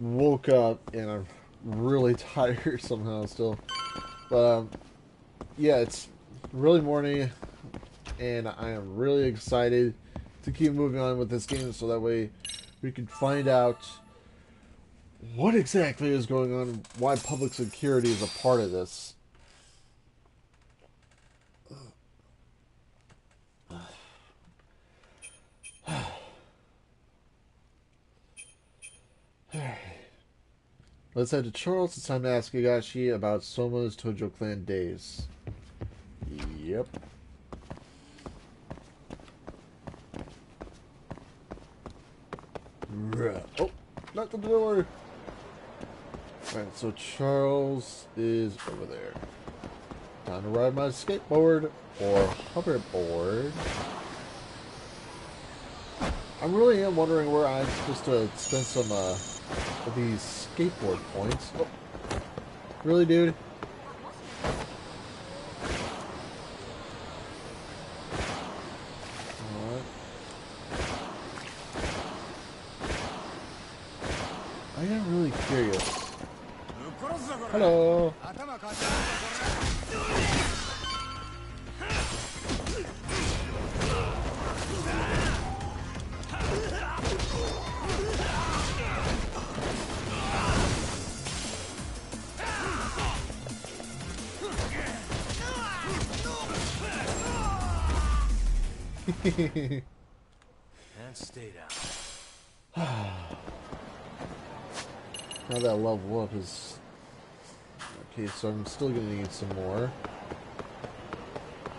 woke up and I'm really tired somehow still. But yeah, it's really morning, and I am really excited to keep moving on with this game so that way we can find out what exactly is going on, why public security is a part of this. Let's head to Charles. It's time to ask Higashi about Soma's Tojo Clan days. Yep. Oh, not the door. Alright, so Charles is over there. Time to ride my skateboard or hoverboard. I really am wondering where I'm supposed to spend some of these skateboard points. Oh, really, dude? Alright. I am really curious. Hello. And stay down. Now that level up is... Okay, so I'm still gonna need some more.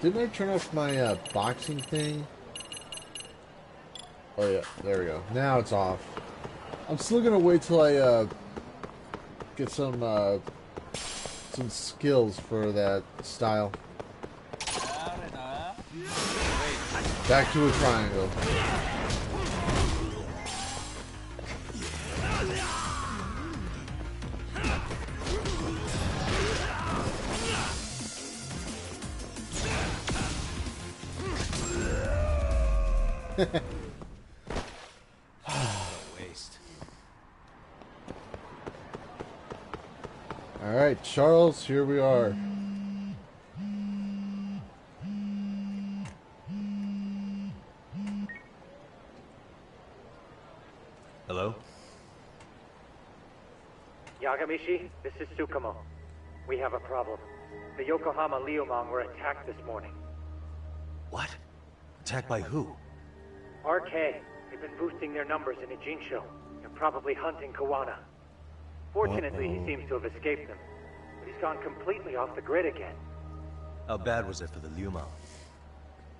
Didn't I turn off my boxing thing? Oh yeah, there we go. Now it's off. I'm still gonna wait till I get some skills for that style. Back to a triangle. Waste. Alright, Charles, here we are. Hello? Yagamishi, this is Tsukumo. We have a problem. The Yokohama Liumang were attacked this morning. What? Attacked by who? RK. They've been boosting their numbers in Ijincho. They're probably hunting Kawana. Fortunately, he seems to have escaped them. But he's gone completely off the grid again. How bad was it for the Liuma?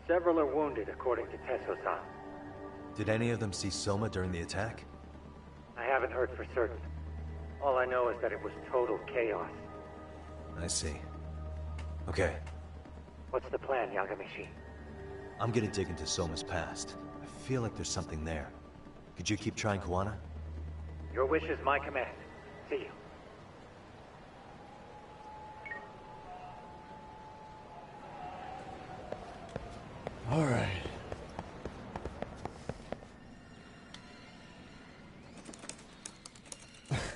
Several are wounded, according to Tesso-san. Did any of them see Soma during the attack? I haven't heard for certain. All I know is that it was total chaos. I see. Okay, What's the plan, Yagamishi? I'm gonna dig into Soma's past. I feel like there's something there. Could you keep trying Kawana? Your wish is my command. See you. Alright.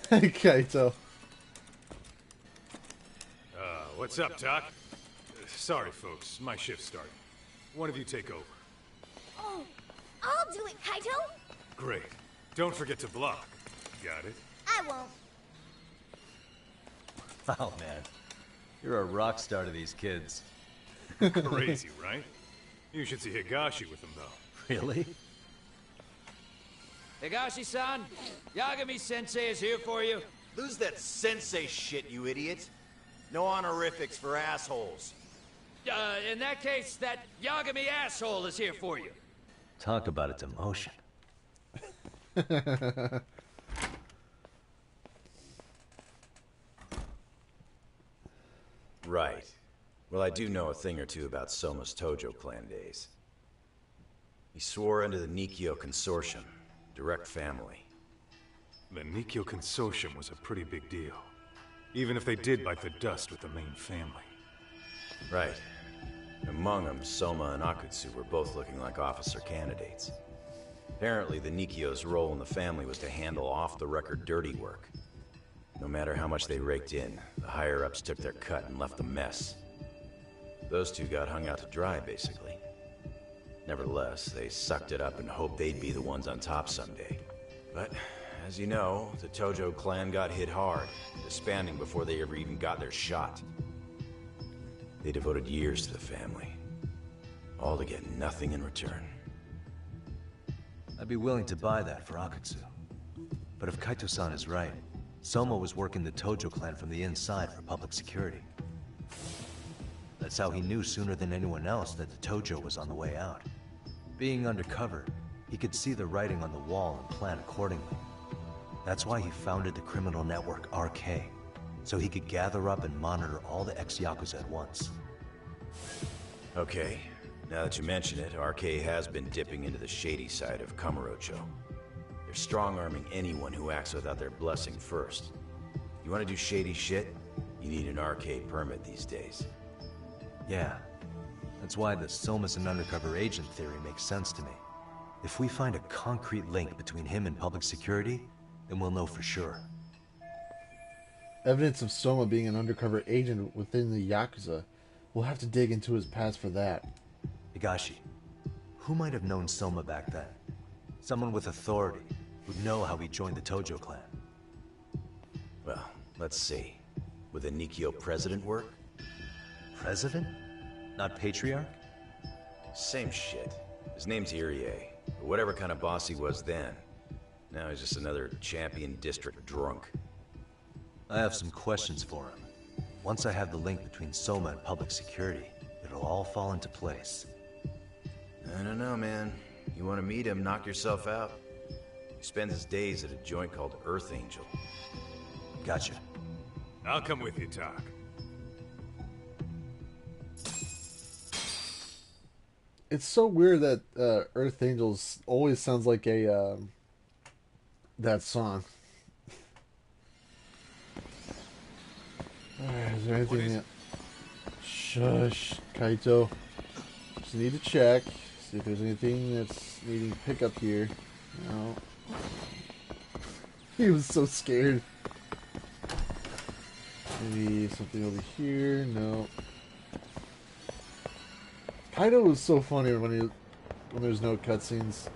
Kaito. What's up, Doc? Sorry, folks. My shift's starting. One of you take over. Oh, I'll do it, Kaito! Great. Don't forget to block. Got it? I won't. Oh man, you're a rock star to these kids. Crazy, right? You should see Higashi with them, though. Really? Higashi-san, Yagami-sensei is here for you. Lose that sensei shit, you idiot. No honorifics for assholes. In that case, that Yagami asshole is here for you. Talk about its emotion. Right. Well, I do know a thing or two about Soma's Tojo clan days. He swore into the Nikkyo Consortium. Direct family. The Nikkyo Consortium was a pretty big deal. Even if they did bite the dust with the main family. Right. Among them, Soma and Akutsu were both looking like officer candidates. Apparently, the Nikio's role in the family was to handle off-the-record dirty work. No matter how much they raked in, the higher-ups took their cut and left a mess. Those two got hung out to dry, basically. Nevertheless, they sucked it up and hoped they'd be the ones on top someday. But, as you know, the Tojo clan got hit hard, disbanding before they ever even got their shot. They devoted years to the family, all to get nothing in return. I'd be willing to buy that for Akatsu. But if Kaito-san is right, Soma was working the Tojo clan from the inside for public security. That's how he knew sooner than anyone else that the Tojo was on the way out. Being undercover, he could see the writing on the wall and plan accordingly. That's why he founded the criminal network RK, so he could gather up and monitor all the ex-Yakuza at once. Okay, now that you mention it, RK has been dipping into the shady side of Kamurocho. They're strong-arming anyone who acts without their blessing first. You want to do shady shit? You need an RK permit these days. Yeah, that's why the Soma's an undercover agent theory makes sense to me. If we find a concrete link between him and public security, then we'll know for sure. Evidence of Soma being an undercover agent within the Yakuza. We'll have to dig into his past for that. Higashi, who might have known Soma back then? Someone with authority, who'd know how he joined the Tojo clan. Well, let's see. Would the Nikio president work? President? Not patriarch? Same shit. His name's Irie, or whatever kind of boss he was then. Now he's just another champion district drunk. I have some questions for him. Once I have the link between Soma and public security, it'll all fall into place. I don't know, man. You want to meet him, knock yourself out. He spends his days at a joint called Earth Angel. Gotcha. I'll come with you, Tak. It's so weird that Earth Angels always sounds like a that song. Alright, is there anything that... Shush, Kaito. Just need to check. See if there's anything that's needing pickup here. No. He was so scared. Maybe something over here. No. Kaito was so funny when there's no cutscenes.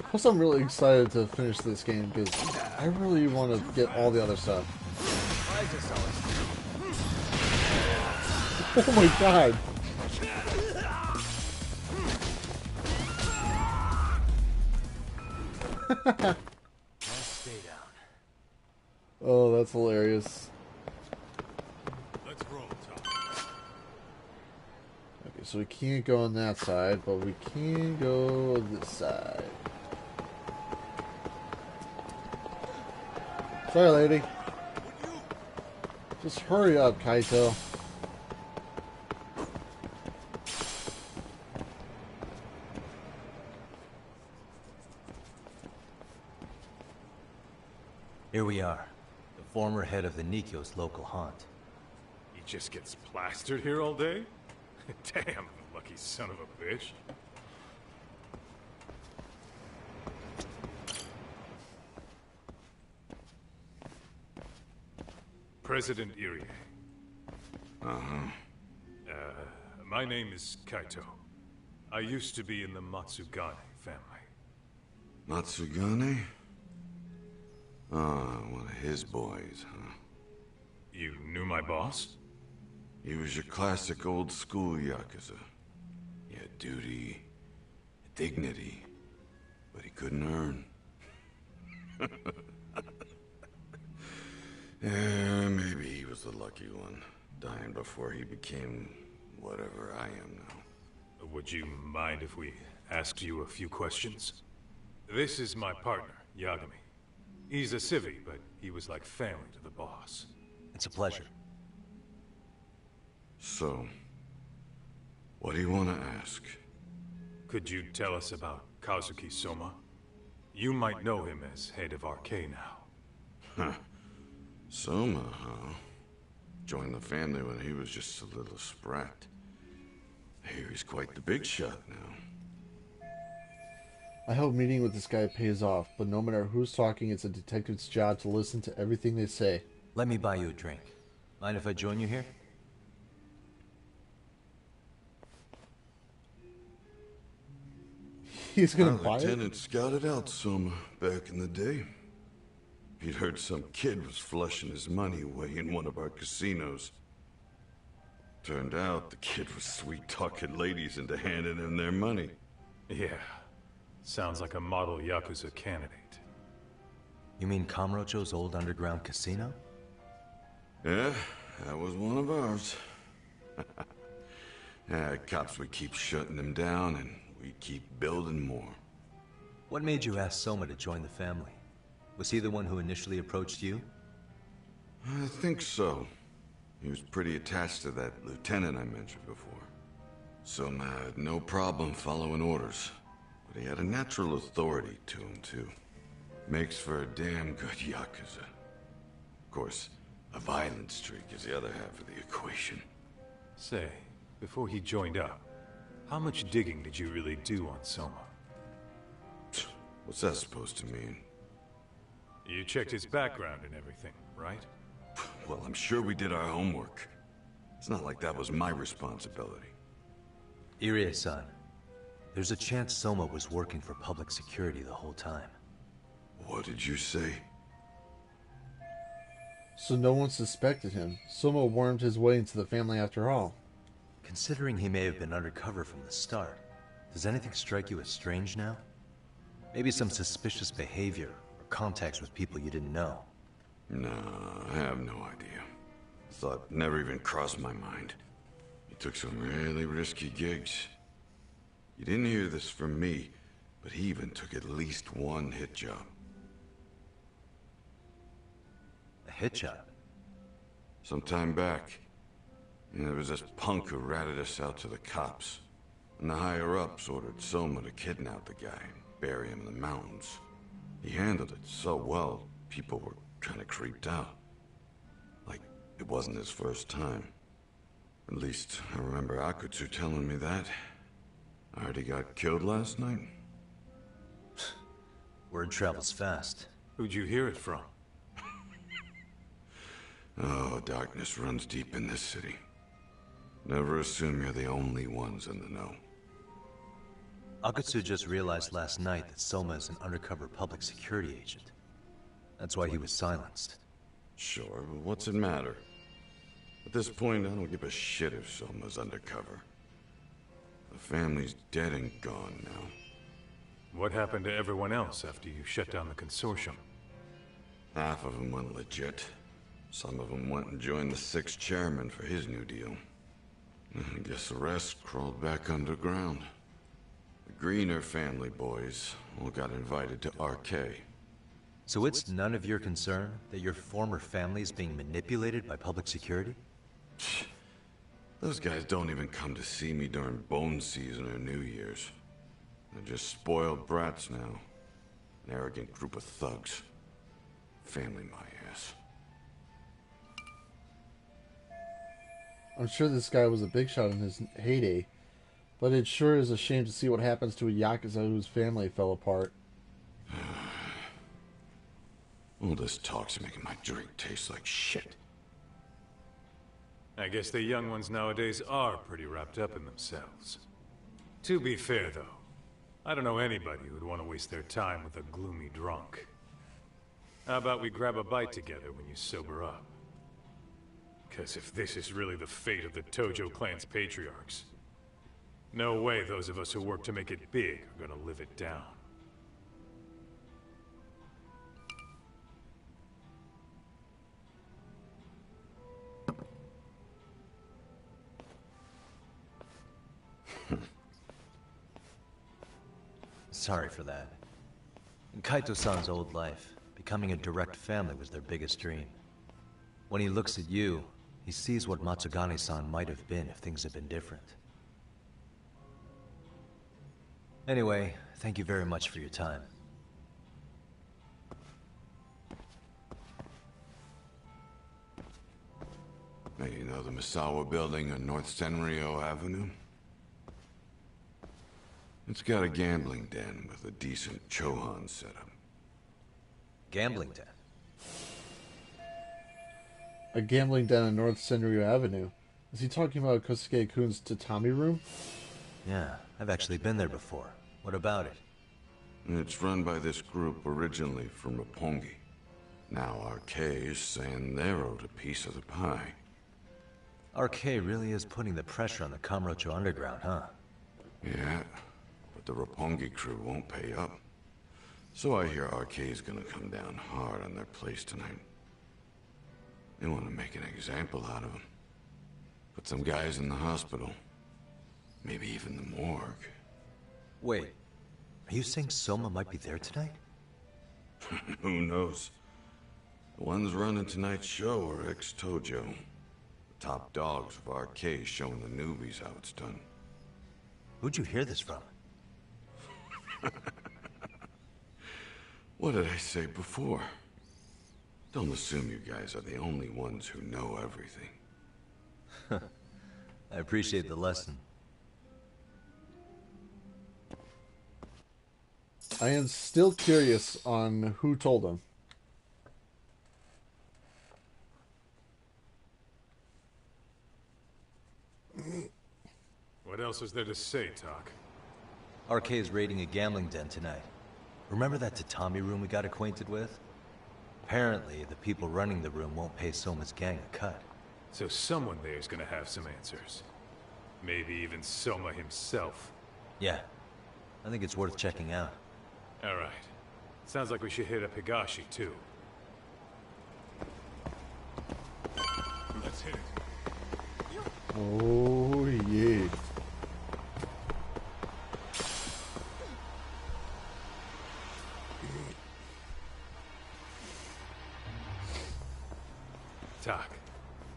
Plus, I'm really excited to finish this game because I really want to get all the other stuff. Oh my god! Stay down. Oh, that's hilarious. Let's roll, Tak. Okay, so we can't go on that side, but we can go on this side. Sorry, lady. Just hurry up, Kaito. Here we are, the former head of the Nikio's local haunt. He just gets plastered here all day? Damn, the lucky son of a bitch. President Irie. My name is Kaito. I used to be in the Matsugane family. Matsugane? Ah, one of his boys, huh? You knew my boss? He was your classic old school Yakuza. He had duty, dignity, but he couldn't earn. Yeah, maybe he was the lucky one, dying before he became whatever I am now. Would you mind if we asked you a few questions? This is my partner, Yagami. He's a civvy, but he was like family to the boss. It's a pleasure. So, what do you want to ask? Could you tell us about Kazuki Soma? You might know him as head of RK now. Huh. Soma, huh? Joined the family when he was just a little sprat. Here he's quite the big shot now. I hope meeting with this guy pays off, but no matter who's talking, it's a detective's job to listen to everything they say. Let me buy you a drink. Mind if I join you here? He's gonna Our buy it? lieutenant scouted out Soma back in the day. He'd heard some kid was flushing his money away in one of our casinos. Turned out the kid was sweet-talking ladies into handing him their money. Yeah. Sounds like a model Yakuza candidate. You mean Kamurocho's old underground casino? Yeah, that was one of ours. Cops would keep shutting them down, and we'd keep building more. What made you ask Soma to join the family? Was he the one who initially approached you? I think so. He was pretty attached to that lieutenant I mentioned before. Soma had no problem following orders, but he had a natural authority to him, too. Makes for a damn good Yakuza. Of course, a violent streak is the other half of the equation. Say, before he joined up, how much digging did you really do on Soma? What's that supposed to mean? You checked his background and everything, right? Well, I'm sure we did our homework. It's not like that was my responsibility. Irie-san, there's a chance Soma was working for public security the whole time. What did you say? So no one suspected him. Soma wormed his way into the family after all. Considering he may have been undercover from the start, does anything strike you as strange now? Maybe some suspicious behavior or contacts with people you didn't know. No, I have no idea. Thought never even crossed my mind. He took some really risky gigs. You didn't hear this from me, but he even took at least one hit job. A hit job? Some time back, there was this punk who ratted us out to the cops. And the higher-ups ordered Soma to kidnap the guy and bury him in the mountains. He handled it so well, people were kind of creeped out. Like, it wasn't his first time. At least, I remember Akutsu telling me that. I heard he got killed last night. Word travels fast. Who'd you hear it from? Oh, darkness runs deep in this city. Never assume you're the only ones in the know. Akutsu just realized last night that Soma is an undercover public security agent. That's why he was silenced. Sure, but what's it matter? At this point, I don't give a shit if Soma's undercover. The family's dead and gone now. What happened to everyone else after you shut down the consortium? Half of them went legit. Some of them went and joined the sixth chairman for his new deal. I guess the rest crawled back underground. The Greener family boys all got invited to RK. So it's none of your concern that your former family is being manipulated by public security? Those guys don't even come to see me during bone season or New Year's. They're just spoiled brats now. An arrogant group of thugs. Family my ass. I'm sure this guy was a big shot in his heyday, but it sure is a shame to see what happens to a Yakuza whose family fell apart. All this talk's making my drink taste like shit. I guess the young ones nowadays are pretty wrapped up in themselves. To be fair, though, I don't know anybody who'd want to waste their time with a gloomy drunk. How about we grab a bite together when you sober up? Because if this is really the fate of the Tojo clan's patriarchs, no way those of us who work to make it big are gonna live it down. Sorry for that. In Kaito-san's old life, becoming a direct family was their biggest dream. When he looks at you, he sees what Matsugane-san might have been if things had been different. Anyway, thank you very much for your time. know the Misawa building on North Senryo Avenue? It's got a gambling den with a decent Chohan setup. Gambling den. A gambling den on North Senryu Avenue. Is he talking about Kosuke-kun's tatami room? Yeah, I've actually been there before. What about it? It's run by this group originally from Roppongi. Now RK is saying they're owed a piece of the pie. RK really is putting the pressure on the Kamurocho Underground, huh? Yeah, but the Roppongi crew won't pay up. So I hear RK is gonna come down hard on their place tonight. They want to make an example out of them. Put some guys in the hospital. Maybe even the morgue. Wait, are you saying Soma might be there tonight? Who knows? The ones running tonight's show are ex-Tojo. The top dogs of RK showing the newbies how it's done. Who'd you hear this from? What did I say before? Don't assume you guys are the only ones who know everything. I appreciate the lesson. I am still curious on who told him. What else is there to say, Talk? RK is raiding a gambling den tonight. Remember that tatami room we got acquainted with? Apparently, the people running the room won't pay Soma's gang a cut. So someone there is gonna have some answers. Maybe even Soma himself. Yeah, I think it's worth checking out. Alright. Sounds like we should hit up Higashi, too. Let's hit it. Oh, yeah. Talk.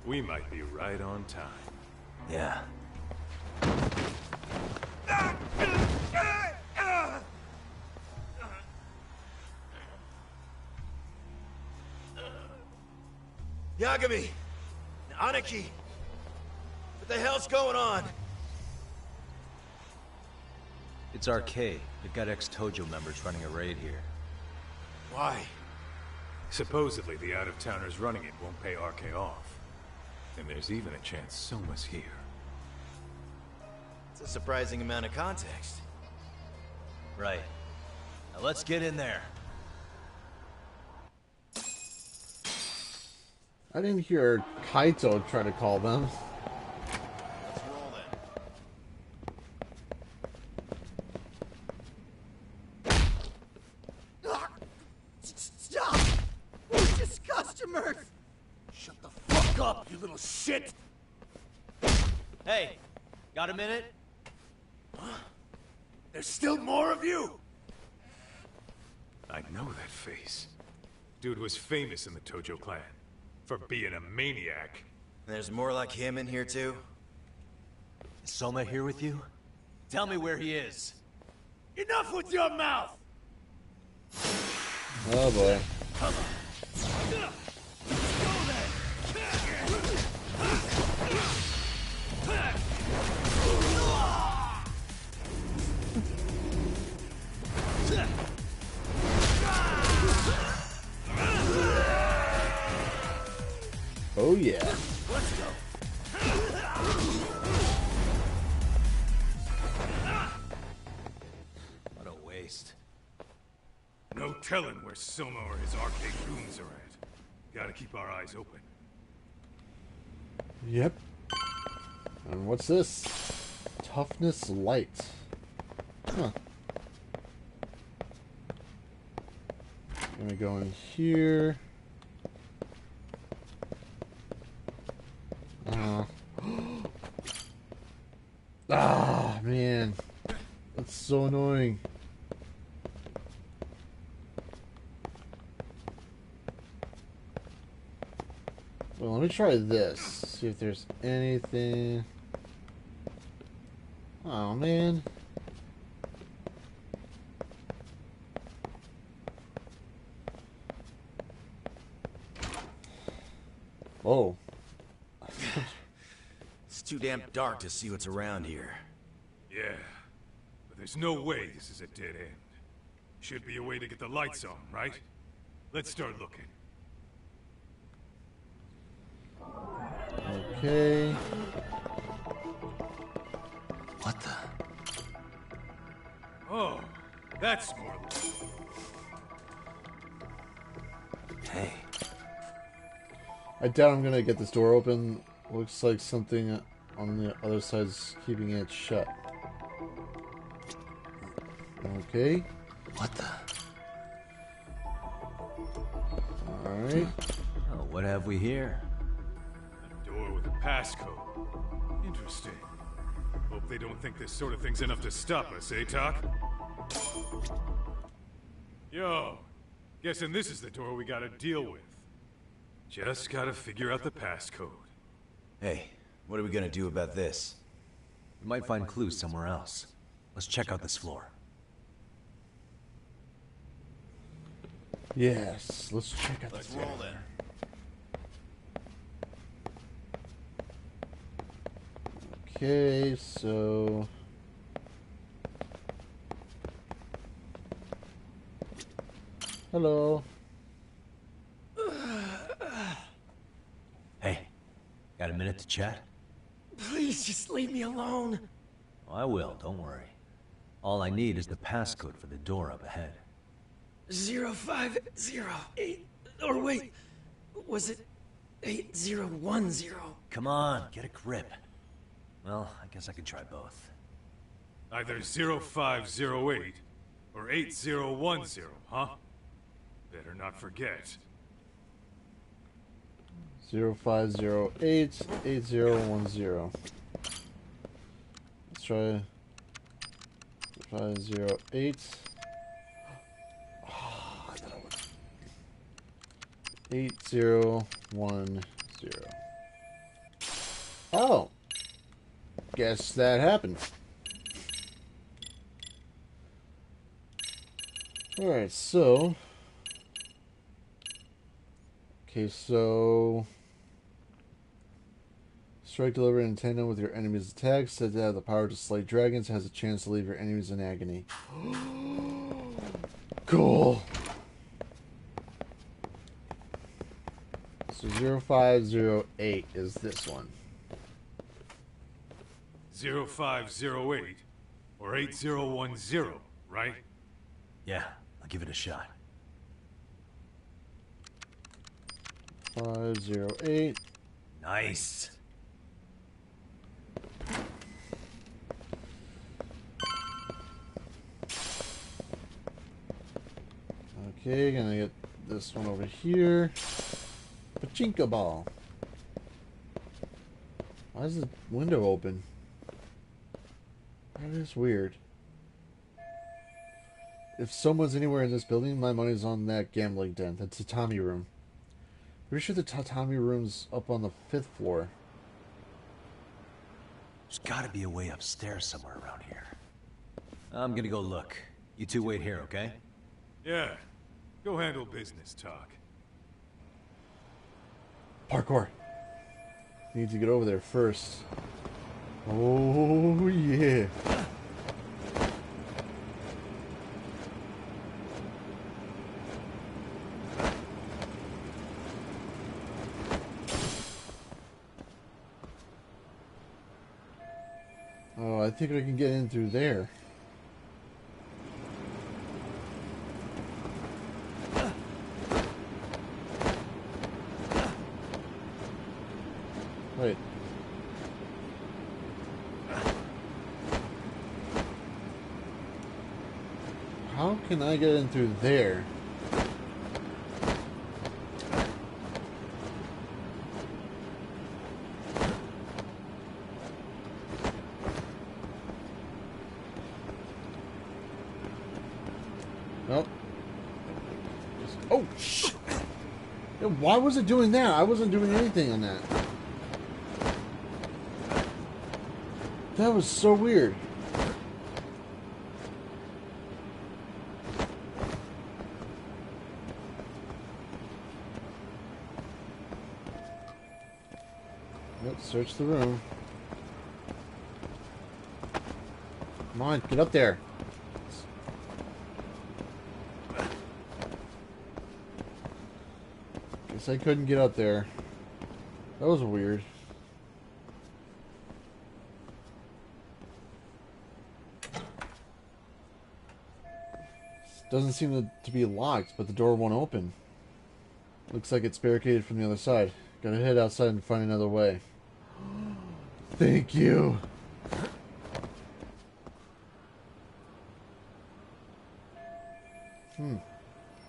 We might be right on time. Yeah. Yagami! Aniki! What the hell's going on? It's RK. They've got ex-Tojo members running a raid here. Why? Supposedly, the out-of-towners running it won't pay RK off. And there's even a chance Soma's here. It's a surprising amount of context. Right. Now let's get in there. I didn't hear Kaito try to call them. Let's roll then. Stop! We're just customers! Shut the fuck up, you little shit! Hey, got a minute? There's still more of you! I know that face. Dude was famous in the Tojo clan. For being a maniac. There's more like him in here too? Is Soma here with you? Tell me where he is. Enough with your mouth! Oh boy. Come on. Go Oh yeah. Let's go. What a waste. No telling where Soma or his arcade goons are at. Gotta keep our eyes open. Yep. And what's this? Toughness light. Huh. Gonna go in here. Ah, man. That's so annoying. Well, let me try this. See if there's anything. Oh, man. Oh. too damn dark to see what's around here. Yeah, but there's no way this is a dead end. Should be a way to get the lights on, right? Let's start looking. Okay. What the? Oh, that's more like it. Hey. I doubt I'm gonna get this door open. Looks like something on the other side's keeping it shut. Okay. What the? Alright. Oh, what have we here? A door with a passcode. Interesting. Hope they don't think this sort of thing's enough to stop us, eh, Talk? Yo, guessing this is the door we gotta deal with. Just gotta figure out the passcode. Hey, what are we gonna do about this? We might find clues somewhere else. Let's check out this floor. Yes, let's check out Let's this. roll then. Okay, so hello. Hey, got a minute to chat? Please just leave me alone. Oh, I will, don't worry. All I need is the passcode for the door up ahead. 0508. Or wait, was it 8010? Come on, get a grip. Well, I guess I could try both. Either 0508 or 8010, huh? Better not forget. 0508 8010. Let's try 508. Oh, I thought it was 8010. Oh. Guess that happened. Alright, so okay, so strike delivered in tandem with your enemy's attacks. Said to have the power to slay dragons, has a chance to leave your enemies in agony. Cool. So 0508 is this one. 0508 or 8010, right? Yeah, I'll give it a shot. 508. Nice. Okay, gonna get this one over here. Pachinko ball. Why is the window open? That is weird. If someone's anywhere in this building, my money's on that gambling den, the tatami room. Pretty sure the tatami room's up on the 5th floor. There's gotta be a way upstairs somewhere around here. I'm gonna go look. You two wait here, okay? Yeah. Go handle business, Talk. Parkour. Need to get over there first. Oh, yeah. Oh, I think I can get in through there. Wait. How can I get in through there? Nope. Oh, shit. Why was it doing that? I wasn't doing anything on that. That was so weird. Let's search the room. Come on, get up there. Guess I couldn't get up there. That was weird. Doesn't seem to be locked, but the door won't open. Looks like it's barricaded from the other side. Gotta head outside and find another way. Thank you.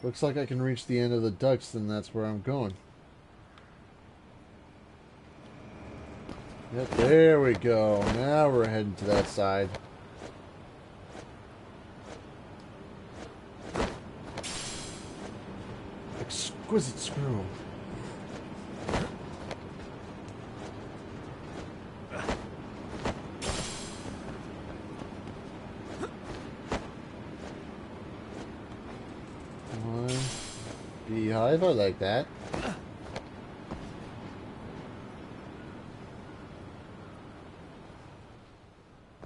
Looks like I can reach the end of the ducts, and that's where I'm going. Yep, there we go. Now we're heading to that side. Exquisite screw. Beehive, I like that.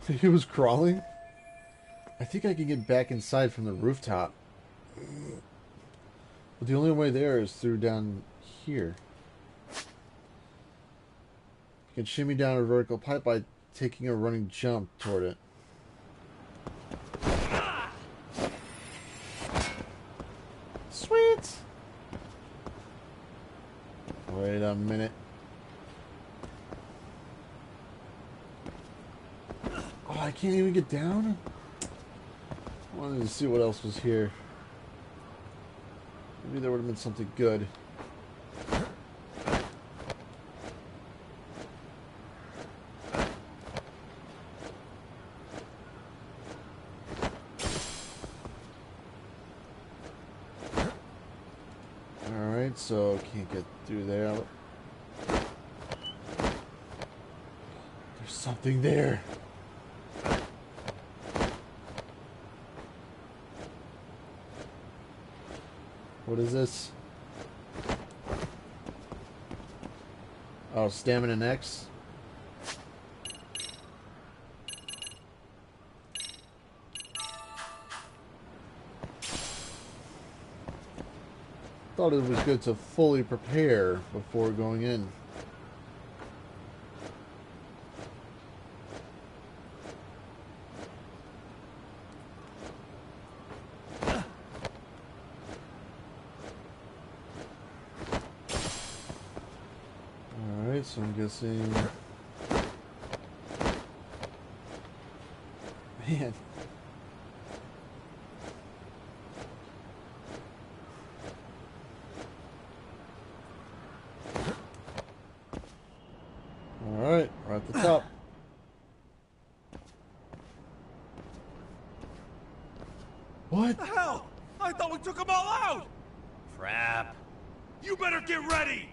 He was crawling? I think I can get back inside from the rooftop. But the only way there is through down here. You can shimmy down a vertical pipe by taking a running jump toward it. Sweet! Wait a minute. Oh, I can't even get down? I wanted to see what else was here. Maybe there would have been something good. Alright, so can't get through there. There's something there. What is this? Oh, stamina next. Thought it was good to fully prepare before going in. Alright, so I'm guessing... Man. Alright, we're at the top. What? The hell? I thought we took them all out! Crap. You better get ready!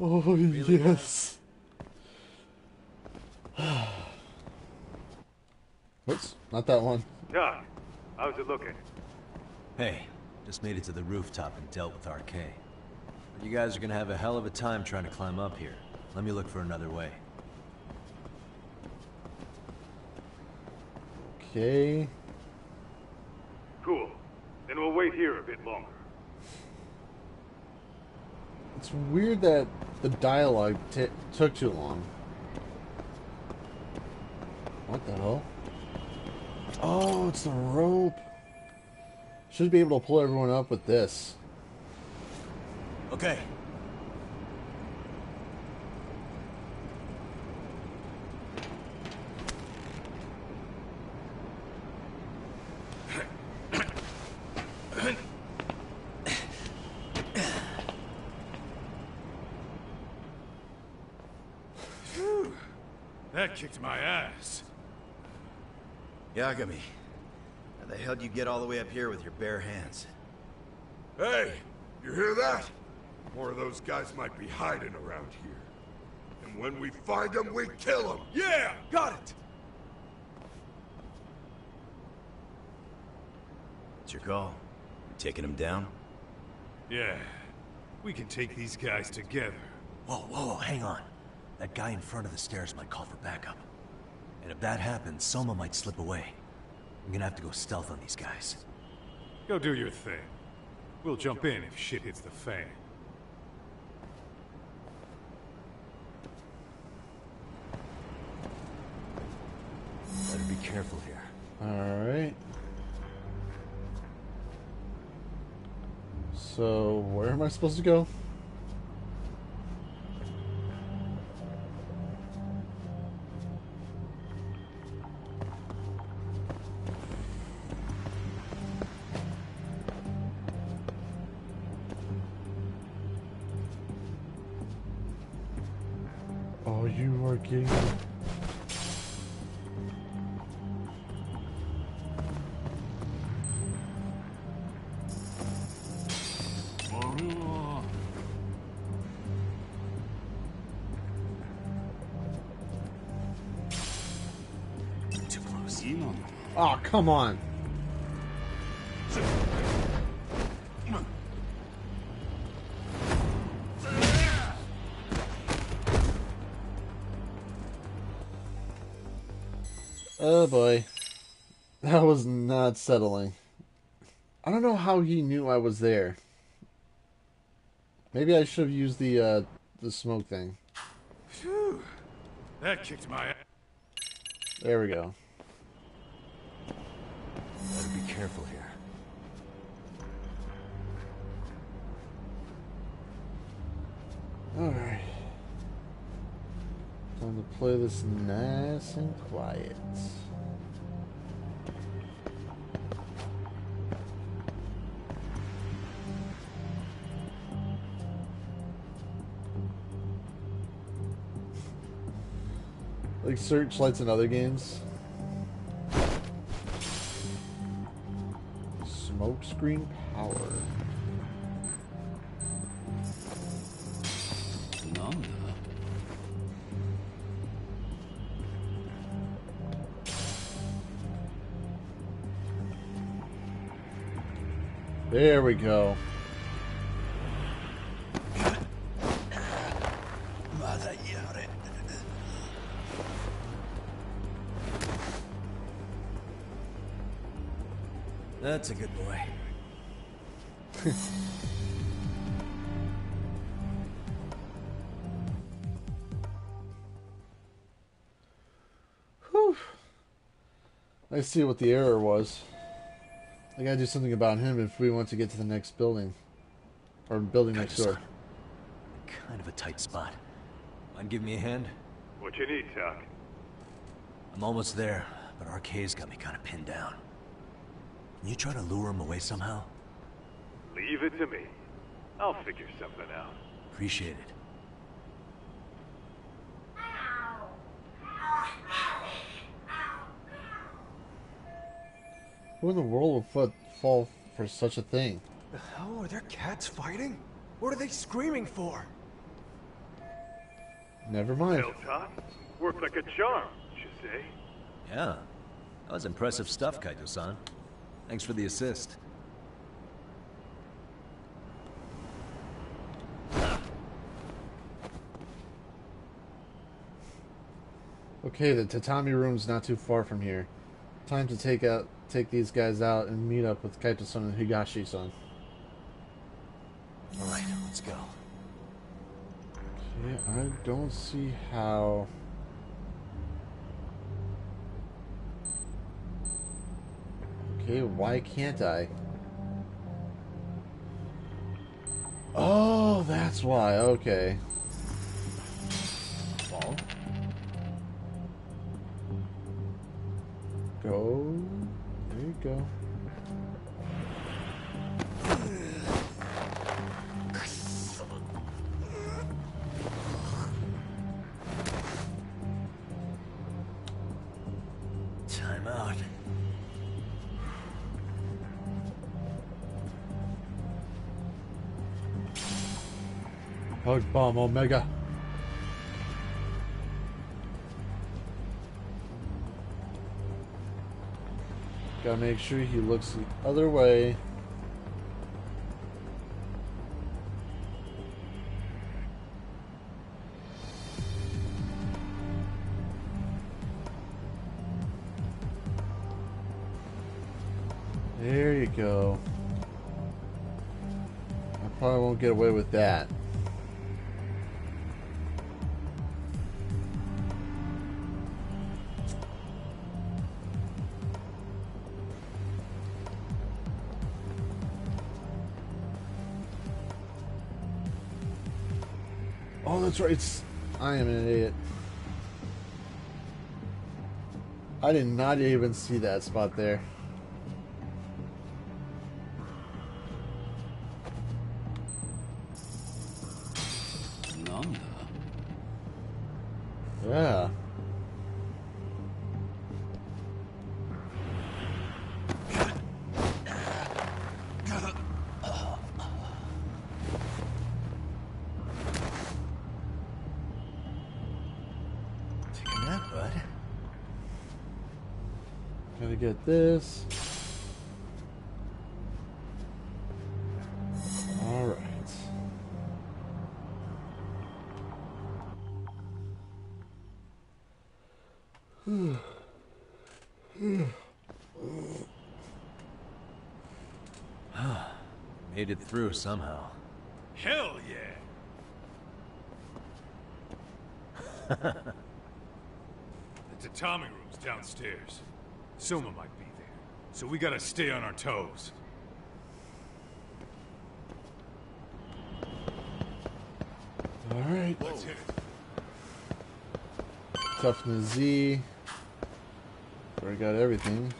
Oh, yes. Whoops, not that one. Doc, how's it looking? Hey, just made it to the rooftop and dealt with RK. But you guys are gonna have a hell of a time trying to climb up here. Let me look for another way. Okay. Cool. Then we'll wait here a bit longer. It's weird that the dialogue took too long. What the hell? Oh, it's the rope. Should be able to pull everyone up with this. Okay. That kicked my ass. Yagami, how the hell did you get all the way up here with your bare hands? Hey, you hear that? More of those guys might be hiding around here. And when we find them, we kill them. Yeah, got it. It's your call. You taking him down? Yeah, we can take these guys together. Whoa, hang on. That guy in front of the stairs might call for backup. And if that happens, Soma might slip away. I'm gonna have to go stealth on these guys. Go do your thing. We'll jump in if shit hits the fan. Better be careful here. Alright. So, where am I supposed to go? Oh, you are getting... Too close. Oh, come on. Oh boy. That was not settling. I don't know how he knew I was there. Maybe I should have used the smoke thing. Phew. That kicked my ass. There we go. Better be careful here. Alright. Time to play this nice and quiet. Like searchlights in other games. Smoke screen power. There we go. That's a good boy. Whew. I see what the error was. I gotta do something about him if we want to get to the next building. Or building next door. Kind of a tight spot. Mind give me a hand? What you need, Tuck? I'm almost there, but RK's got me kind of pinned down. Can you try to lure him away somehow? Leave it to me. I'll figure something out. Appreciate it. Who in the world would fall for such a thing? The hell? Are there cats fighting? What are they screaming for? Never mind. Hell, Tuck. Worked like a charm, you say? Yeah. That was impressive stuff, Kaito-san. Thanks for the assist. Okay, the tatami room's not too far from here. Time to take these guys out and meet up with Kaito-san and Higashi-san. Alright, let's go. Okay, I don't see how... Okay, why can't I? Oh, that's why. Okay. Fall. Go. There you go. Time out. Hug bomb Omega. Gotta make sure he looks the other way. There you go. I probably won't get away with that. Oh, that's right. I am an idiot. I did not even see that spot there. Yeah. Take a nap, bud. Gotta get this. All right. Made it through somehow. Hell yeah! The tatami room's downstairs. Soma might be there, so we gotta stay on our toes. All right. Let's hit it. Toughness Z. Already got everything.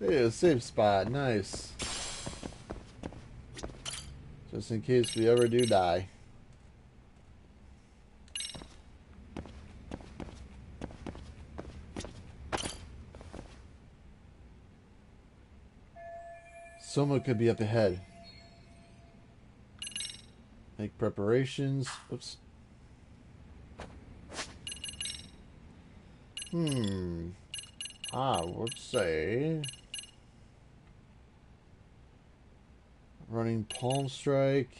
Hey, a safe spot. Nice. Just in case we ever do die. Soma could be up ahead. Make preparations. Oops. I would say running palm strike.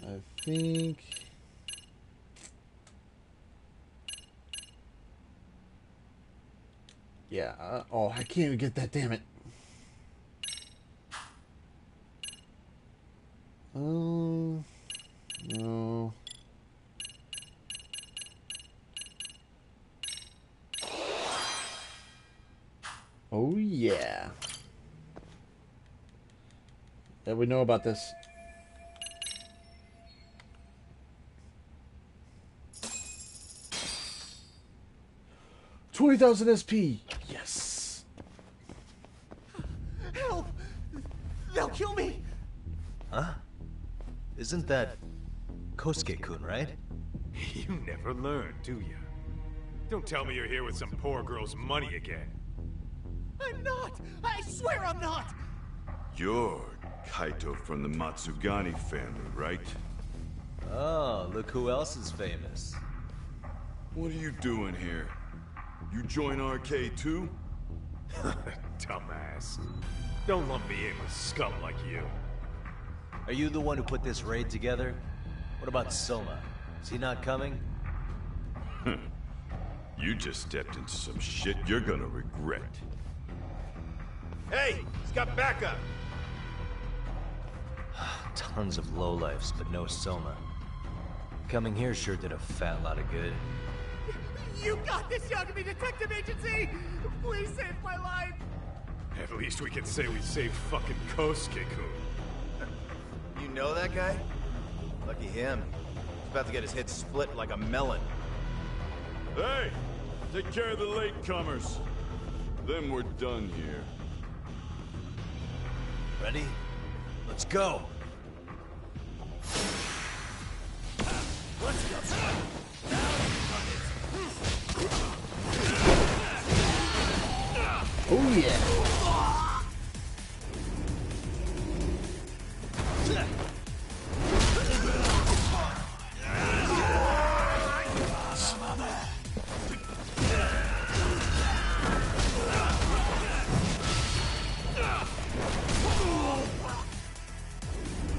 I think. Yeah. Oh, I can't even get that. Damn it. No. Oh, yeah. Yeah, we know about this. $20,000 SP. Yes. Help! They'll kill me! Huh? Isn't that Kosuke-kun, right? You never learn, do you? Don't tell me you're here with some poor girl's money again. I'm not! I swear I'm not! You're Kaito from the Matsugani family, right? Oh, look who else is famous. What are you doing here? You join RK too? Dumbass. Don't lump me in with scum like you. Are you the one who put this raid together? What about Soma? Is he not coming? You just stepped into some shit you're gonna regret. Hey, he's got backup. Tons of lowlifes, but no Soma. Coming here sure did a fat lot of good. You got this, Yagami Detective Agency! Please save my life! At least we can say we saved fucking Kosuke-kun. You know that guy? Lucky him. He's about to get his head split like a melon. Hey! Take care of the latecomers. Then we're done here. Ready? Let's go! Let's go! Oh yeah!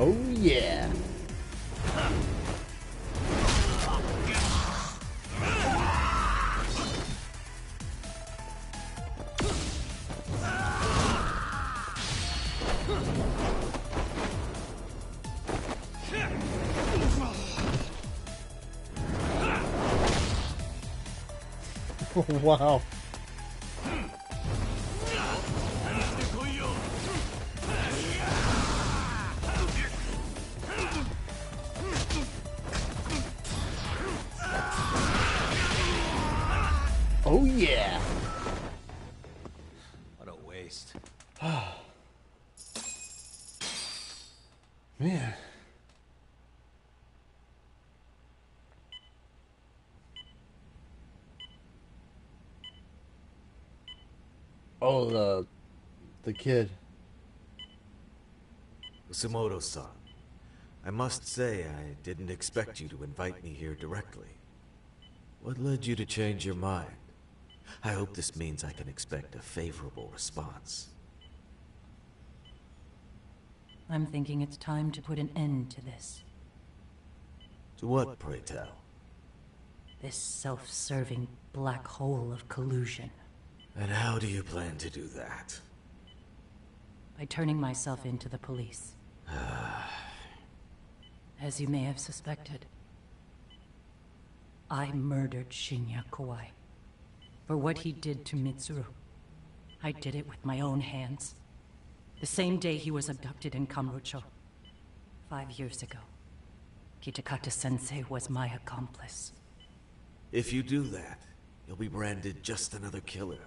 Oh yeah! Wow. Oh yeah. What a waste. Man. Oh, the kid. Kusumoto-san, I must say I didn't expect you to invite me here directly. What led you to change your mind? I hope this means I can expect a favorable response. I'm thinking it's time to put an end to this. To what, pray tell? This self-serving black hole of collusion. And how do you plan to do that? By turning myself into the police. As you may have suspected, I murdered Shinya Kawai. For what he did to Mitsuru. I did it with my own hands. The same day he was abducted in Kamurocho. 5 years ago. Kitakata-sensei was my accomplice. If you do that, you'll be branded just another killer.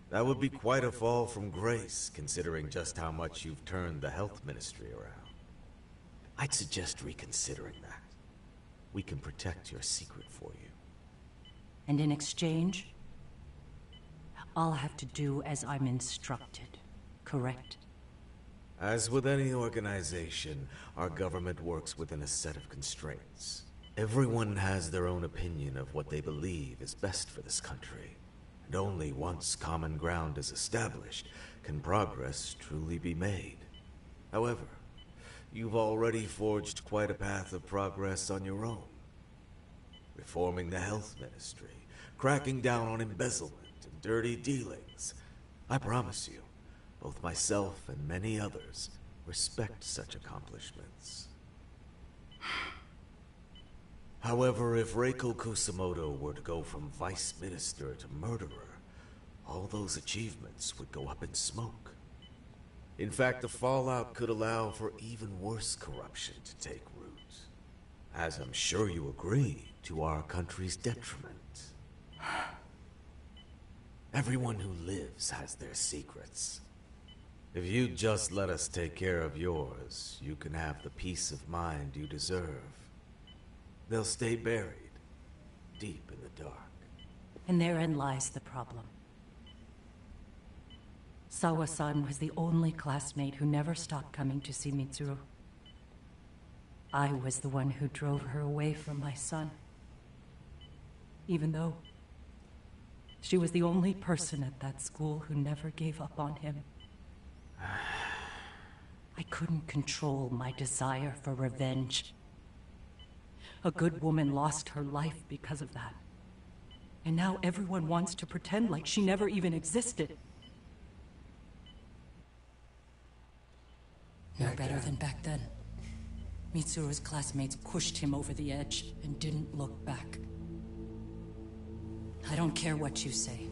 That would be quite a fall from grace, considering just how much you've turned the health ministry around. I'd suggest reconsidering that. We can protect your secret for you. And in exchange, I'll have to do as I'm instructed, correct? As with any organization, our government works within a set of constraints. Everyone has their own opinion of what they believe is best for this country. And only once common ground is established can progress truly be made. However, you've already forged quite a path of progress on your own. Reforming the health ministry, cracking down on embezzlement and dirty dealings. I promise you, both myself and many others respect such accomplishments. However, if Reiko Kusumoto were to go from vice minister to murderer, all those achievements would go up in smoke. In fact, the fallout could allow for even worse corruption to take root. As I'm sure you agree, to our country's detriment. Everyone who lives has their secrets. If you'd just let us take care of yours, you can have the peace of mind you deserve. They'll stay buried, deep in the dark. And therein lies the problem. Sawa-san was the only classmate who never stopped coming to see Mitsuru. I was the one who drove her away from my son. Even though she was the only person at that school who never gave up on him. I couldn't control my desire for revenge. A good woman lost her life because of that. And now everyone wants to pretend like she never even existed. No better than back then. Mitsuru's classmates pushed him over the edge and didn't look back. I don't care what you say.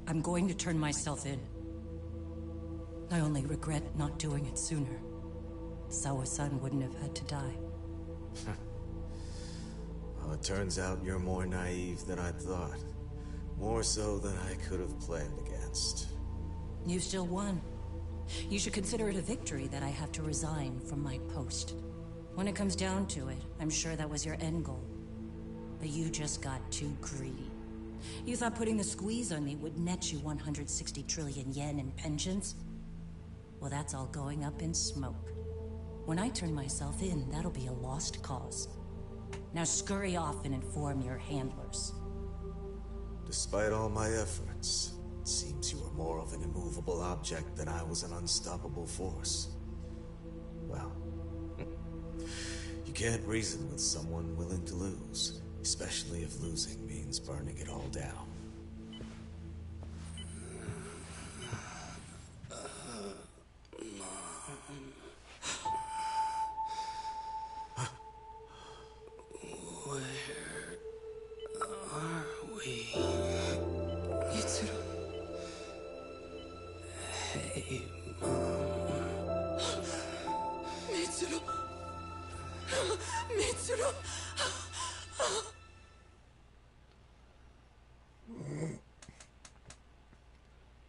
I'm going to turn myself in. I only regret not doing it sooner. Sawa-san wouldn't have had to die. Well, it turns out you're more naive than I thought. More so than I could have planned against. You still won. You should consider it a victory that I have to resign from my post. When it comes down to it, I'm sure that was your end goal. But you just got too greedy. You thought putting the squeeze on me would net you 160 trillion yen in pensions? Well, that's all going up in smoke. When I turn myself in, that'll be a lost cause. Now scurry off and inform your handlers. Despite all my efforts, it seems you were more of an immovable object than I was an unstoppable force. Well, you can't reason with someone willing to lose, especially if losing means burning it all down.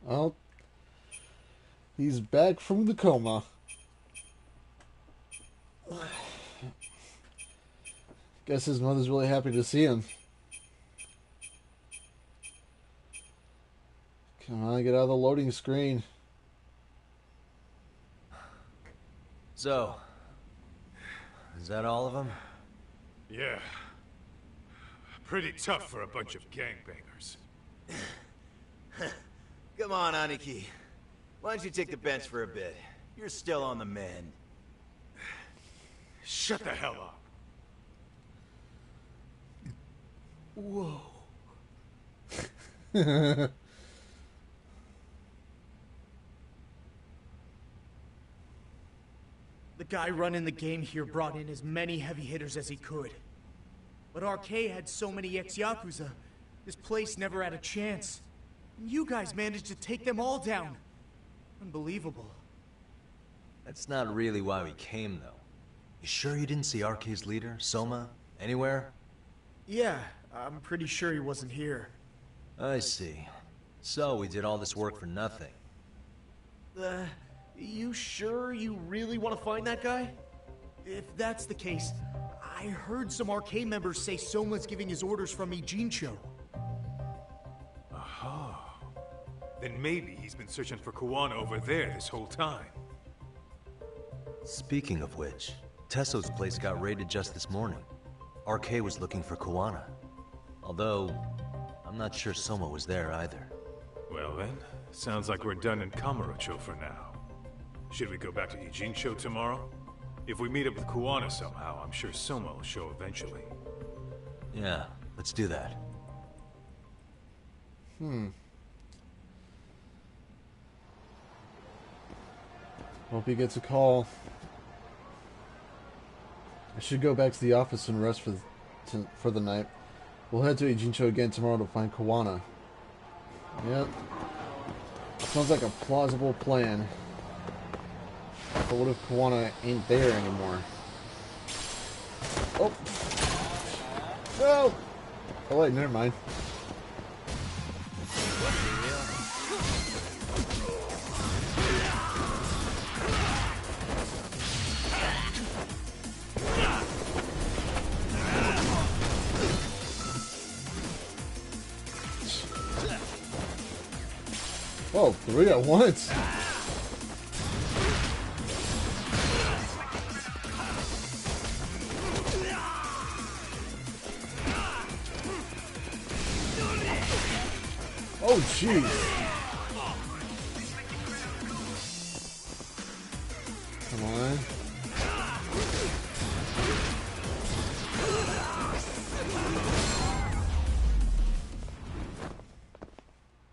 Well, he's back from the coma. Guess his mother's really happy to see him. Come on, get out of the loading screen. So, is that all of them? Yeah. Pretty tough for a bunch of gangbangers. Come on, Aniki. Why don't you take the bench for a bit? You're still on the mend. Shut the hell up. Whoa. The guy running the game here brought in as many heavy hitters as he could. But RK had so many ex-Yakuza, this place never had a chance. And you guys managed to take them all down. Unbelievable. That's not really why we came, though. You sure you didn't see RK's leader, Soma, anywhere? Yeah, I'm pretty sure he wasn't here. I see. So we did all this work for nothing. You sure you really want to find that guy? If that's the case, I heard some RK members say Soma's giving his orders from Ijincho. Aha. Then maybe he's been searching for Kuwana over there this whole time. Speaking of which, Tesso's place got raided just this morning. RK was looking for Kuwana. Although, I'm not sure Soma was there either. Well then, sounds like we're done in Kamurocho for now. Should we go back to Ijincho tomorrow? If we meet up with Kuwana somehow, I'm sure Soma will show eventually. Yeah, let's do that. Hope he gets a call. I should go back to the office and rest for the night. We'll head to Ijincho again tomorrow to find Kuwana. Yep. Sounds like a plausible plan. But what if Kuwana ain't there anymore? Oh! No! Oh wait, never mind. Whoa, 3 at once! Oh, jeez. Come on.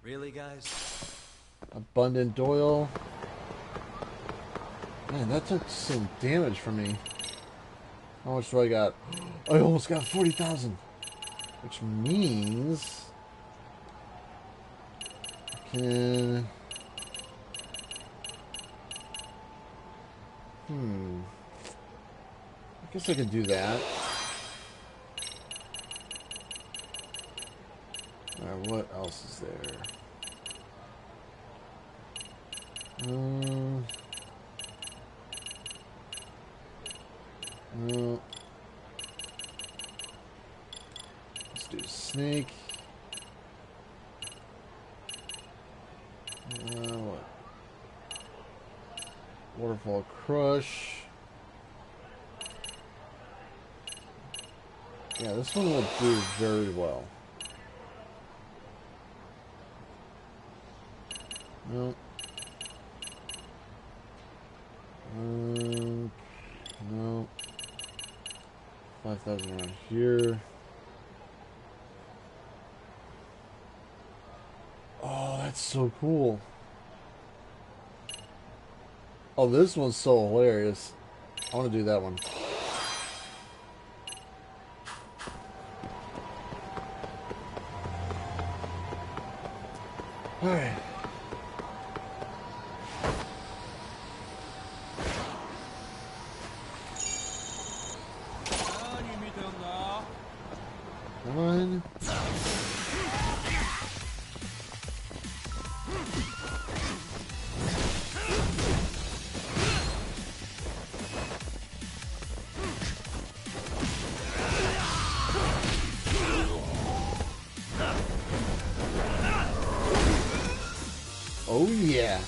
Really, guys? Abundant Doyle. Man, that took some damage from me. How much do I got? I almost got 40,000. Which means... I can... I guess I could do that. Alright, what else is there? Let's do snake. What? Waterfall crush. Yeah, this one will do very well. No. No. 5,000 around here. Oh, that's so cool. Oh, this one's so hilarious. I want to do that one. Alright. Come on. Oh yeah.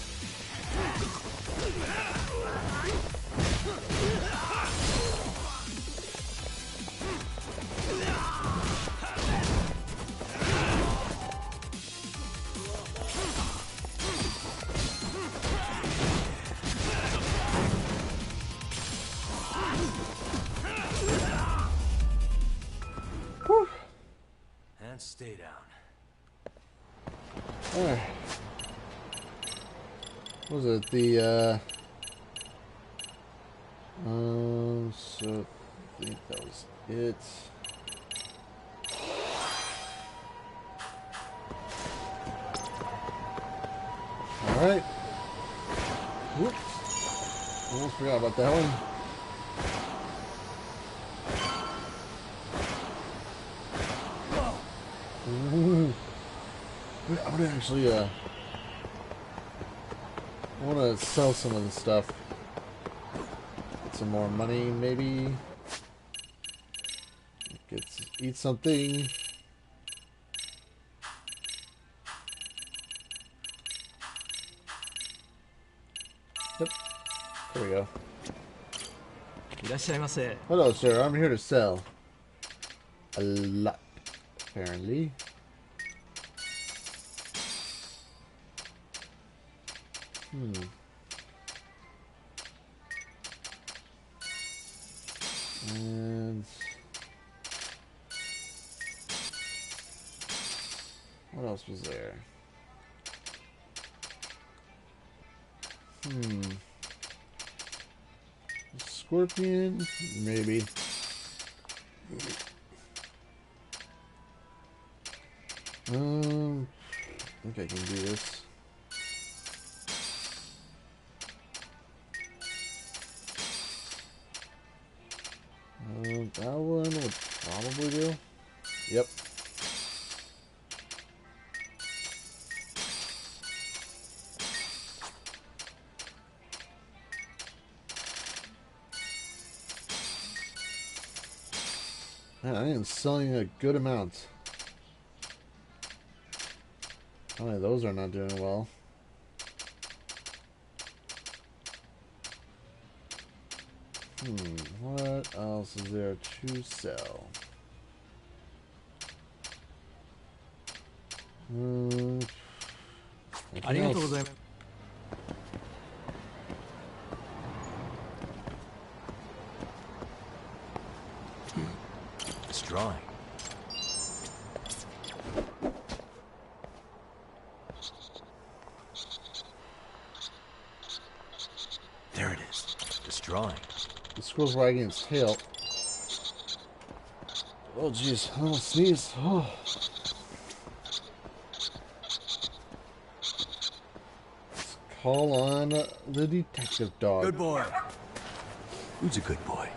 Whew. And stay down. Alright. Was it the so I think that was it. Alright. Whoops. Almost forgot about that one. Ooh. I'm gonna actually I want to sell some of the stuff. Get some more money, maybe. Eat something. Yep. There we go. Hello, sir. I'm here to sell. A lot, apparently. And what else was there? Scorpion? Maybe. I think I can do this. That one would probably do. Yep. Man, I am selling a good amount. How many of those are not doing well? What else is there to sell? This drawing. There it is. This drawing. The squirrel's wagging its tail. Oh jeez, I almost sneezed. Oh. Let's call on the detective dog. Good boy. Who's a good boy?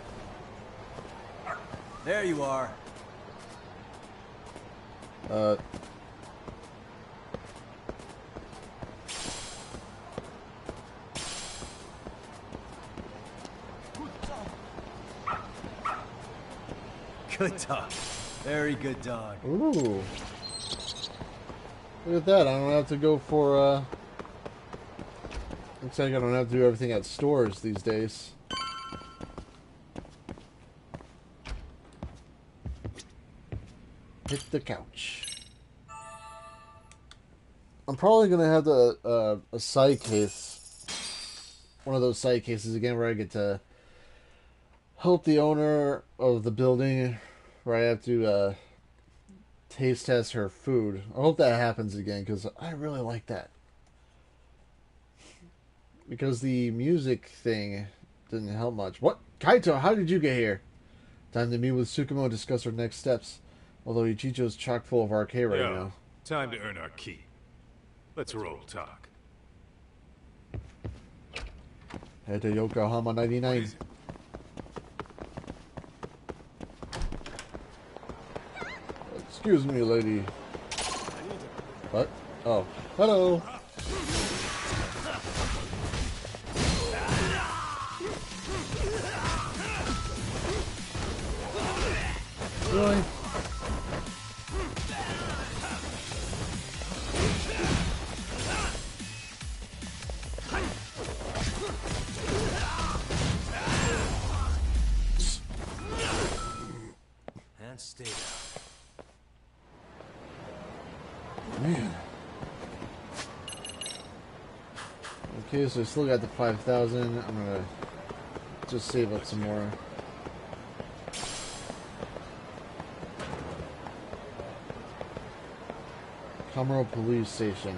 There you are. Good dog. Very good dog. Ooh. Look at that. I don't have to go for, looks like I don't have to do everything at stores these days. Hit the couch. I'm probably going to have a side case. One of those side cases again where I get to help the owner of the building, where I have to taste test her food. I hope that happens again, because I really like that. Because the music thing didn't help much. What? Kaito, how did you get here? Time to meet with Tsukumo and discuss our next steps. Although Ichicho's chock full of RK right now. Time to earn our key. Let's roll talk. Head to Yokohama 99. Excuse me, lady. What? Oh. Hello. Really? And stay down. Man. Okay, so I still got the 5,000. I'm gonna just save up some more. Kamuro Police Station.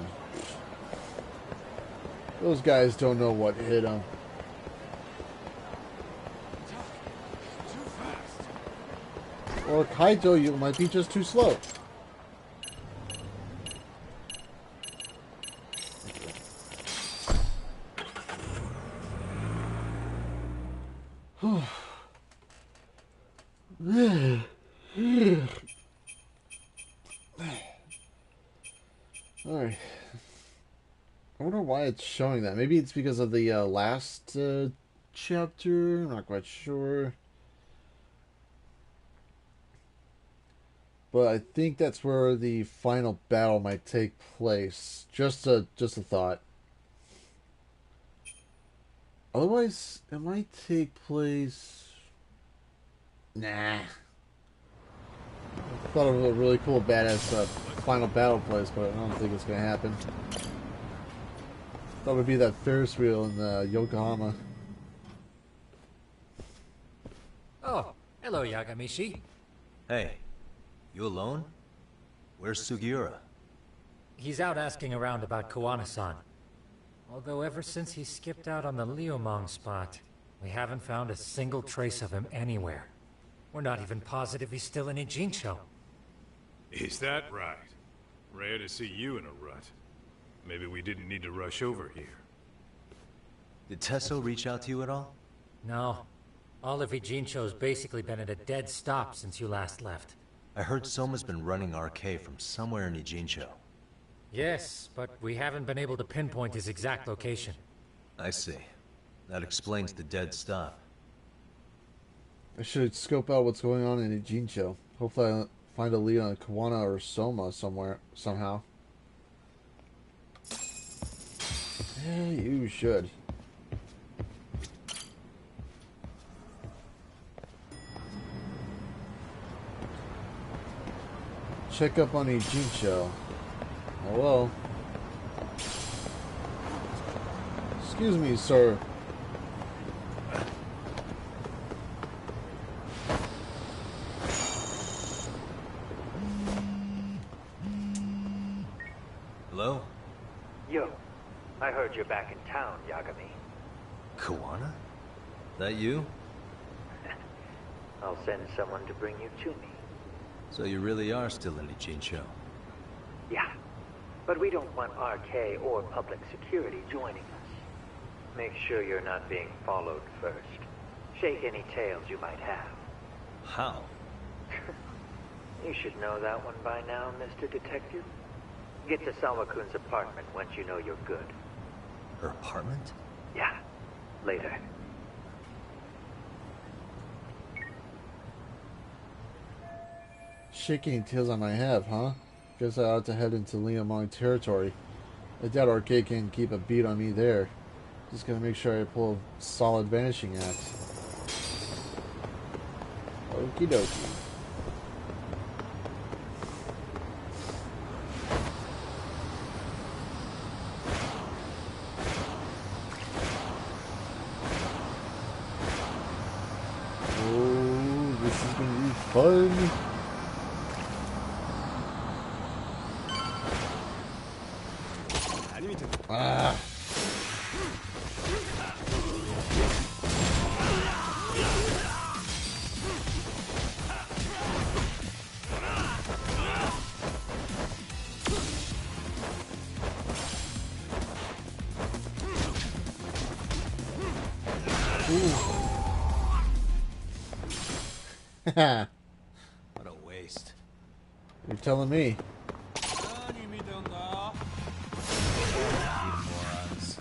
Those guys don't know what hit them. Or Kaito, you might be just too slow. Alright. I wonder why it's showing that. Maybe it's because of the last chapter. I'm not quite sure. But I think that's where the final battle might take place. Just a thought. Otherwise, it might take place... Nah. I thought it was a really cool, badass final battle place, but I don't think it's going to happen. Thought it would be that Ferris wheel in Yokohama. Oh, hello, Yagamishi. Hey, you alone? Where's Sugiura? He's out asking around about Kawana-san. Although ever since he skipped out on the Liumang spot, we haven't found a single trace of him anywhere. We're not even positive he's still in Ijincho. Is that right? Rare to see you in a rut. Maybe we didn't need to rush over here. Did Tesso reach out to you at all? No. All of Ijincho's basically been at a dead stop since you last left. I heard Soma's been running RK from somewhere in Ijincho. Yes, but we haven't been able to pinpoint his exact location. I see. That explains the dead stop. I should scope out what's going on in Ijincho. Hopefully I'll find a lead on Kawana or Soma somewhere, somehow. Yeah, you should. Check up on Ijincho. Hello. Excuse me, sir. Hello? Yo, I heard you're back in town, Yagami. Kawana? That you? I'll send someone to bring you to me. So you really are still in Ijincho? Yeah, but we don't want RK or public security joining us. Make sure you're not being followed first. Shake any tails you might have. How? You should know that one by now, Mr. Detective. Get to Sawa-kun's apartment once you know you're good. Her apartment? Yeah, later. shaking tails I might have, huh? Guess I ought to head into Liamong territory. I doubt Arcade can keep a beat on me there. Just gotta make sure I pull a solid vanishing act. Okie dokie. Oh, this is gonna be fun. Ah. What a waste. You're telling me. Morons.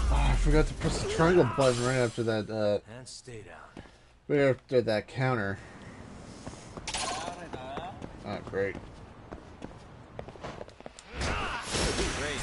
Oh, I forgot to press the triangle button right after that, And stay down. right after that counter. Oh, great. Great.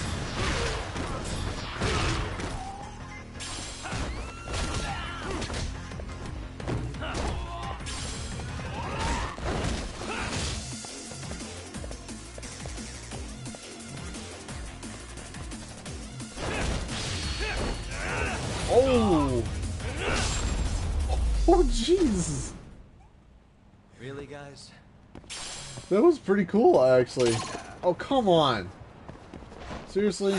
Oh! Oh, jeez! Really, guys? That was pretty cool, actually. Oh, come on! Seriously?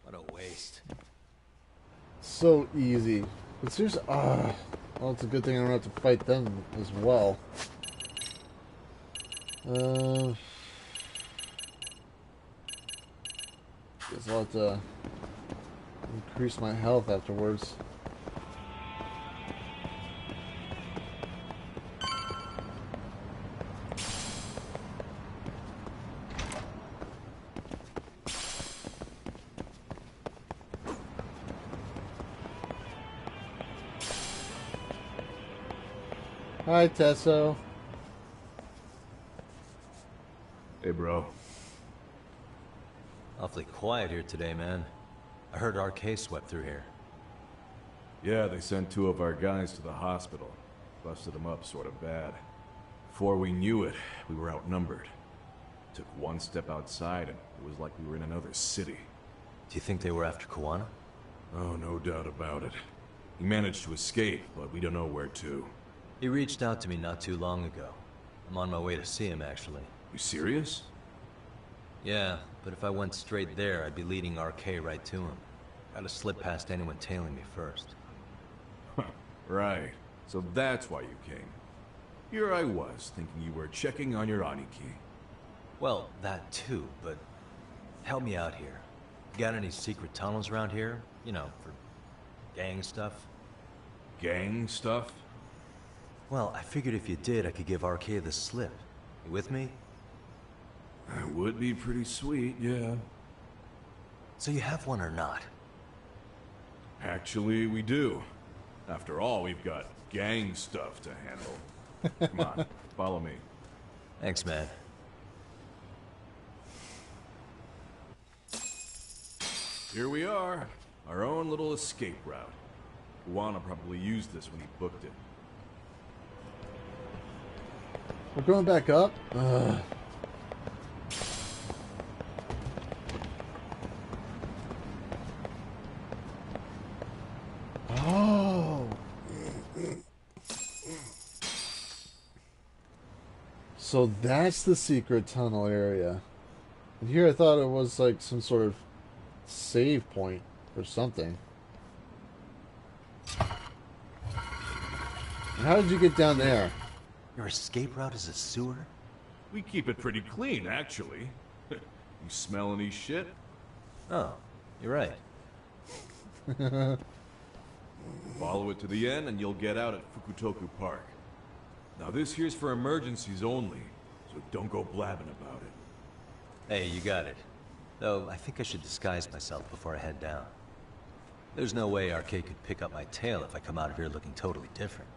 What a waste. So easy. But seriously, well, it's a good thing I don't have to fight them as well. Guess I'll have to increase my health afterwards. Hi, Tesso. Hey, bro. Awfully quiet here today, man. I heard RK swept through here. Yeah, they sent 2 of our guys to the hospital. Busted them up sort of bad. Before we knew it, we were outnumbered. Took one step outside and it was like we were in another city. Do you think they were after Kawana? Oh, no doubt about it. He managed to escape, but we don't know where to. He reached out to me not too long ago. I'm on my way to see him, actually. You serious? Yeah, but if I went straight there, I'd be leading RK right to him. Gotta slip past anyone tailing me first. Right. So that's why you came. Here I was, thinking you were checking on your Aniki. Well, that too, but help me out here. Got any secret tunnels around here? You know, for gang stuff? Gang stuff? Well, I figured if you did, I could give RK the slip. You with me? That would be pretty sweet, yeah. So you have one or not? Actually, we do. After all, we've got gang stuff to handle. Come on, follow me. Thanks, man. Here we are. Our own little escape route. Kawana probably used this when he booked it. We're going back up? Ugh. Oh. So that's the secret tunnel area. And here I thought it was like some sort of save point or something. And how did you get down there? Your escape route is a sewer? We keep it pretty clean, actually. You smell any shit? Oh, you're right. Follow it to the end and you'll get out at Fukutoku Park. Now this here's for emergencies only, so don't go blabbing about it. Hey, you got it. Though, I think I should disguise myself before I head down. There's no way RK could pick up my tail if I come out of here looking totally different.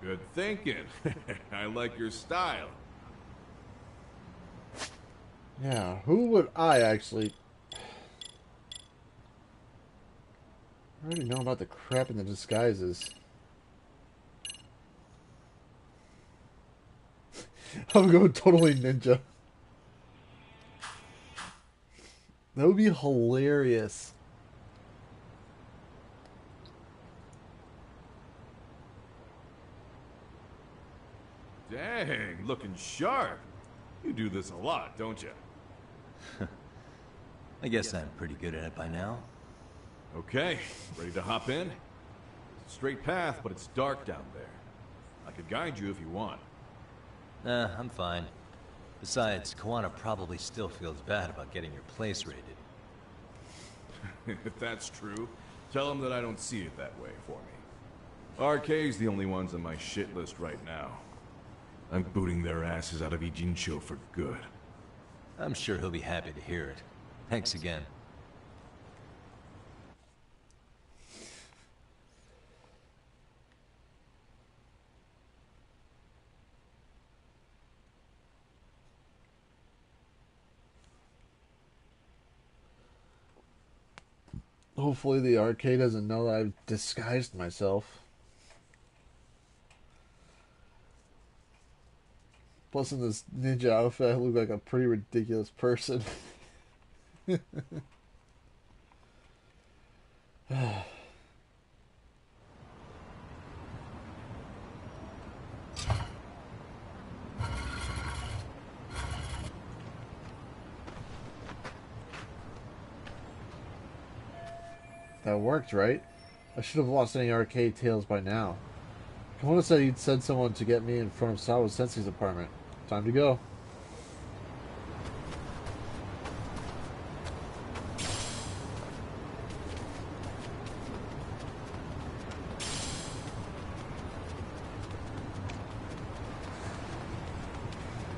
Good thinking. I like your style. Yeah, who would I actually... I already know about the crap in the disguises. I'm going totally ninja. That would be hilarious. Dang, looking sharp. You do this a lot, don't you? I guess I'm pretty good at it by now. Okay, ready to hop in? It's a straight path, but it's dark down there. I could guide you if you want. Nah, I'm fine. Besides, Kawana probably still feels bad about getting your place raided. If that's true, tell him that I don't see it that way for me. RK's the only ones on my shit list right now. I'm booting their asses out of Ijincho for good. I'm sure he'll be happy to hear it. Thanks again. Hopefully the arcade doesn't know that I've disguised myself. Plus in this ninja outfit I look like a pretty ridiculous person. That worked, right? I should have lost any arcade tails by now. Kawana said he'd send someone to get me in front of Sawa Sensei's apartment. Time to go.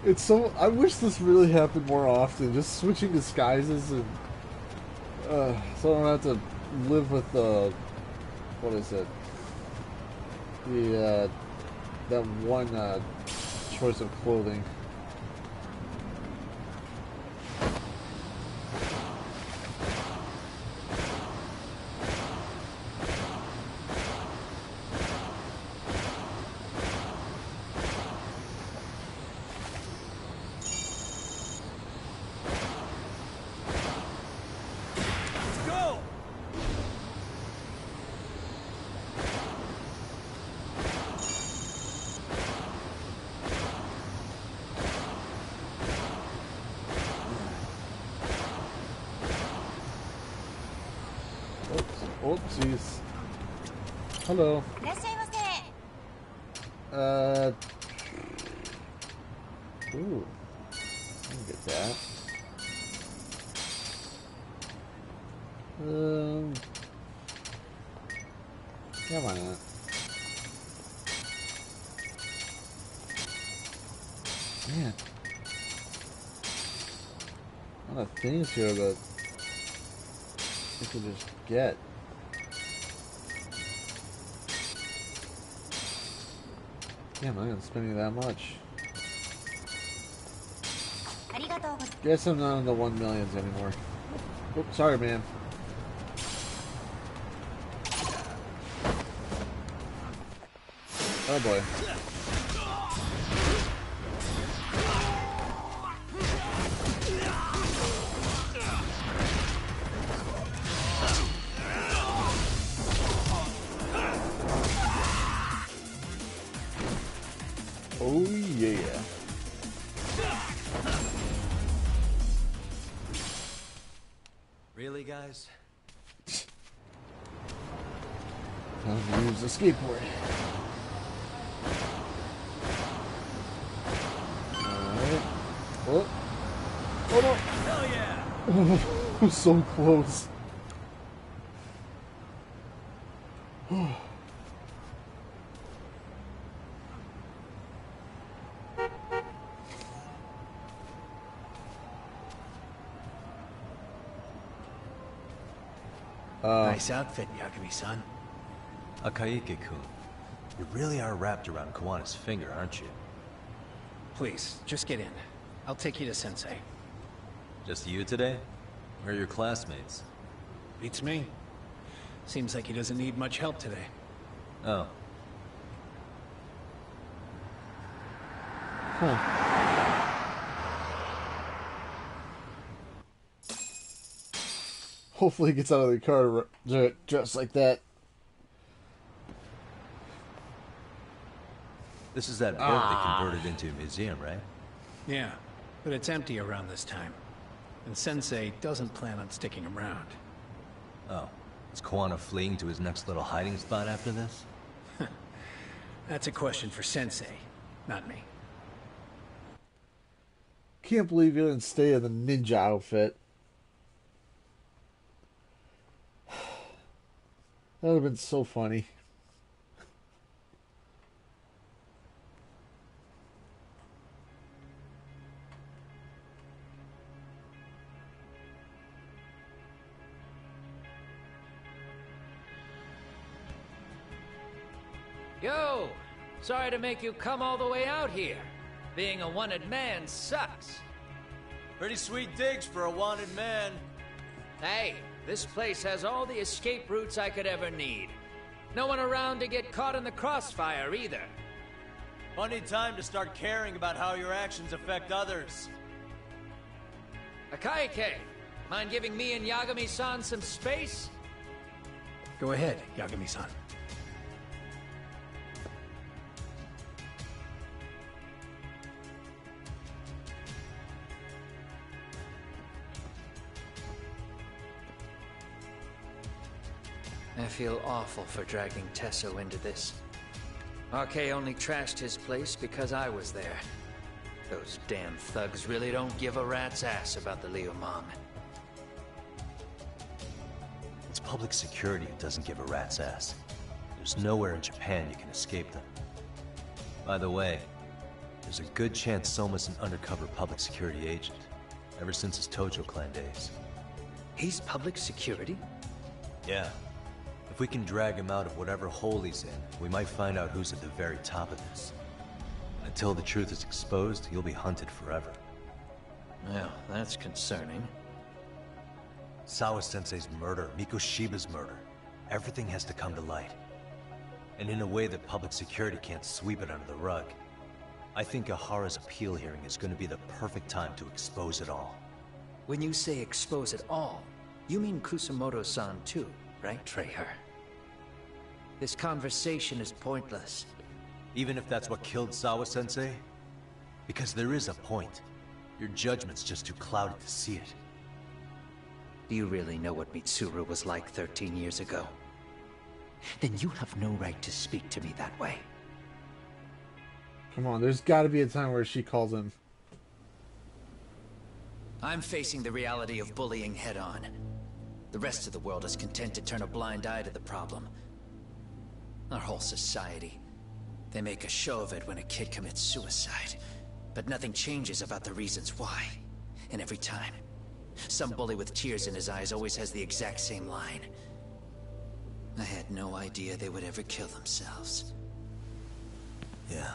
It's so... I wish this really happened more often. Just switching disguises and... so I don't have to live with the... What is it? The, that one, choice of clothing. Oopsies. Hello. Ooh. I can get that. Yeah, why not? Man. A lot of things here that you can just get. Damn, I'm not spending that much. Guess I'm not in the 1 millions anymore. Oops, sorry, man. Oh boy. Oh yeah. Really, guys? Time to use the skateboard. Alright. Oh. Oh no! Hell yeah! So close. Nice outfit, Yagami-san. Ikebukuro, you really are wrapped around Kawana's finger, aren't you? Please, just get in. I'll take you to Sensei. Just you today? Where are your classmates? Beats me. Seems like he doesn't need much help today. Oh. Hopefully he gets out of the car dressed like that. This is that boat they converted into a museum, right? Yeah, but it's empty around this time. And Sensei doesn't plan on sticking around. Oh. Is Kawana fleeing to his next little hiding spot after this? That's a question for Sensei, not me. Can't believe you didn't stay in the ninja outfit. That would have been so funny. Yo! Sorry to make you come all the way out here. Being a wanted man sucks. Pretty sweet digs for a wanted man. Hey, this place has all the escape routes I could ever need. No one around to get caught in the crossfire either. Funny time to start caring about how your actions affect others. Akaike, mind giving me and Yagami-san some space? Go ahead, Yagami-san. I feel awful for dragging Tesso into this. RK only trashed his place because I was there. Those damn thugs really don't give a rat's ass about the Liumang. It's public security who doesn't give a rat's ass. There's nowhere in Japan you can escape them. By the way, there's a good chance Soma's an undercover public security agent, ever since his Tojo clan days. He's public security? Yeah. If we can drag him out of whatever hole he's in, we might find out who's at the very top of this. Until the truth is exposed, you'll be hunted forever. Well, that's concerning. Sawa-sensei's murder, Mikoshiba's murder. Everything has to come to light. And in a way that public security can't sweep it under the rug. I think Ahara's appeal hearing is going to be the perfect time to expose it all. When you say expose it all, you mean Kusamoto-san too, right, Treher? This conversation is pointless. Even if that's what killed Sawa-sensei? Because there is a point. Your judgment's just too clouded to see it. Do you really know what Mitsuru was like 13 years ago? Then you have no right to speak to me that way. Come on, there's got to be a time where she calls him. I'm facing the reality of bullying head-on. The rest of the world is content to turn a blind eye to the problem. Our whole society. They make a show of it when a kid commits suicide. But nothing changes about the reasons why. And every time, some bully with tears in his eyes always has the exact same line. I had no idea they would ever kill themselves. Yeah.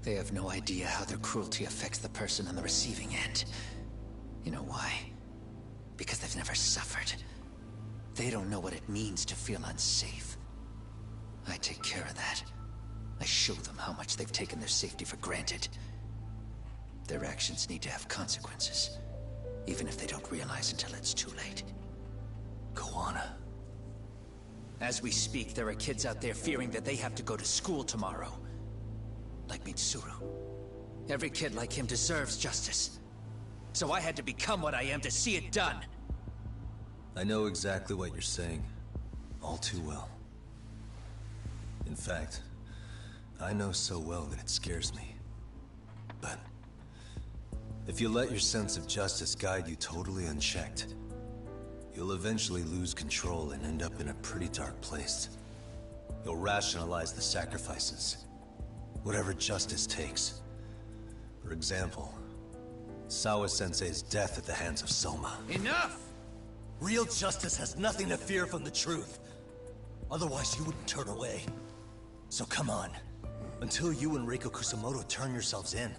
They have no idea how their cruelty affects the person on the receiving end. You know why? Because they've never suffered. They don't know what it means to feel unsafe. I take care of that. I show them how much they've taken their safety for granted. Their actions need to have consequences, even if they don't realize until it's too late. Kawana. As we speak, there are kids out there fearing that they have to go to school tomorrow. Like Mitsuru. Every kid like him deserves justice. So I had to become what I am to see it done. I know exactly what you're saying, all too well. In fact, I know so well that it scares me. But if you let your sense of justice guide you totally unchecked, you'll eventually lose control and end up in a pretty dark place. You'll rationalize the sacrifices, whatever justice takes. For example, Sawa-sensei's death at the hands of Soma. Enough! Real justice has nothing to fear from the truth. Otherwise, you wouldn't turn away. So come on. Until you and Reiko Kusamoto turn yourselves in,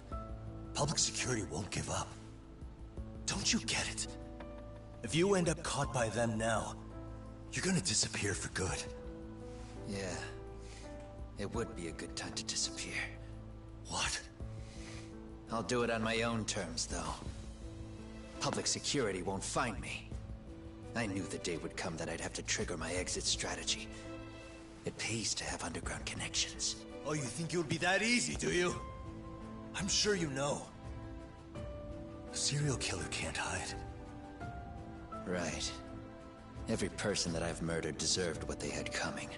public security won't give up. Don't you get it? If you end up caught by them now, you're gonna disappear for good. Yeah. It would be a good time to disappear. What? I'll do it on my own terms, though. Public security won't find me. I knew the day would come that I'd have to trigger my exit strategy. It pays to have underground connections. Oh, you think it would be that easy, do you? I'm sure you know. A serial killer can't hide. Right. Every person that I've murdered deserved what they had coming.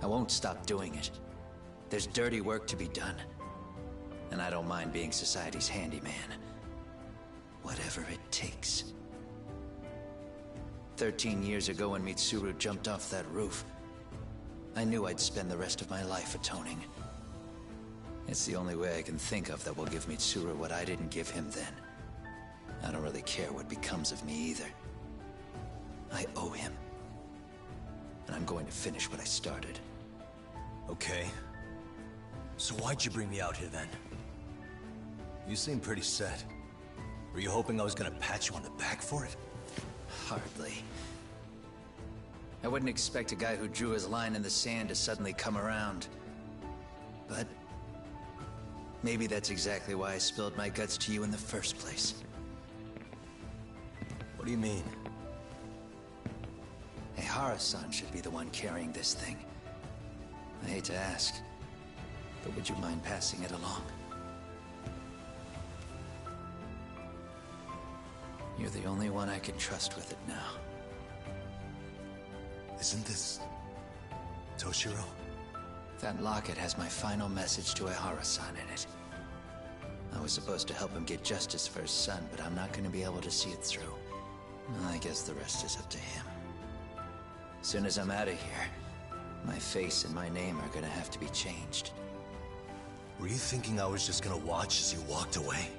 I won't stop doing it. There's dirty work to be done. And I don't mind being society's handyman. Whatever it takes. 13 years ago when Mitsuru jumped off that roof, I knew I'd spend the rest of my life atoning. It's the only way I can think of that will give Mitsuru what I didn't give him then. I don't really care what becomes of me either. I owe him. And I'm going to finish what I started. Okay. So why'd you bring me out here then? You seem pretty set. Were you hoping I was gonna pat you on the back for it? Hardly. I wouldn't expect a guy who drew his line in the sand to suddenly come around. But maybe that's exactly why I spilled my guts to you in the first place. What do you mean? Ahara-san should be the one carrying this thing. I hate to ask, but would you mind passing it along? You're the only one I can trust with it now. Isn't this Toshiro? That locket has my final message to Ahara-san in it. I was supposed to help him get justice for his son, but I'm not going to be able to see it through. I guess the rest is up to him. As soon as I'm out of here, my face and my name are gonna have to be changed. Were you thinking I was just gonna watch as you walked away?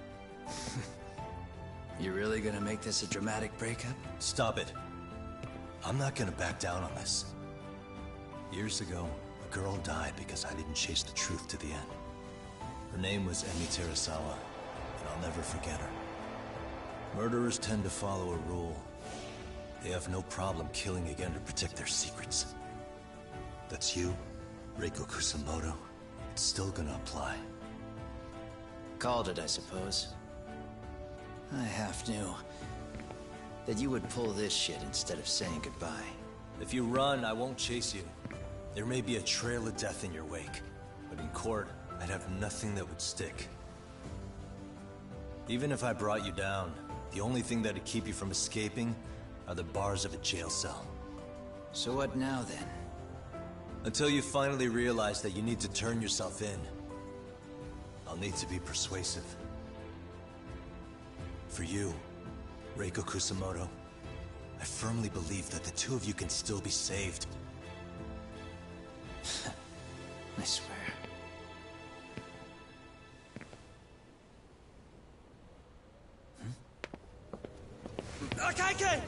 You really gonna make this a dramatic breakup? Stop it. I'm not gonna back down on this. Years ago, a girl died because I didn't chase the truth to the end. Her name was Emi Terasawa, and I'll never forget her. Murderers tend to follow a rule. They have no problem killing again to protect their secrets. That's you, Reiko Kusamoto. It's still gonna apply. Called it, I suppose. I half knew that you would pull this shit instead of saying goodbye. If you run, I won't chase you. There may be a trail of death in your wake, but in court, I'd have nothing that would stick. Even if I brought you down, the only thing that'd keep you from escaping are the bars of a jail cell. So what now, then? Until you finally realize that you need to turn yourself in, I'll need to be persuasive. For you, Reiko Kusamoto, I firmly believe that the two of you can still be saved. I swear. Akaike!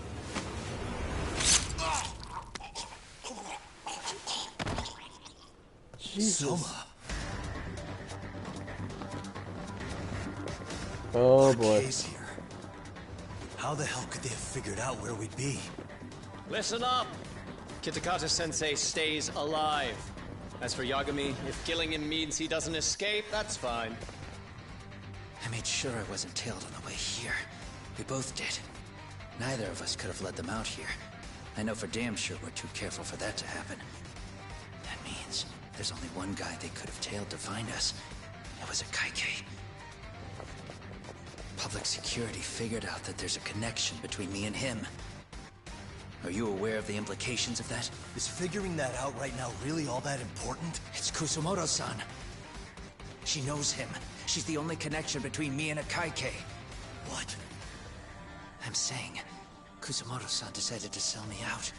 Jesus. Soma. Oh boy. Kay's here. How the hell could they have figured out where we'd be? Listen up! Kitakata-sensei stays alive. As for Yagami, if killing him means he doesn't escape, that's fine. I made sure I wasn't tailed on the way here. We both did. Neither of us could have led them out here. I know for damn sure we're too careful for that to happen. That means there's only one guy they could have tailed to find us. It was a Kaike. Public security figured out that there's a connection between me and him. Are you aware of the implications of that? Is figuring that out right now really all that important? It's Kusumoto-san. She knows him. She's the only connection between me and Akaike. What? I'm saying, Kusumoto-san decided to sell me out.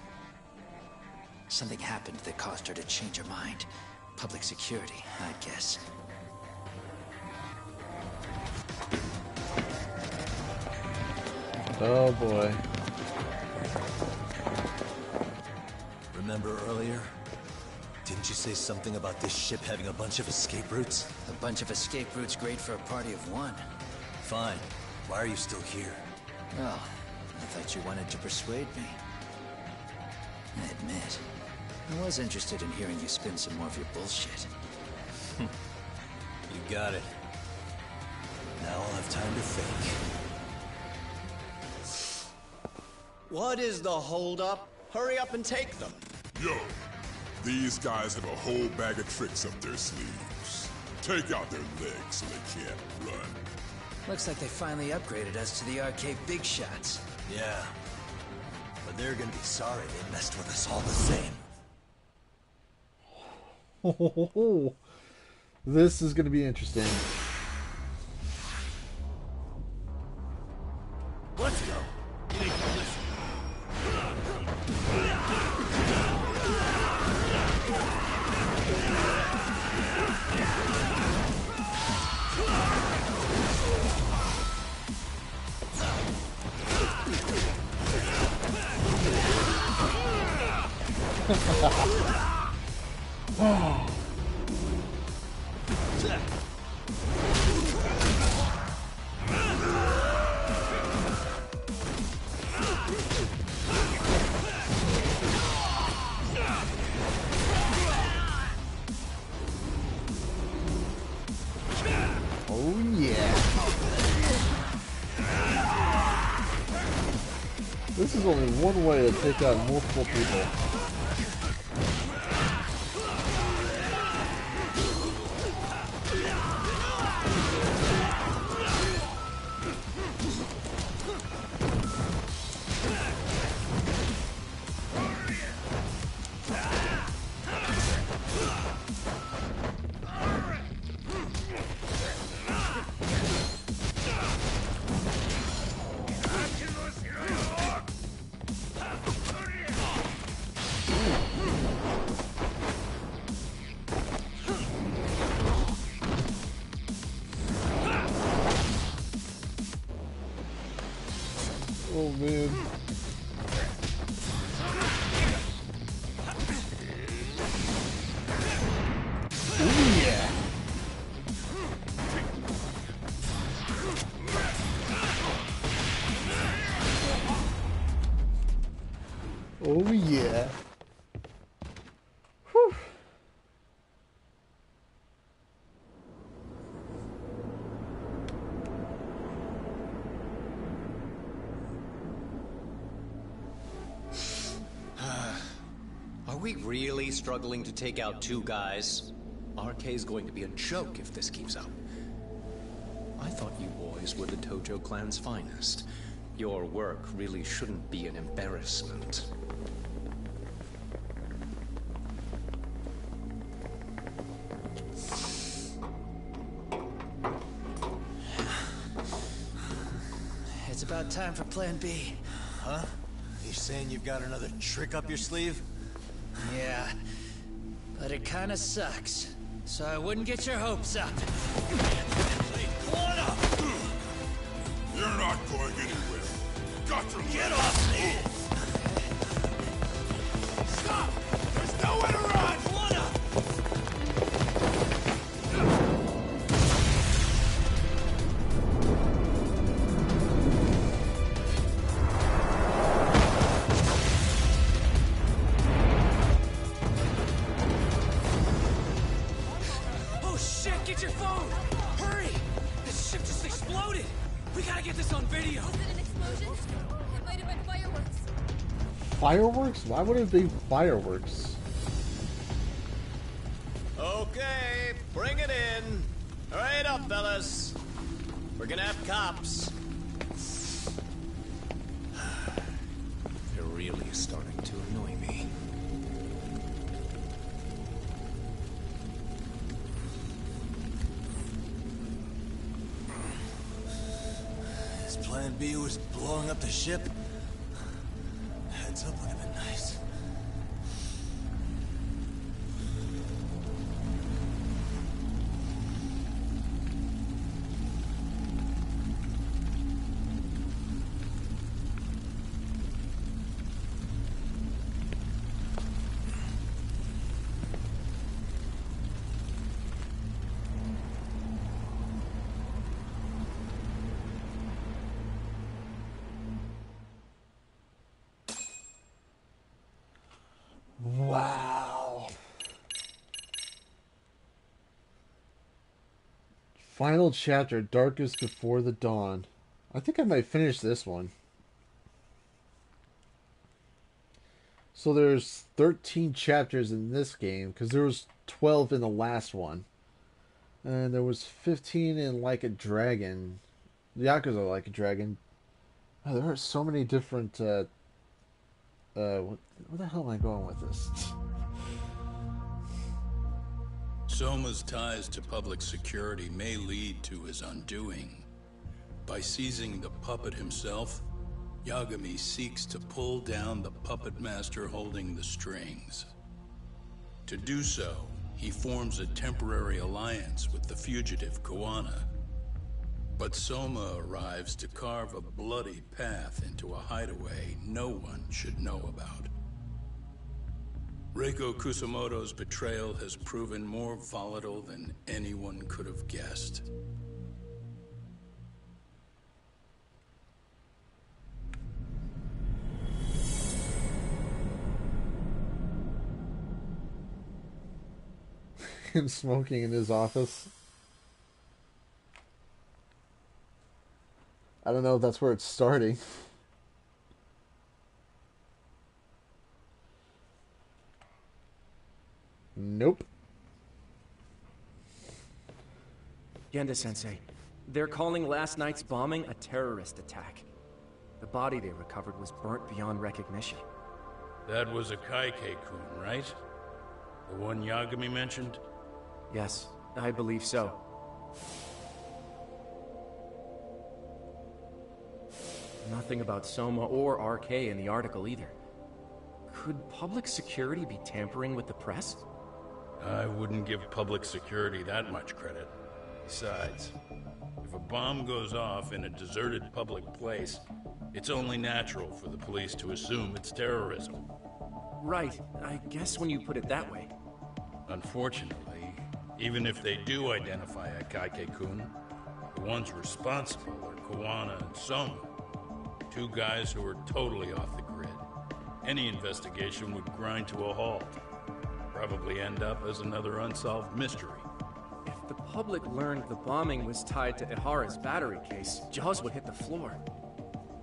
Something happened that caused her to change her mind. Public security, I'd guess. Oh boy. Remember earlier? Didn't you say something about this ship having a bunch of escape routes? A bunch of escape routes great for a party of one. Fine. Why are you still here? Well, I thought you wanted to persuade me. I admit, I was interested in hearing you spin some more of your bullshit. You got it. Now I'll have time to think. What is the holdup? Hurry up and take them. Yo, these guys have a whole bag of tricks up their sleeves. Take out their legs so they can't run. Looks like they finally upgraded us to the arcade big shots. Yeah. But they're gonna be sorry they messed with us all the same. This is going to be interesting. Let's go. Oh yeah. This is only one way to take out multiple people. Oh man. Oh yeah. Oh yeah. Whew. Are we really struggling to take out two guys? RK's going to be a joke if this keeps up. I thought you boys were the Tojo clan's finest. Your work really shouldn't be an embarrassment. It's about time for Plan B. Huh? You saying you've got another trick up your sleeve? Yeah, but it kinda sucks. So I wouldn't get your hopes up. You're not going anywhere. Got to Get off me! Stop! There's nowhere to run! Oh shit, get your phone! Hurry! This ship just exploded! We gotta get this on video! Was it an explosion? It might have been fireworks. Fireworks? Why would it be fireworks? Okay, bring it in. Hurry it up, fellas. We're gonna have cops. They're They're really starting to annoy me. His plan B was blowing up the ship. Heads up would have been nice. Wow. Final chapter, Darkest Before the Dawn. I think I might finish this one. So there's 13 chapters in this game, because there was 12 in the last one. And there was 15 in Like a Dragon. Yakuza Like a Dragon. Oh, there are so many different... where the hell am I going with this? Soma's ties to public security may lead to his undoing. By seizing the puppet himself, Yagami seeks to pull down the puppet master holding the strings. To do so, he forms a temporary alliance with the fugitive Kawana. But Soma arrives to carve a bloody path into a hideaway no one should know about. Reiko Kusamoto's betrayal has proven more volatile than anyone could have guessed. Him smoking in his office. I don't know if that's where it's starting. Nope. Genda-sensei, they're calling last night's bombing a terrorist attack. The body they recovered was burnt beyond recognition. That was a Kaike-kun, right? The one Yagami mentioned? Yes, I believe so. Nothing about Soma or RK in the article either. Could public security be tampering with the press? I wouldn't give public security that much credit. Besides, if a bomb goes off in a deserted public place, it's only natural for the police to assume it's terrorism. Right, I guess when you put it that way. Unfortunately, even if they do identify a Kaike-kun, the ones responsible are Kawana and Soma. Two guys who are totally off the grid. Any investigation would grind to a halt. Probably end up as another unsolved mystery. If the public learned the bombing was tied to Ahara's battery case, jaws would hit the floor.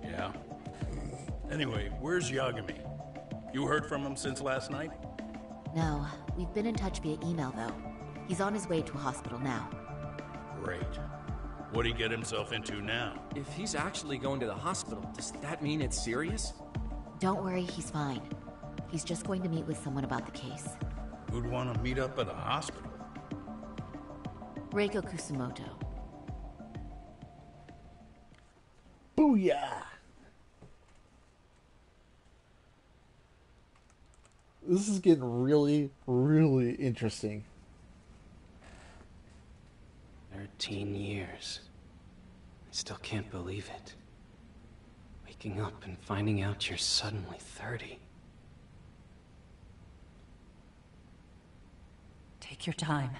Yeah? Anyway, where's Yagami? You heard from him since last night? No, we've been in touch via email though. He's on his way to a hospital now. Great. What'd he get himself into now? If he's actually going to the hospital, does that mean it's serious? Don't worry, he's fine. He's just going to meet with someone about the case. Who'd want to meet up at a hospital? Reiko Kusumoto. Booyah! This is getting really, really interesting. 13 years. I still can't believe it. Waking up and finding out you're suddenly 30. Take your time.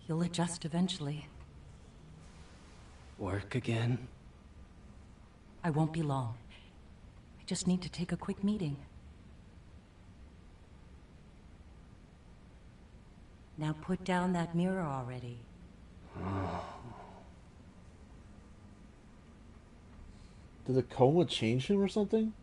You'll adjust eventually. Work again? I won't be long. I just need to take a quick meeting. Now put down that mirror already. Did the coma change him or something?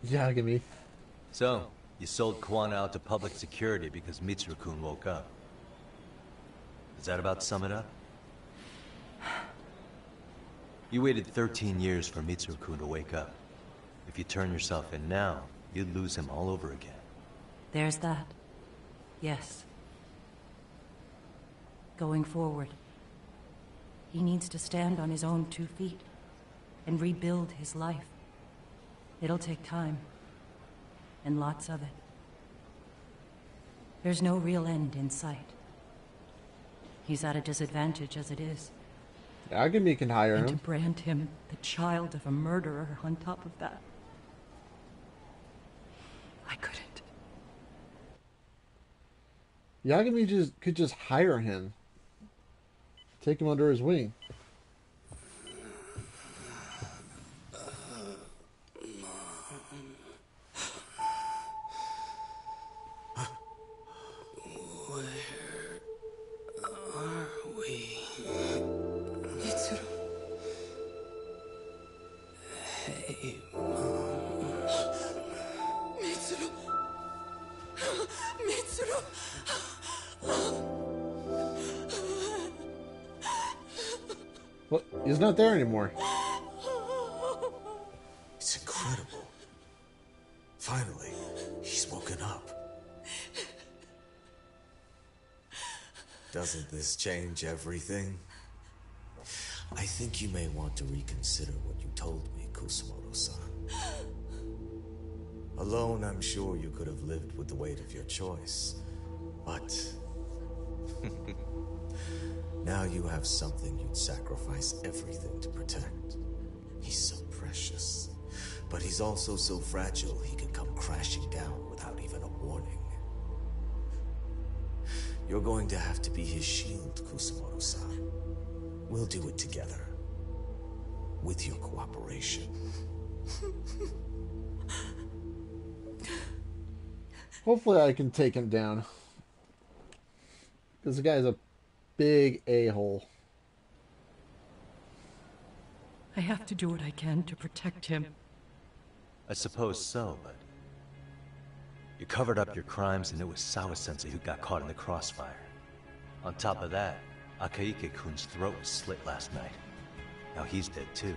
Yagami. So, you sold Kawana out to public security because Mitsuru-kun woke up. Does that about sum it up? You waited 13 years for Mitsuru-kun to wake up. If you turn yourself in now, you'd lose him all over again. There's that. Yes. Going forward, he needs to stand on his own 2 feet and rebuild his life. It'll take time, and lots of it. There's no real end in sight. He's at a disadvantage as it is. Yagami can hire And to him. brand him the child of a murderer on top of that. I couldn't. Yagami could just hire him. Take him under his wing. Well, he's not there anymore. It's incredible. Finally, he's woken up. Doesn't this change everything? I think you may want to reconsider what you told me, Kusumoto-san. Alone, I'm sure you could have lived with the weight of your choice. But now you have something you'd sacrifice everything to protect. He's so precious, but he's also so fragile he can come crashing down without even a warning. You're going to have to be his shield, Kusumoto-san. We'll do it together. With your cooperation. Hopefully I can take him down. Because the guy's a big a-hole. I have to do what I can to protect him. I suppose so, but... You covered up your crimes and it was Sawa-sensei who got caught in the crossfire. On top of that, Akaike-kun's throat was slit last night. Now he's dead too.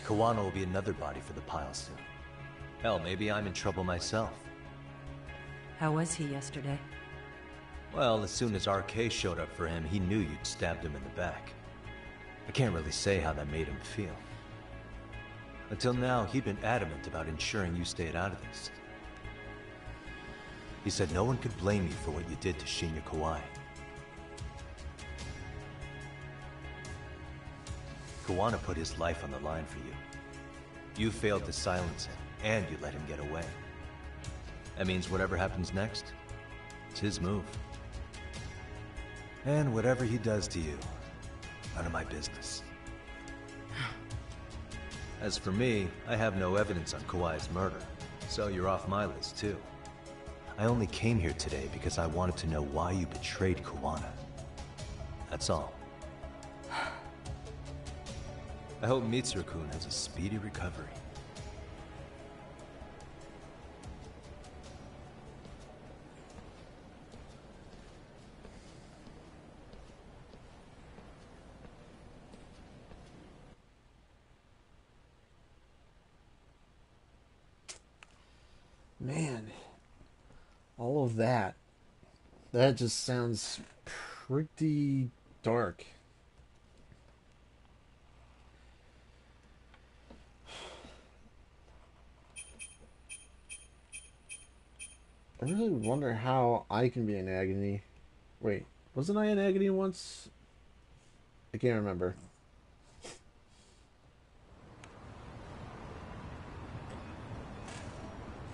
Kawana will be another body for the pile soon. Hell, maybe I'm in trouble myself. How was he yesterday? Well, as soon as RK showed up for him, he knew you'd stabbed him in the back. I can't really say how that made him feel. Until now, he'd been adamant about ensuring you stayed out of this. He said no one could blame you for what you did to Shinya Kawai. Kawana put his life on the line for you. You failed to silence him, and you let him get away. That means whatever happens next, it's his move. And whatever he does to you, none of my business. As for me, I have no evidence on Kawai's murder, so you're off my list too. I only came here today because I wanted to know why you betrayed Kawana. That's all. I hope Mitsuru-kun has a speedy recovery. Man, all of that just sounds pretty dark. I really wonder how I can be in agony. Wait, wasn't I in agony once? I can't remember.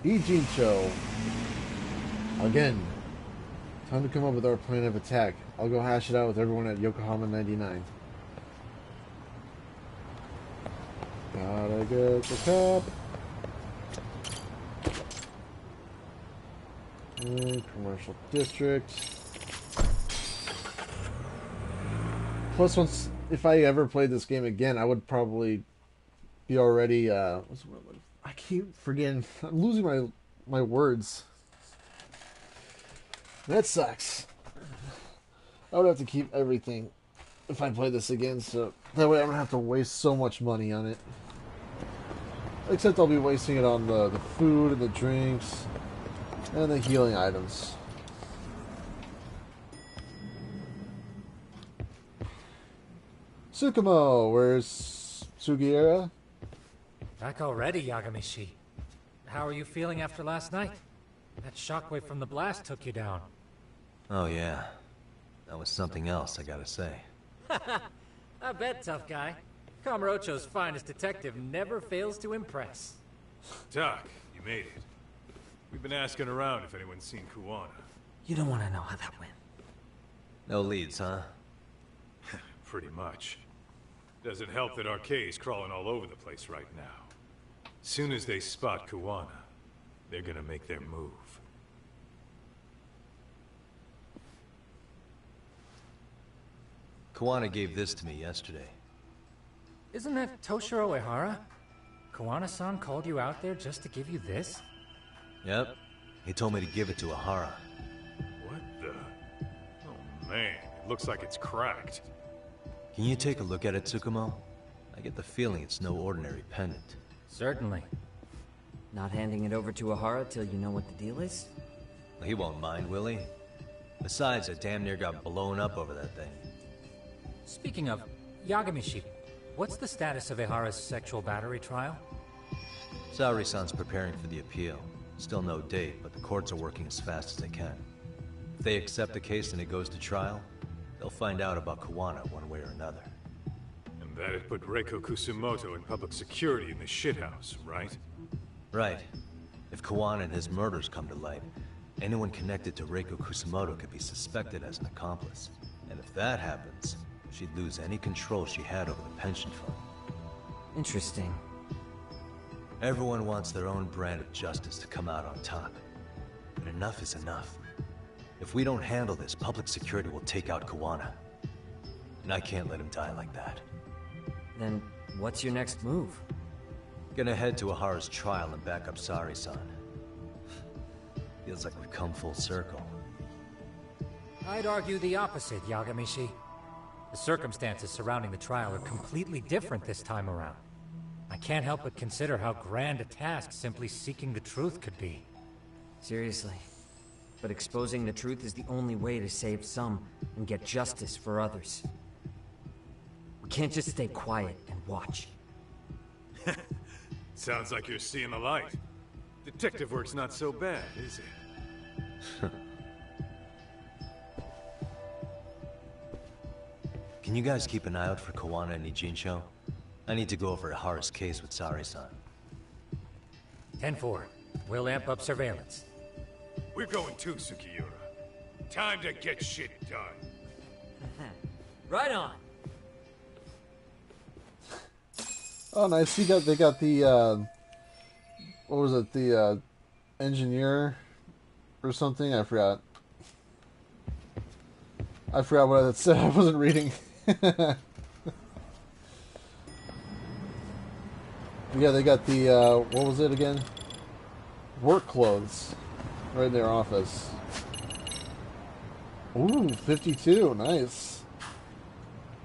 Ijincho. Again. Time to come up with our plan of attack. I'll go hash it out with everyone at Yokohama 99. Gotta get the cup. Commercial district. Plus, if I ever played this game again, I would probably be already. I keep forgetting. I'm losing my words. That sucks. I would have to keep everything if I play this again, so that way I don't have to waste so much money on it. Except I'll be wasting it on the food and the drinks and the healing items. Tsukumo, where's Sugiura? Back already, Yagamishi. How are you feeling after last night? That shockwave from the blast took you down. Oh yeah. That was something else, I gotta say. I bet, tough guy. Kamurocho's finest detective never fails to impress. Doc, you made it. We've been asking around if anyone's seen Kuwana. You don't want to know how that went. No leads, huh? Pretty much. Doesn't help that Arcade's crawling all over the place right now. Soon as they spot Kuwana, they're gonna make their move. Kuwana gave this to me yesterday. Isn't that Toshiro Ahara? Kuwana-san called you out there just to give you this? Yep. He told me to give it to Ahara. What the? Oh man, it looks like it's cracked. Can you take a look at it, Tsukumo? I get the feeling it's no ordinary pendant. Certainly. Not handing it over to Ahara till you know what the deal is? He won't mind, will he? Besides, I damn near got blown up over that thing. Speaking of, Yagamishi, what's the status of Ehara's sexual battery trial? Saori-san's preparing for the appeal. Still no date, but the courts are working as fast as they can. If they accept the case and it goes to trial, they'll find out about Kuwana one way or another. And that'd put Reiko Kusumoto in public security in the shithouse, right? Right. If Kuwana and his murders come to light, anyone connected to Reiko Kusumoto could be suspected as an accomplice. And if that happens, she'd lose any control she had over the pension fund. Interesting. Everyone wants their own brand of justice to come out on top. But enough is enough. If we don't handle this, public security will take out Kuwana. And I can't let him die like that. Then what's your next move? Gonna head to Ahara's trial and back up Saori-san. Feels like we've come full circle. I'd argue the opposite, Yagamishi. The circumstances surrounding the trial are completely different this time around. I can't help but consider how grand a task simply seeking the truth could be. Seriously. But exposing the truth is the only way to save some and get justice for others. We can't just stay quiet and watch. Sounds like you're seeing the light. Detective work's not so bad, is it? Can you guys keep an eye out for Kuwana and Ijincho? I need to go over Ahara's case with Saori-san. 10-4. We'll amp up surveillance. We're going too, Sugiura. Time to get shit done. Right on. Oh, nice. They got the what was it? The engineer or something. I forgot. I forgot what it said. I wasn't reading. Yeah, they got the what was it again? Work clothes right in their office. Ooh, 52. Nice.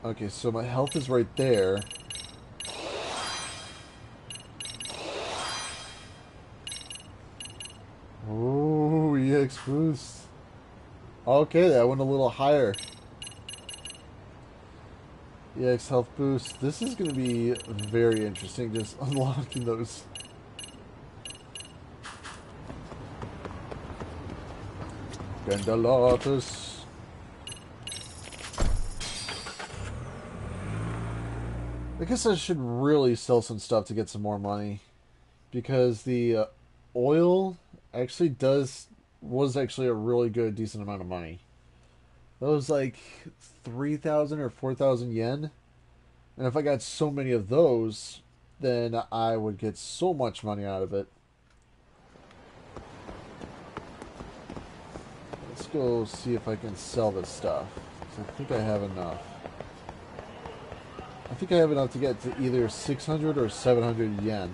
Okay, so my health is right there. Ooh, EX boost. Okay, that went a little higher. EX health boost. This is going to be very interesting, just unlocking those. Gandalatus. I guess I should really sell some stuff to get some more money, because the oil actually was actually a really good, decent amount of money. That was like 3,000 or 4,000 yen, and if I got so many of those, then I would get so much money out of it. Let's go see if I can sell this stuff, 'cause I think I have enough. I think I have enough to get to either 600 or 700 yen.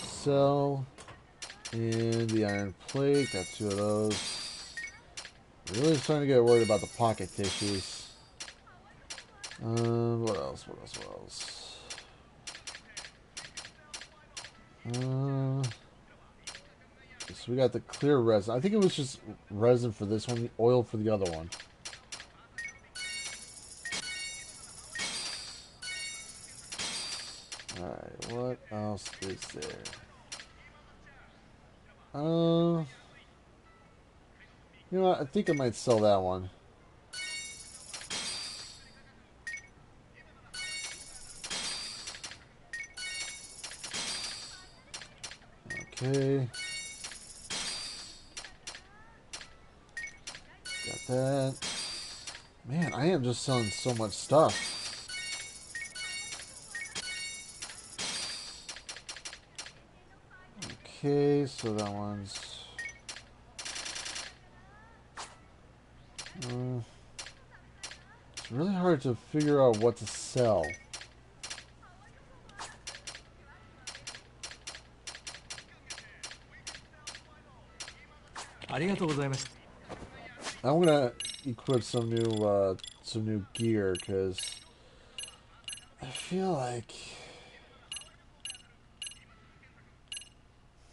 Sell. And the iron plate. Got 2 of those. Really starting to get worried about the pocket tissues. What else? What else? What else? So we got the clear resin. I think it was just resin for this one, the oil for the other one. Alright, what else is there? You know what? I think I might sell that one. Okay. Got that. Man, I am just selling so much stuff. Okay, so that one's... it's really hard to figure out what to sell. I'm gonna equip some new gear because I feel like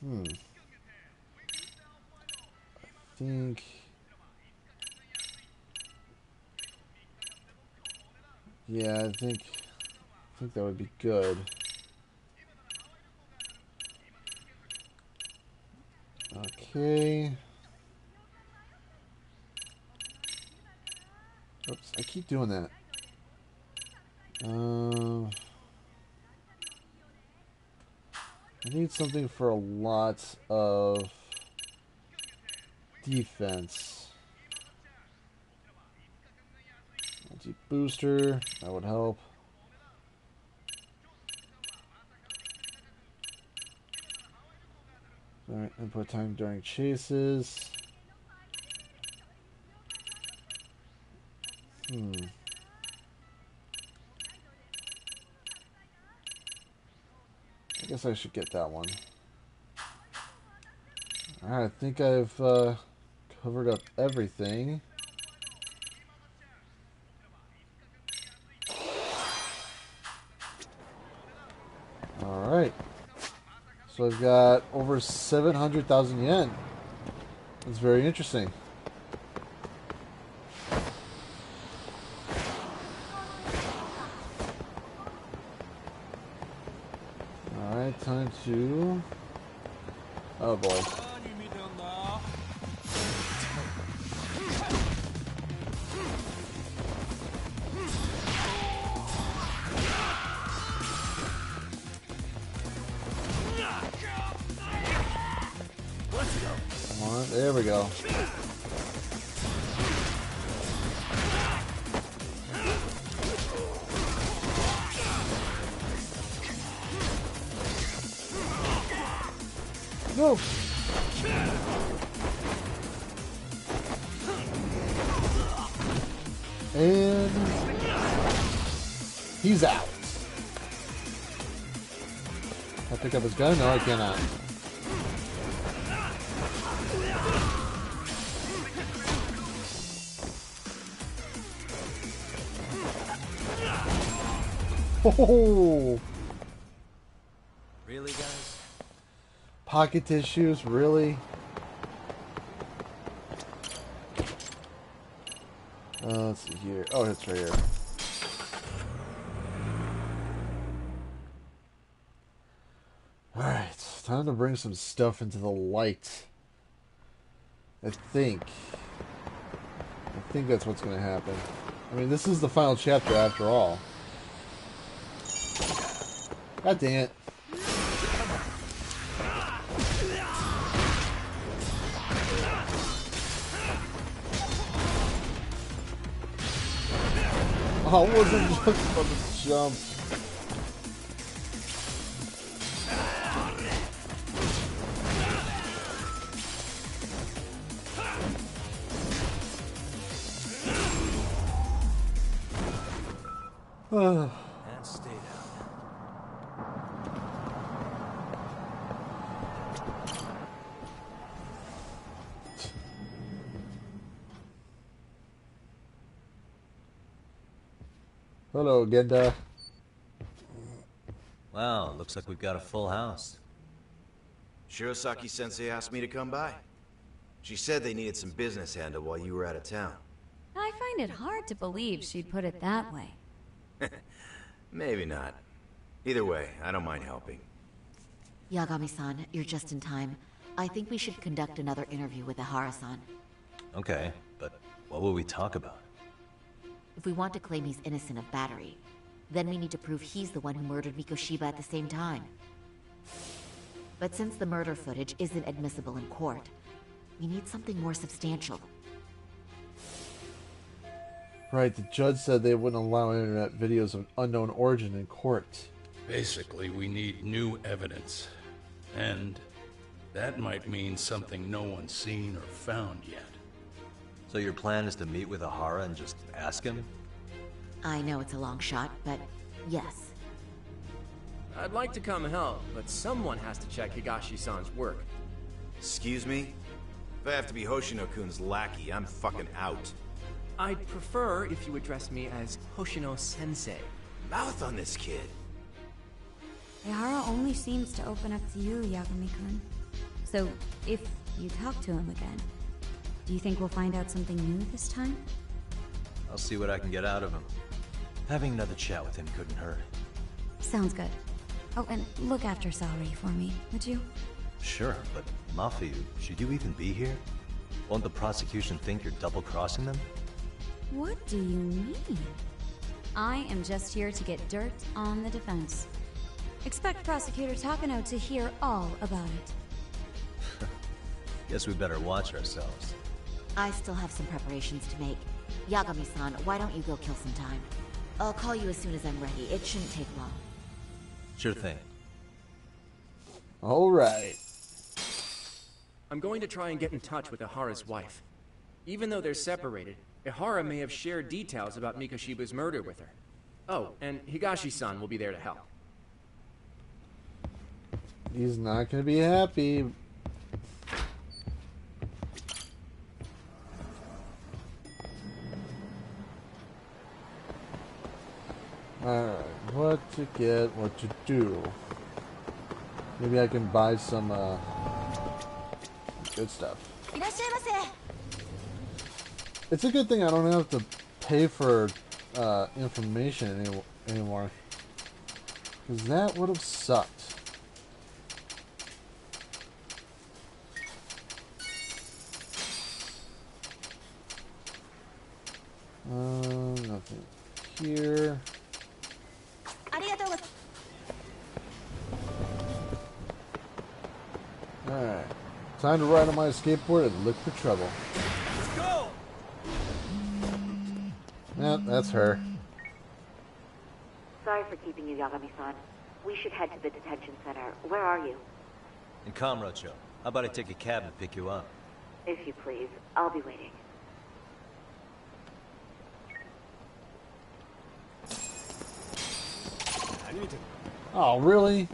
I think yeah, I think that would be good. Okay. Oops, I keep doing that. I need something for a lot of defense. Anti-booster, that would help. Alright, input time during chases. I guess I should get that one. Alright, I think I've covered up everything. Alright. So I've got over 700,000 yen. That's very interesting. Alright, time to... oh boy. Come on, there we go. No. And he's out. Can I pick up his gun? No, I cannot. Oh. Really, guys? Pocket tissues, really? Let's see here. Oh, it's right here. Alright, time to bring some stuff into the light. I think that's what's going to happen. I mean, this is the final chapter after all. God dang it. Oh, it wasn't just from the jump. And stay down. Hello, Genda. Wow, looks like we've got a full house. Shirosaki-sensei asked me to come by. She said they needed some business handled while you were out of town. I find it hard to believe she'd put it that way. Maybe not. Either way, I don't mind helping. Yagami-san, you're just in time. I think we should conduct another interview with Ahara-san. Okay, but what will we talk about? If we want to claim he's innocent of battery, then we need to prove he's the one who murdered Mikoshiba at the same time. But since the murder footage isn't admissible in court, we need something more substantial. Right, the judge said they wouldn't allow internet videos of unknown origin in court. Basically, we need new evidence. And that might mean something no one's seen or found yet. So your plan is to meet with Ahara and just ask him? I know it's a long shot, but yes. I'd like to come help, but someone has to check Higashi-san's work. Excuse me? If I have to be Hoshino-kun's lackey, I'm fucking out. I'd prefer if you address me as Hoshino-sensei. Mouth on this kid. Ahara only seems to open up to you, Yagami-kun. So, if you talk to him again, do you think we'll find out something new this time? I'll see what I can get out of him. Having another chat with him couldn't hurt. Sounds good. Oh, and look after Saori for me, would you? Sure, but Mafiu, should you even be here? Won't the prosecution think you're double-crossing them? What do you mean? I am just here to get dirt on the defense. Expect Prosecutor Takano to hear all about it. Guess we better watch ourselves. I still have some preparations to make. Yagami-san, why don't you go kill some time? I'll call you as soon as I'm ready. It shouldn't take long. Sure thing. Alright. I'm going to try and get in touch with Ahara's wife. Even though they're separated, Ahara may have shared details about Mikoshiba's murder with her. Oh, and Higashi-san will be there to help. He's not gonna be happy. Alright, what to get, what to do. Maybe I can buy some good stuff. It's a good thing I don't have to pay for information anymore. Because that would have sucked. Nothing here. Alright. Time to ride on my skateboard and look for trouble. Let's go! Yep, that's her. Sorry for keeping you, Yagami-san. We should head to the detention center. Where are you? In Kamurocho. How about I take a cab and pick you up? If you please. I'll be waiting. Oh, really?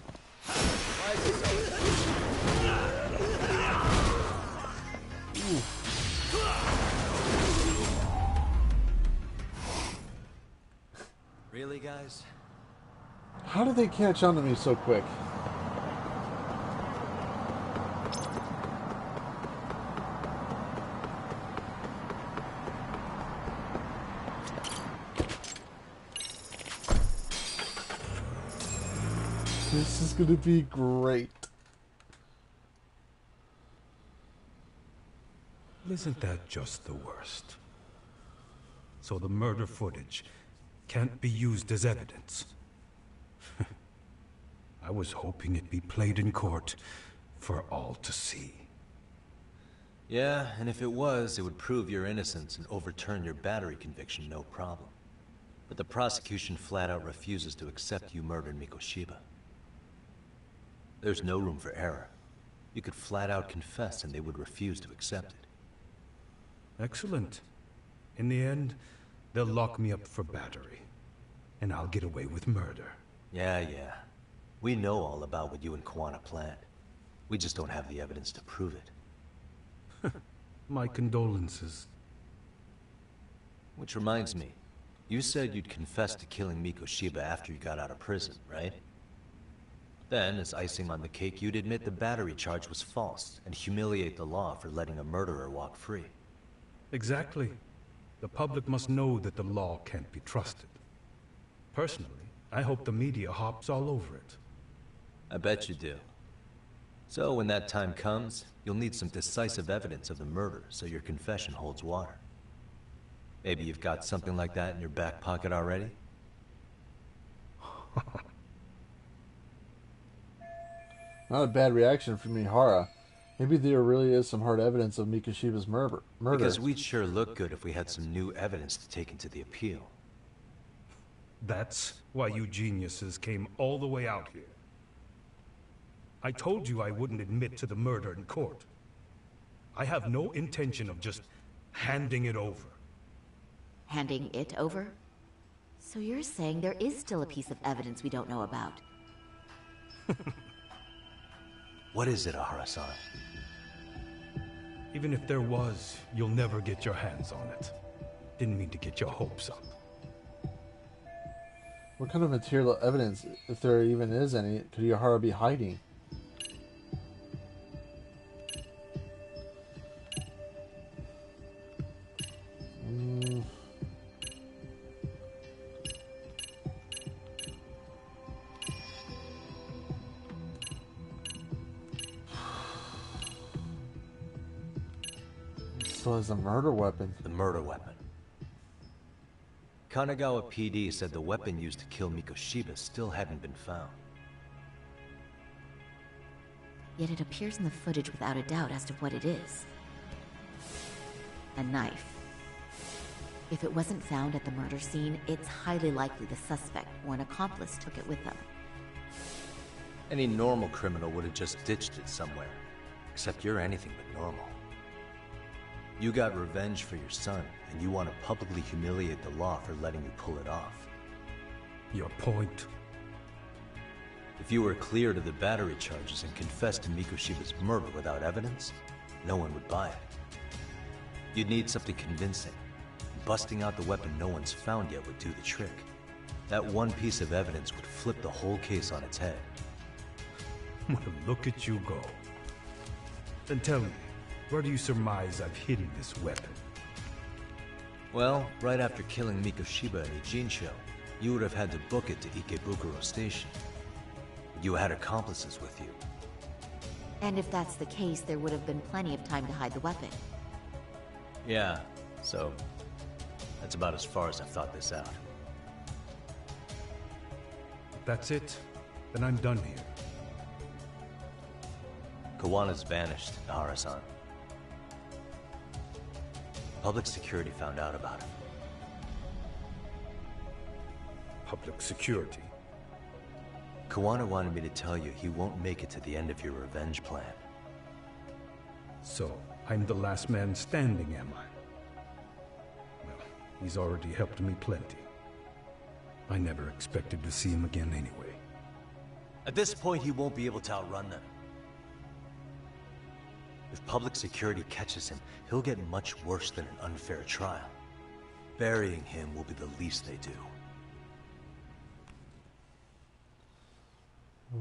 Really, guys? How did they catch on to me so quick? This is gonna be great. Isn't that just the worst? So the murder footage can't be used as evidence. I was hoping it'd be played in court for all to see. Yeah, and if it was, it would prove your innocence and overturn your battery conviction, no problem. But the prosecution flat out refuses to accept you murdered Mikoshiba. There's no room for error. You could flat out confess and they would refuse to accept it. Excellent. In the end, they'll lock me up for battery. and I'll get away with murder. Yeah. We know all about what you and Kawana planned. We just don't have the evidence to prove it. My condolences. Which reminds me, you said you'd confess to killing Mikoshiba after you got out of prison, right? Then, as icing on the cake, you'd admit the battery charge was false and humiliate the law for letting a murderer walk free. Exactly. The public must know that the law can't be trusted. Personally, I hope the media hops all over it. I bet you do. So when that time comes, you'll need some decisive evidence of the murder so your confession holds water. Maybe you've got something like that in your back pocket already? Not a bad reaction from Ahara. Maybe there really is some hard evidence of Mikoshiba's murder. Because we'd sure look good if we had some new evidence to take into the appeal. That's why you geniuses came all the way out here. I told you I wouldn't admit to the murder in court. I have no intention of just handing it over. Handing it over? So you're saying there is still a piece of evidence we don't know about? What is it, Ahara-san? Even if there was, you'll never get your hands on it. Didn't mean to get your hopes up. What kind of material evidence, if there even is any, could Ahara be hiding? So it's a murder weapon. The murder weapon. Kanagawa PD said the weapon used to kill Mikoshiba still hadn't been found. Yet it appears in the footage without a doubt as to what it is. A knife. If it wasn't found at the murder scene, it's highly likely the suspect or an accomplice took it with them. Any normal criminal would have just ditched it somewhere. Except you're anything but normal. You got revenge for your son, and you want to publicly humiliate the law for letting you pull it off. Your point? If you were cleared of the battery charges and confessed to Mikoshiba's murder without evidence, no one would buy it. You'd need something convincing. Busting out the weapon no one's found yet would do the trick. That one piece of evidence would flip the whole case on its head. Well, look at you go. Then tell me, where do you surmise I've hidden this weapon? Well, right after killing Mikoshiba at Ijincho, you would have had to book it to Ikebukuro Station. You had accomplices with you. And if that's the case, there would have been plenty of time to hide the weapon. Yeah, so that's about as far as I've thought this out. If that's it, then I'm done here. Kawana's vanished, Ahara-san. Public security found out about it. Public security? Kawana wanted me to tell you he won't make it to the end of your revenge plan. So, I'm the last man standing, am I? Well, he's already helped me plenty. I never expected to see him again anyway. At this point, he won't be able to outrun them. If public security catches him, he'll get much worse than an unfair trial. Burying him will be the least they do.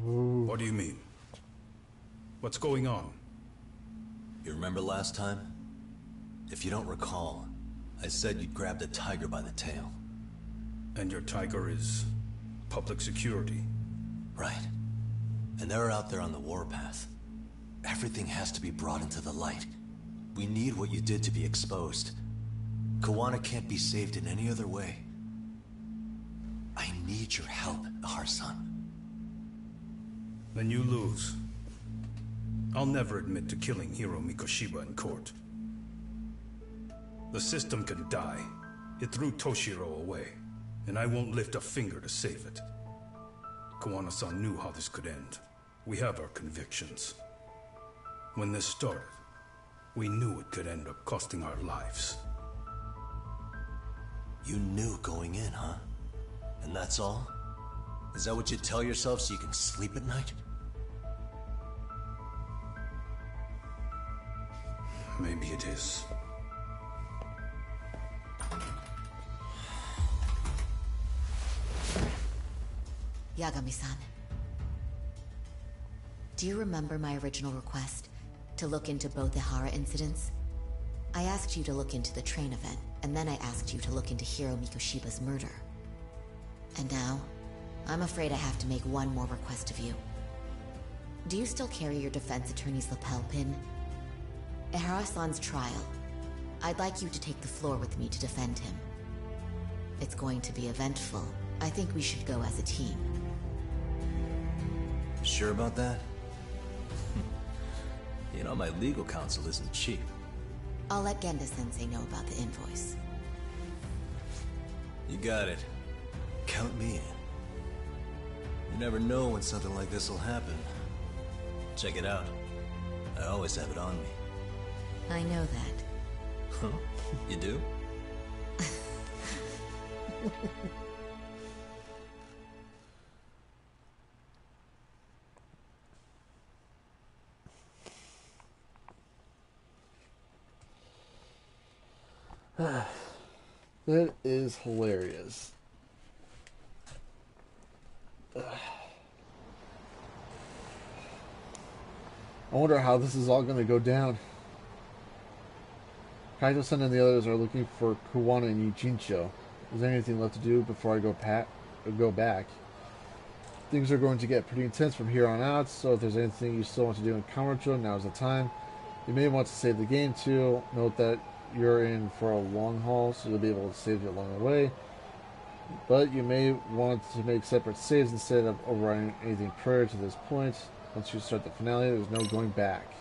Ooh. What do you mean? What's going on? You remember last time? If you don't recall, I said you'd grabbed a tiger by the tail. And your tiger is public security? Right. And they're out there on the warpath. Everything has to be brought into the light. We need what you did to be exposed. Kawana can't be saved in any other way. I need your help, Ahara-san. Then you lose. I'll never admit to killing Hiro Mikoshiba in court. The system can die. It threw Toshiro away, and I won't lift a finger to save it. Kawana-san knew how this could end. We have our convictions. When this started, we knew it could end up costing our lives. You knew going in, huh? And that's all? Is that what you tell yourself so you can sleep at night? Maybe it is. Yagami-san. Do you remember my original request to look into both Ahara incidents? I asked you to look into the train event, and then I asked you to look into Hiro Mikoshiba's murder. And now, I'm afraid I have to make one more request of you. Do you still carry your defense attorney's lapel pin? Ahara-san's trial. I'd like you to take the floor with me to defend him. It's going to be eventful. I think we should go as a team. Sure about that? You know, my legal counsel isn't cheap. I'll let Genda-sensei know about the invoice. You got it. Count me in. You never know when something like this will happen. Check it out. I always have it on me. I know that. Huh? You do? That is hilarious. I wonder how this is all going to go down. Kaito-san and the others are looking for Kuwana and Ijincho. Is there anything left to do before I go back? Things are going to get pretty intense from here on out, so if there's anything you still want to do in Kamurocho, now's the time. You may want to save the game too. Note that you're in for a long haul, so you'll be able to save it along the way. But you may want to make separate saves instead of overriding anything prior to this point. Once you start the finale, there's no going back.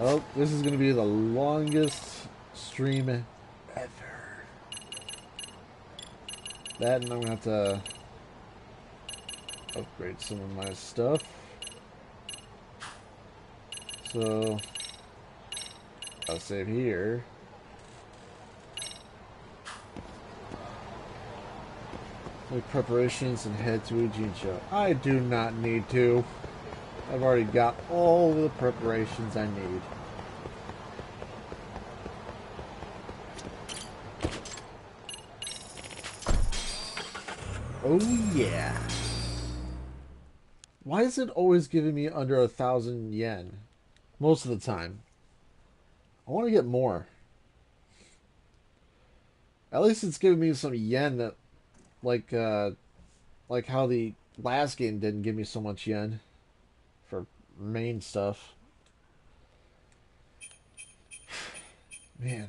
Oh, this is going to be the longest stream ever. That, and I'm going to have to upgrade some of my stuff. So, I'll save here. Make preparations and head to Ijincho. I do not need to. I've already got all the preparations I need. Oh yeah. Why is it always giving me under 1,000 yen? Most of the time. I want to get more. At least it's giving me some yen that, like how the last game didn't give me so much yen for main stuff. Man,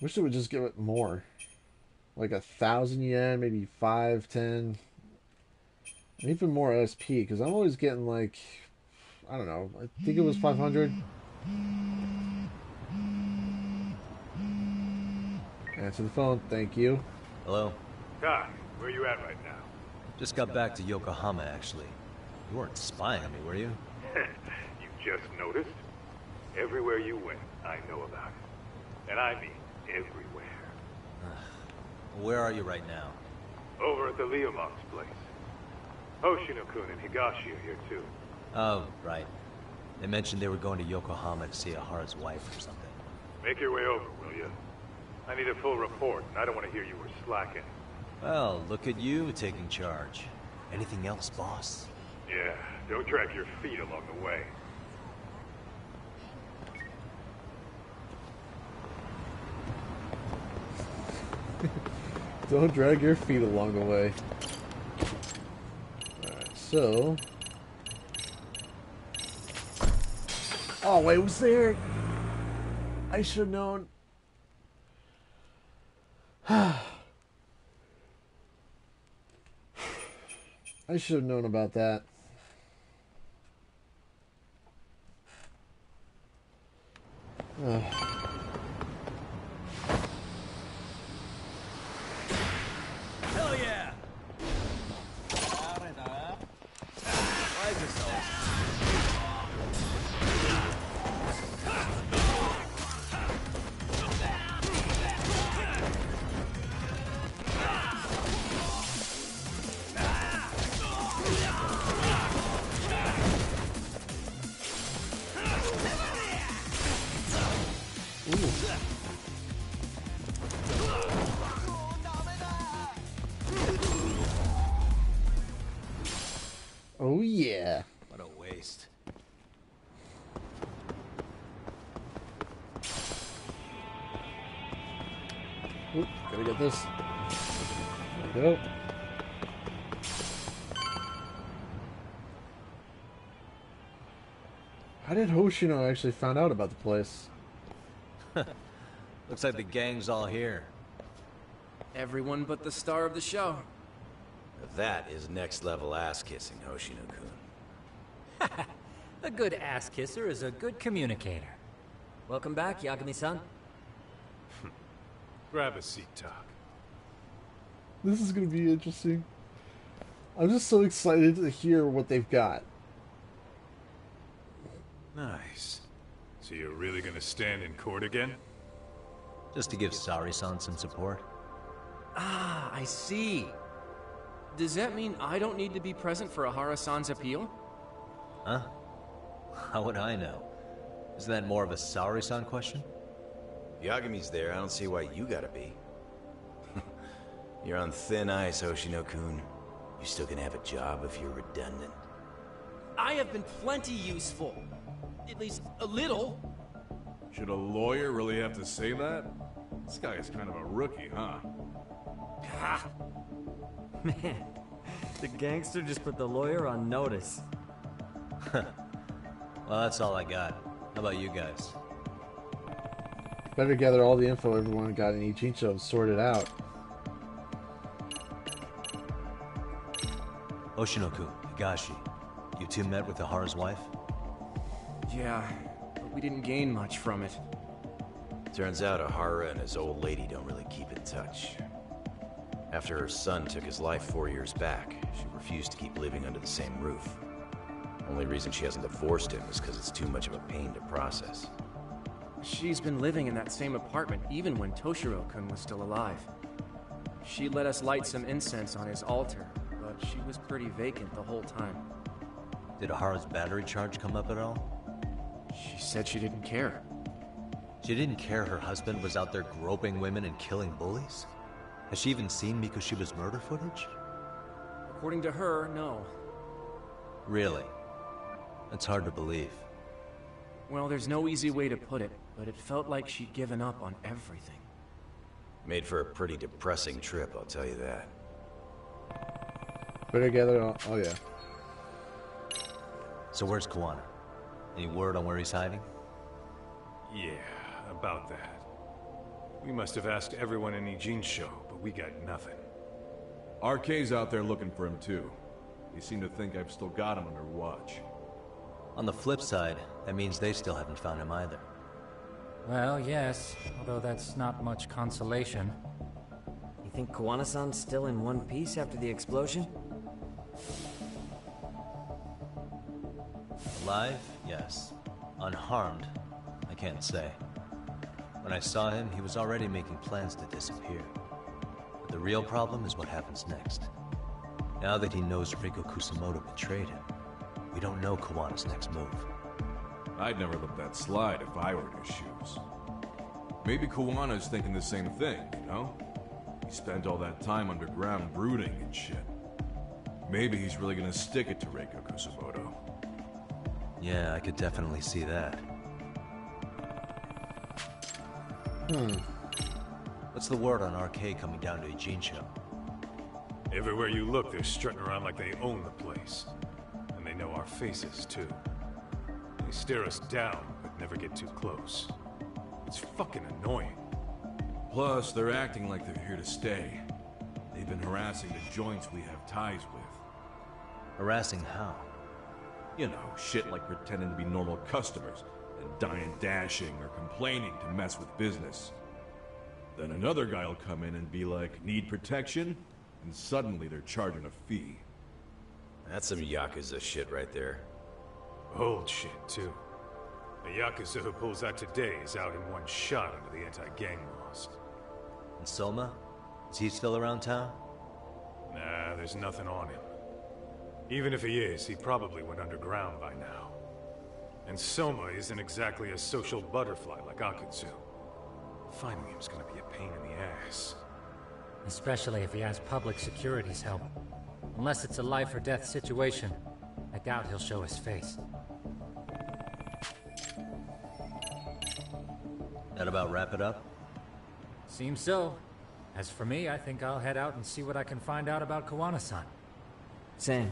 wish it would just give it more. Like 1,000 yen, maybe 5, 10, and even more SP, because I'm always getting like, I don't know, I think it was 500. Answer the phone, thank you. Hello? Kai, where you at right now? Just got back to Yokohama, actually. You weren't spying on me, were you? You just noticed? Everywhere you went, I know about it. And I mean everywhere. Where are you right now? Over at the Leomong's place. Hoshino-kun and Higashi are here too. Oh, right. They mentioned they were going to Yokohama to see Ahara's wife or something. Make your way over, will you? I need a full report, and I don't want to hear you were slacking. Well, look at you taking charge. Anything else, boss? Yeah, don't drag your feet along the way. Don't drag your feet along the way. Alright, so... Oh, wait, it was there! I should have known. I should have known about that. Hell yeah! Why is this Oh yeah. What a waste. Oop, gotta get this. There we go. How did Hoshino actually find out about the place? Looks like the gang's all here. Everyone but the star of the show. That is next level ass kissing, Hoshino-kun. A good ass kisser is a good communicator. Welcome back, Yagami-san. Grab a seat, Talk. This is gonna be interesting. I'm just so excited to hear what they've got. Nice. So you're really gonna stand in court again? Just to give Sari-san some support. Ah, I see. Does that mean I don't need to be present for Ahara-san's appeal? Huh? How would I know? Isn't that more of a Sari-san question? Yagami's there, I don't see why you gotta be. You're on thin ice, Hoshino-kun. You still gonna have a job if you're redundant. I have been plenty useful. At least a little. Should a lawyer really have to say that? This guy is kind of a rookie, huh? Man, the gangster just put the lawyer on notice. Well, that's all I got. How about you guys? Better gather all the info everyone got in Ijincho and sort it out. Oshinoku, Higashi, you two met with Ahara's wife? Yeah, but we didn't gain much from it. Turns out Ahara and his old lady don't really keep in touch. After her son took his life 4 years back, she refused to keep living under the same roof. Only reason she hasn't divorced him is because it's too much of a pain to process. She's been living in that same apartment even when Toshiro-kun was still alive. She let us light some incense on his altar, but she was pretty vacant the whole time. Did Ahara's battery charge come up at all? She said she didn't care. She didn't care her husband was out there groping women and killing bullies? Has she even seen Mikoshiba's murder footage? According to her, no. Really? That's hard to believe. Well, there's no easy way to put it, but it felt like she'd given up on everything. Made for a pretty depressing trip, I'll tell you that. Better gather all... Oh, yeah. So where's Kawana? Any word on where he's hiding? Yeah, about that. We must have asked everyone in Ijincho, but we got nothing. RK's out there looking for him too. They seem to think I've still got him under watch. On the flip side, that means they still haven't found him either. Well, yes, although that's not much consolation. You think Kawana-san's still in one piece after the explosion? Alive? Yes. Unharmed? I can't say. When I saw him, he was already making plans to disappear. But the real problem is what happens next. Now that he knows Reiko Kusamoto betrayed him, we don't know Kawana's next move. I'd never let that slide if I were in his shoes. Maybe Kawana's thinking the same thing, you know? He spent all that time underground brooding and shit. Maybe he's really gonna stick it to Reiko Kusamoto. Yeah, I could definitely see that. What's the word on RK coming down to Ijincho? Everywhere you look, they're strutting around like they own the place. And they know our faces, too. They stare us down, but never get too close. It's fucking annoying. Plus, they're acting like they're here to stay. They've been harassing the joints we have ties with. Harassing how? You know, shit like pretending to be normal customers and dying dashing or complaining to mess with business. Then another guy will come in and be like, need protection? And suddenly they're charging a fee. That's some Yakuza shit right there. Old shit, too. The Yakuza who pulls that today is out in one shot under the anti-gang laws. And Soma? Is he still around town? Nah, there's nothing on him. Even if he is, he probably went underground by now. And Soma isn't exactly a social butterfly like Akutsu. Finding him's gonna be a pain in the ass. Especially if he has public security's help. Unless it's a life or death situation. I doubt he'll show his face. That about wrap it up? Seems so. As for me, I think I'll head out and see what I can find out about Kawana-san. Same.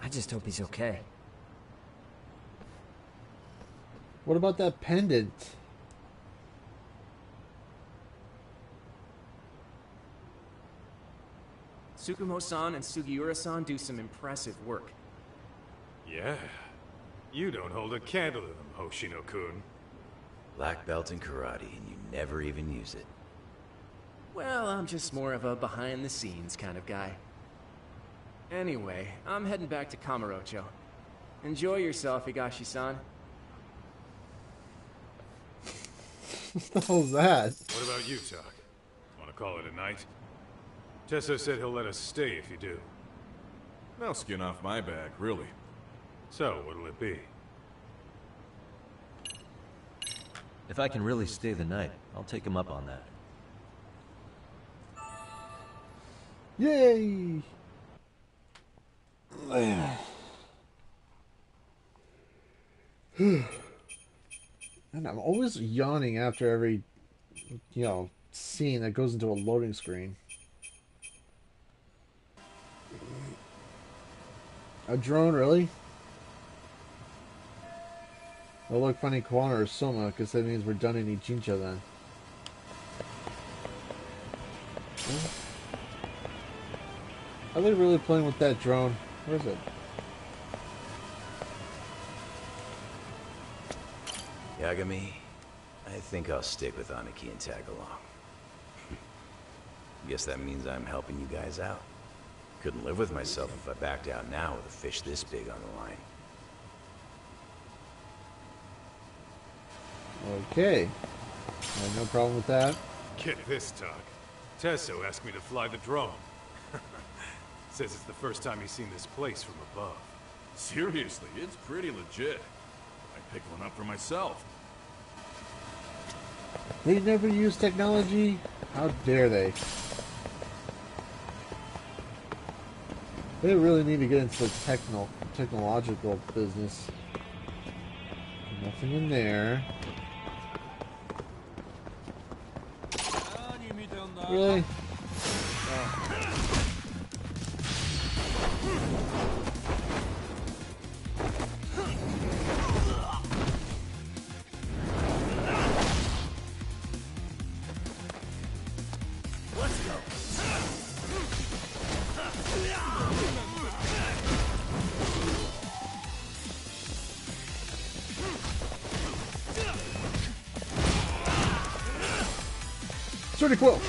I just hope he's okay. What about that pendant? Tsukumo-san and Sugiura-san do some impressive work. Yeah. You don't hold a candle to them, Hoshino-kun. Black belt in karate, and you never even use it. Well, I'm just more of a behind-the-scenes kind of guy. Anyway, I'm heading back to Kamurocho. Enjoy yourself, Higashi-san. What the hell's that? What about you, Tak? Want to call it a night? Tesso said he'll let us stay if you do. No skin off my back, really. So, what'll it be? If I can really stay the night, I'll take him up on that. Yay! And I'm always yawning after every, scene that goes into a loading screen. A drone, really? It'll look funny, Kawana or Soma, because that means we're done in Ijincho then. Are they really playing with that drone? Where is it? Yagami, I think I'll stick with Aniki and tag along. Guess that means I'm helping you guys out. Couldn't live with myself if I backed out now with a fish this big on the line. Okay. I have no problem with that. Get this, Tak. Tesso asked me to fly the drone. Says it's the first time he's seen this place from above. Seriously, it's pretty legit. I picked one up for myself. They never use technology? How dare they? They really need to get into the technological business. Nothing in there. Really? Let's go. Sturdy quill.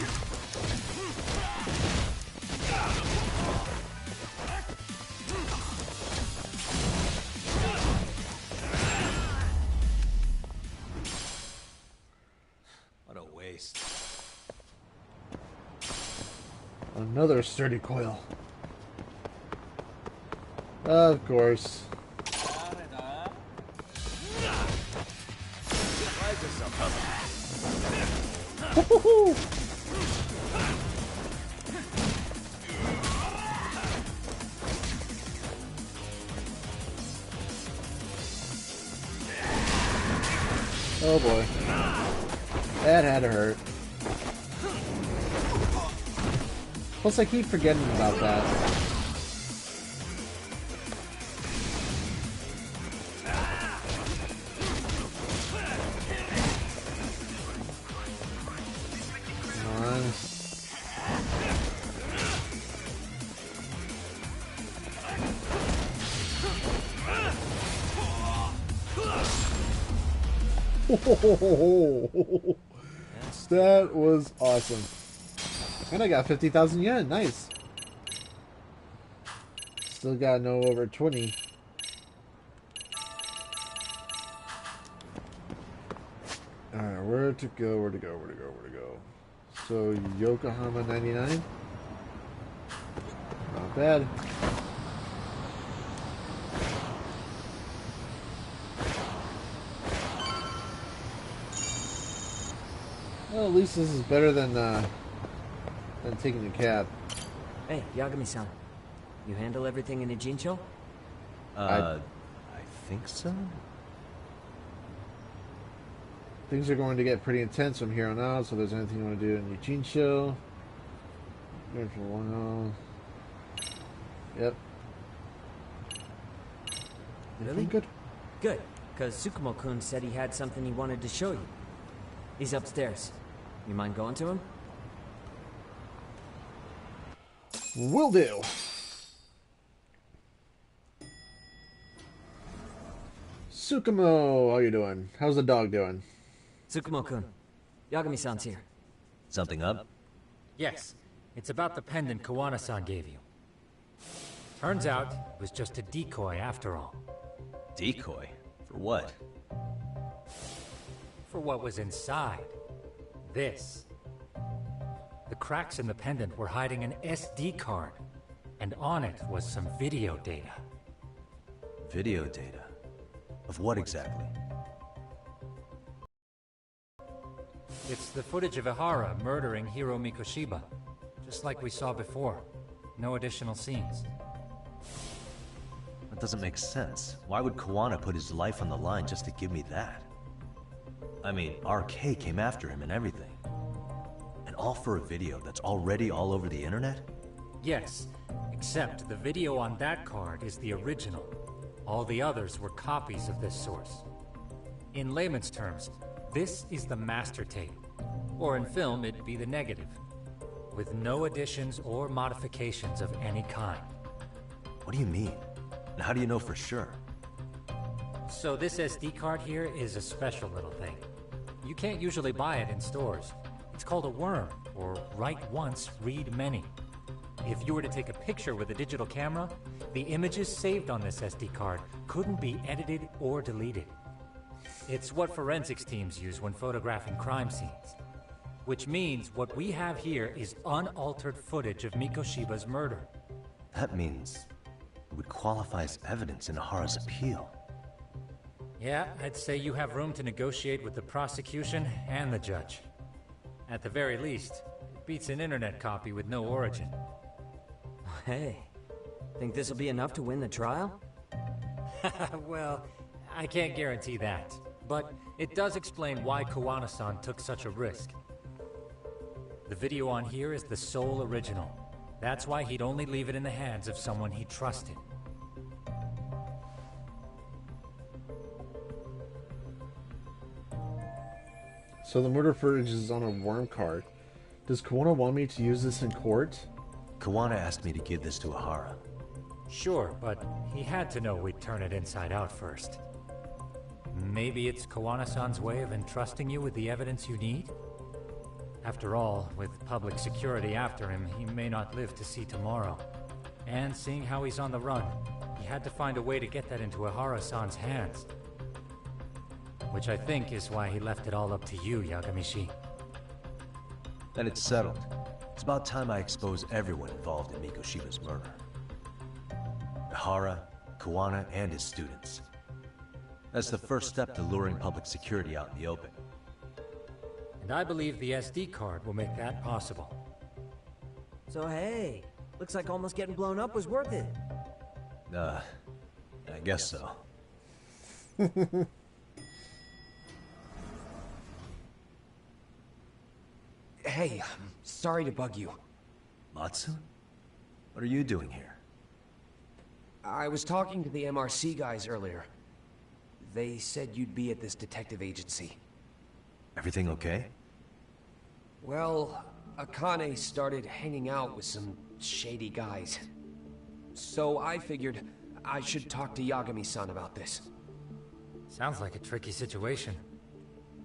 What a waste. Another sturdy coil. Of course. Oh boy. That had to hurt. Plus I keep forgetting about that. Come on. That was awesome. And I got 50,000 yen. Nice. Still got no over 20. Alright, where to go, where to go, where to go, where to go. So, Yokohama 99. Not bad. Well, at least this is better than taking the cab. Hey, Yagami-san. You handle everything in Ijincho? I think so? Things are going to get pretty intense from here on out, so if there's anything you want to do in Eugene show. Good for one. Yep. Really? Good. Good, because Tsukumo-kun said he had something he wanted to show you. He's upstairs. You mind going to him? Will do. Tsukumo, how you doing? How's the dog doing? Tsukumo-kun, Yagami-san's here. Something up? Yes, it's about the pendant Kawana-san gave you. Turns out, it was just a decoy after all. Decoy? For what? For what was inside. This. The cracks in the pendant were hiding an SD card, and on it was some video data. Video data? Of what exactly? It's the footage of Ahara murdering Hiro Mikoshiba, just like we saw before. No additional scenes. That doesn't make sense. Why would Kawana put his life on the line just to give me that? I mean, RK came after him and everything. And all for a video that's already all over the internet? Yes, except the video on that card is the original. All the others were copies of this source. In layman's terms, this is the master tape. Or in film, it'd be the negative. With no additions or modifications of any kind. What do you mean? And how do you know for sure? So this SD card here is a special little thing. You can't usually buy it in stores. It's called a worm, or write once, read many. If you were to take a picture with a digital camera, the images saved on this SD card couldn't be edited or deleted. It's what forensics teams use when photographing crime scenes. Which means what we have here is unaltered footage of Mikoshiba's murder. That means it would qualify as evidence in Ahara's appeal. Yeah, I'd say you have room to negotiate with the prosecution and the judge. At the very least, it beats an internet copy with no origin. Hey, think this'll be enough to win the trial? Well, I can't guarantee that. But it does explain why Kawana-san took such a risk. The video on here is the sole original. That's why he'd only leave it in the hands of someone he trusted. So the murder footage is on a worm card. Does Kawana want me to use this in court? Kawana asked me to give this to Ahara. Sure, but he had to know we'd turn it inside out first. Maybe it's Kawana-san's way of entrusting you with the evidence you need? After all, with public security after him, he may not live to see tomorrow. And seeing how he's on the run, he had to find a way to get that into Ahara-san's hands. Which I think is why he left it all up to you, Yagami-shi. Then it's settled. It's about time I expose everyone involved in Mikoshiba's murder. Ahara, Kawana, and his students. That's the first step to luring public security out in the open. And I believe the SD card will make that possible. So hey, looks like almost getting blown up was worth it. I guess so. Hey, I'm sorry to bug you. Matsu? What are you doing here? I was talking to the MRC guys earlier. They said you'd be at this detective agency. Everything okay? Well, Akane started hanging out with some shady guys. So I figured I should talk to Yagami-san about this. Sounds like a tricky situation.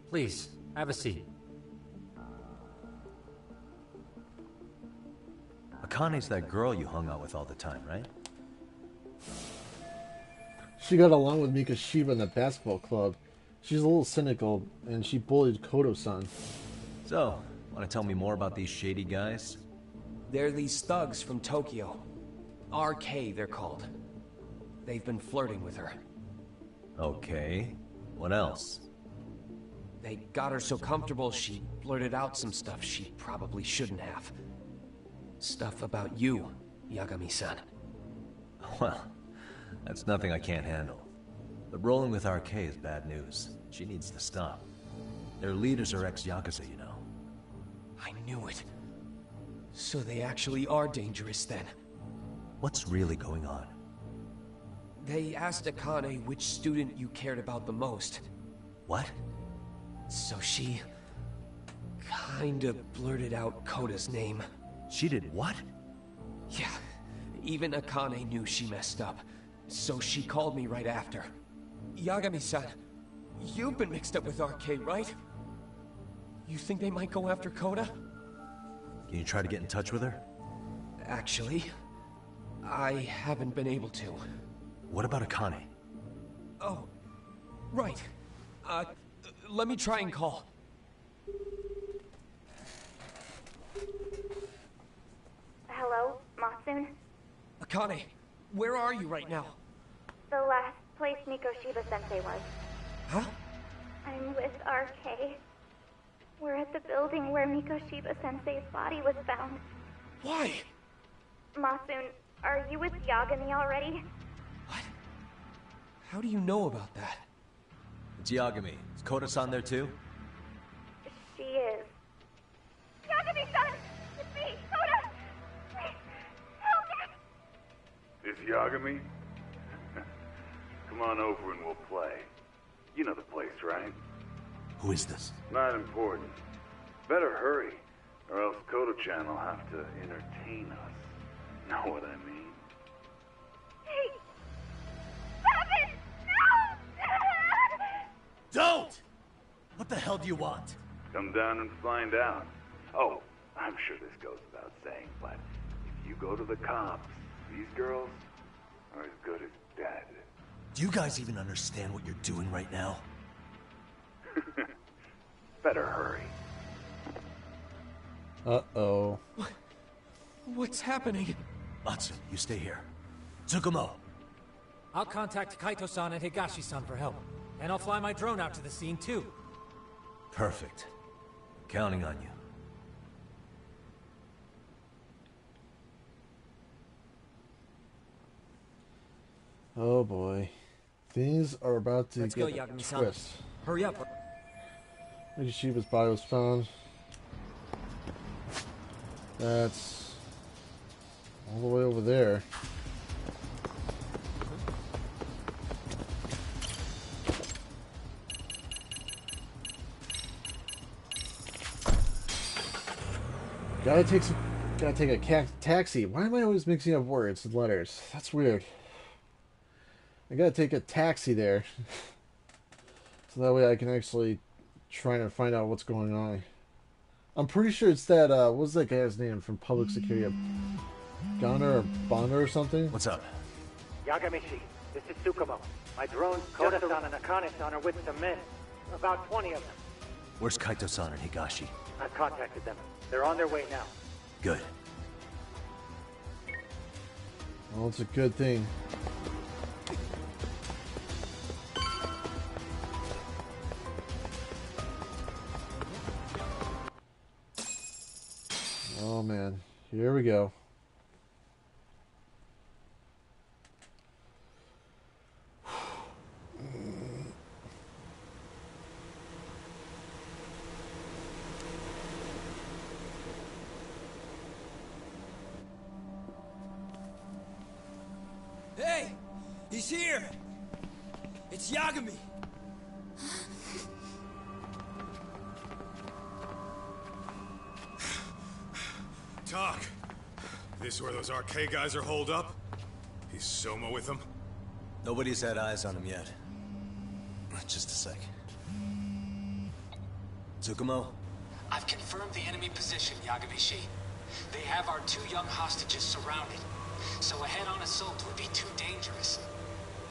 Please, have a seat. Akane's that girl you hung out with all the time, right? She got along with Mikoshiba in the basketball club. She's a little cynical, and she bullied Kodo-san. So, want to tell me more about these shady guys? They're these thugs from Tokyo. RK, they're called. They've been flirting with her. Okay. What else? They got her so comfortable she blurted out some stuff she probably shouldn't have. Stuff about you, Yagami-san. Well, That's nothing I can't handle. But rolling with RK is bad news. She needs to stop. Their leaders are ex-Yakuza, you know. I knew it. So they actually are dangerous then. What's really going on? They asked Akane which student you cared about the most. What? So she kinda blurted out Koda's name. She did what? Yeah, even Akane knew she messed up. So she called me right after. Yagami-san, you've been mixed up with RK, right? You think they might go after Koda? Can you try to get in touch with her? Actually, I haven't been able to. What about Akane? Oh, right. Let me try and call. Hello, Matsune? Akane, where are you right now? The last place Mikoshiba-sensei was. Huh? I'm with RK. We're at the building where Mikoshiba-sensei's body was found. Why? Matsune, are you with Yagami already? How do you know about that? It's Yagami. Is Koda-san there too? She is. Yagami-san! It's me, Koda! Please, help me! This Yagami? Come on over and we'll play. You know the place, right? Who is this? Not important. Better hurry, or else Koda-chan will have to entertain us. Know what I mean? Hey! Stop it! No! Don't! What the hell do you want? Come down and find out. Oh, I'm sure this goes without saying, but if you go to the cops, these girls are as good as dead. Do you guys even understand what you're doing right now? Better hurry. Uh-oh. What's happening? Matsune, you stay here. Tsukumo! I'll contact Kaito-san and Higashi-san for help. And I'll fly my drone out to the scene, too. Perfect. Counting on you. Oh boy. Things are about to Let's get go, Yagami-san. twist. Hurry up. Mikoshiba's body was found. That's all the way over there. Gotta take a taxi. Why am I always mixing up words and letters? That's weird. I gotta take a taxi there. So that way I can actually try and find out what's going on. I'm pretty sure it's that, what's that guy's name from Public Security? Gunner or Bonner or something? What's up? Yagami-shi, this is Tsukumo. My drones, Koda-san and Akane-san are with some men. About 20 of them. Where's Kaito-san and Higashi? I've contacted them. They're on their way now. Good. Well, it's a good thing. Oh man, here we go. Hey! He's here! It's Yagami! Talk. This where those RK guys are holed up? Is Soma with them? Nobody's had eyes on him yet. Just a sec. Tsukumo? I've confirmed the enemy position, Yagami-shi. They have our 2 young hostages surrounded, so a head-on assault would be too dangerous.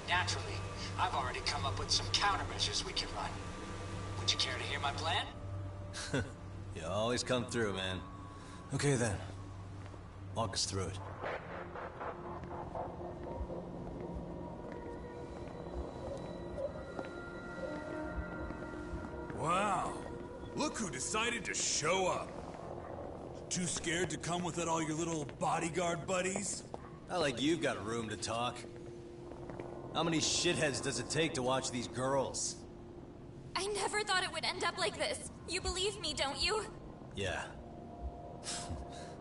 Naturally, I've already come up with some countermeasures we can run. Would you care to hear my plan? You always come through, man. Okay then. Walk us through it. Wow. Look who decided to show up. Too scared to come with all your little bodyguard buddies? Not like you've got room to talk. How many shitheads does it take to watch these girls? I never thought it would end up like this. You believe me, don't you? Yeah.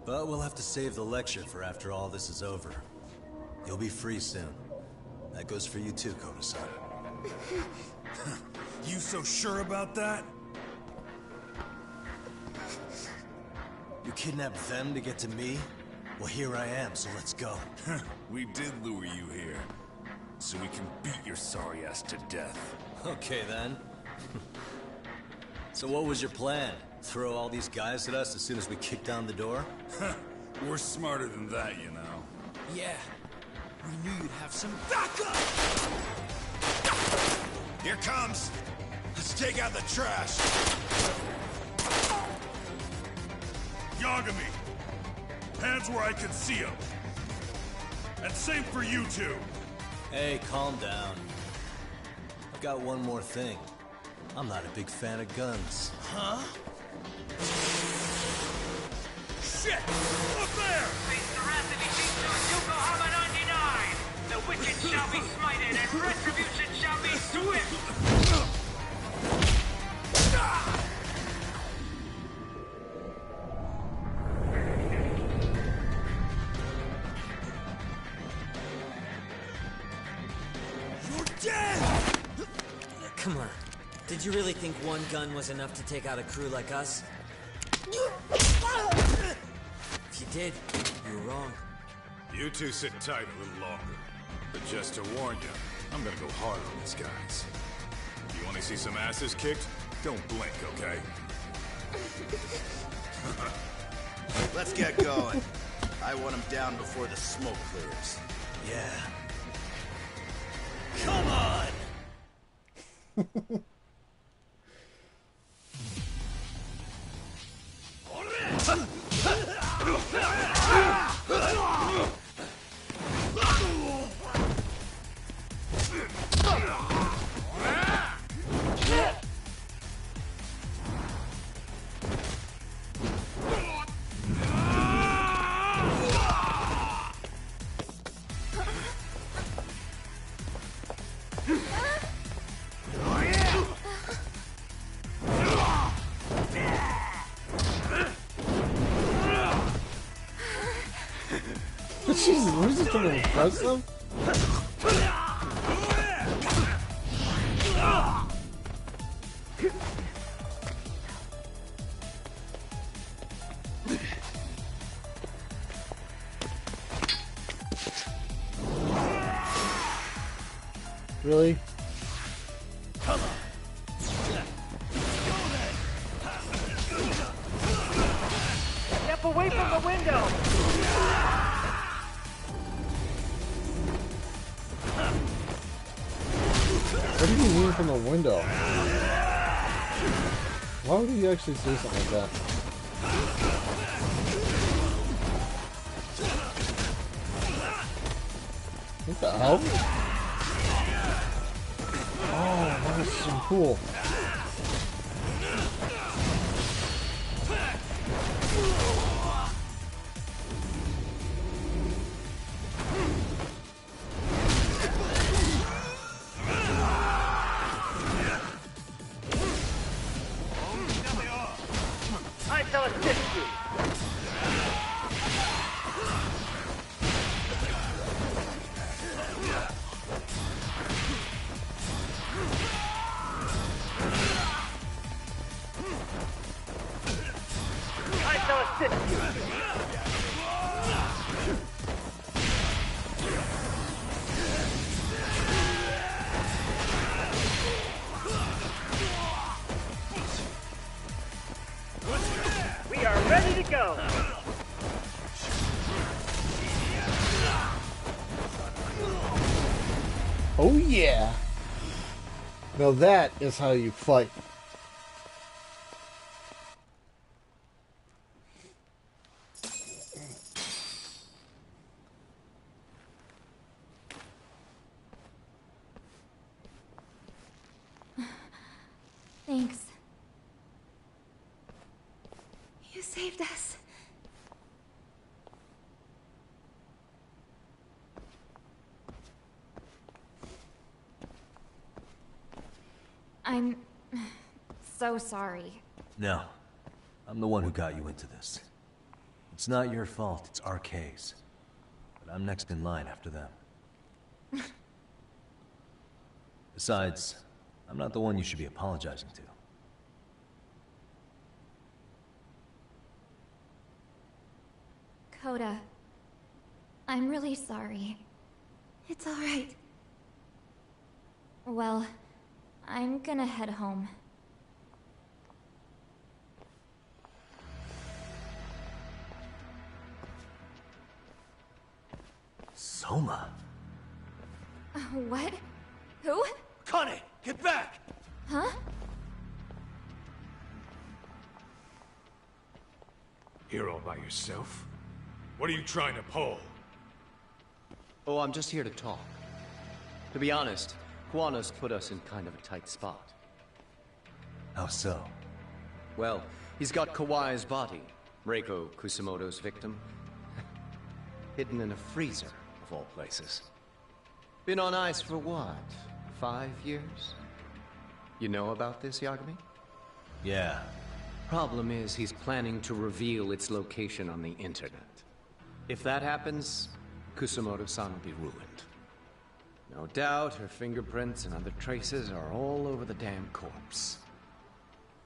But we'll have to save the lecture for after all this is over. You'll be free soon. That goes for you too, Koda-san. You so sure about that? You kidnapped them to get to me? Well, here I am, so let's go. We did lure you here, so we can beat your sorry ass to death. Okay, then. So what was your plan? Throw all these guys at us as soon as we kick down the door? We're smarter than that, you know. Yeah. We knew you'd have some backup! Here comes! Let's take out the trash! Yagami! Hands where I can see them! And same for you two! Hey, calm down. I've got one more thing. I'm not a big fan of guns. Huh? Shit! Up there! Face the wrath of Ishitsu Yokohama 99! The wicked shall be smited and retribution shall be swift! Come on. Did you really think one gun was enough to take out a crew like us? If you did, you were wrong. You two sit tight a little longer. But just to warn you, I'm gonna go hard on these guys. You wanna see some asses kicked? Don't blink, okay? Let's get going. I want him down before the smoke clears. Yeah. Come on! Jesus, what is this trying to impress them? Really? Step away from the window! What do you mean from the window? Why would he actually say something like that? What the hell? Oh, that's so cool. I shall assist you. I shall assist you. We are ready to go. Oh yeah! Now that is how you fight. Thanks. You saved us. I'm so sorry. No. I'm the one who got you into this. It's not your fault, it's RK's. But I'm next in line after them. Besides, I'm not the one you should be apologizing to. Coda, I'm really sorry. It's alright. Well, I'm gonna head home. Soma? What? Who? Kane, get back! Huh? Here all by yourself? What are you trying to pull? Oh, I'm just here to talk. To be honest, Kuwano's put us in kind of a tight spot. How so? Well, he's got Kawai's body, Reiko Kusumoto's victim, hidden in a freezer, of all places. Been on ice for what, 5 years? You know about this, Yagami? Yeah. Problem is, he's planning to reveal its location on the internet. If that happens, Kusumoto-san will be ruined. No doubt her fingerprints and other traces are all over the damn corpse.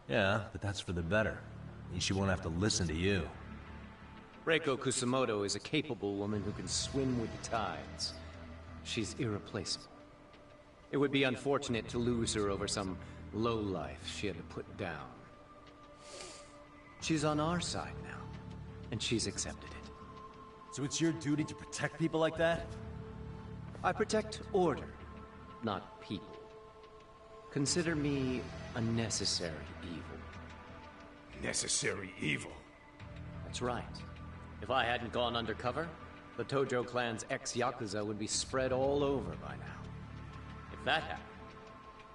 Yeah, but that's for the better. Means she won't have to listen to you. Reiko Kusumoto is a capable woman who can swim with the tides. She's irreplaceable. It would be unfortunate to lose her over some lowlife she had to put down. She's on our side now, and she's accepted it. So it's your duty to protect people like that? I protect order, not people. Consider me a necessary evil. Necessary evil? That's right. If I hadn't gone undercover, the Tojo clan's ex-Yakuza would be spread all over by now. If that happened,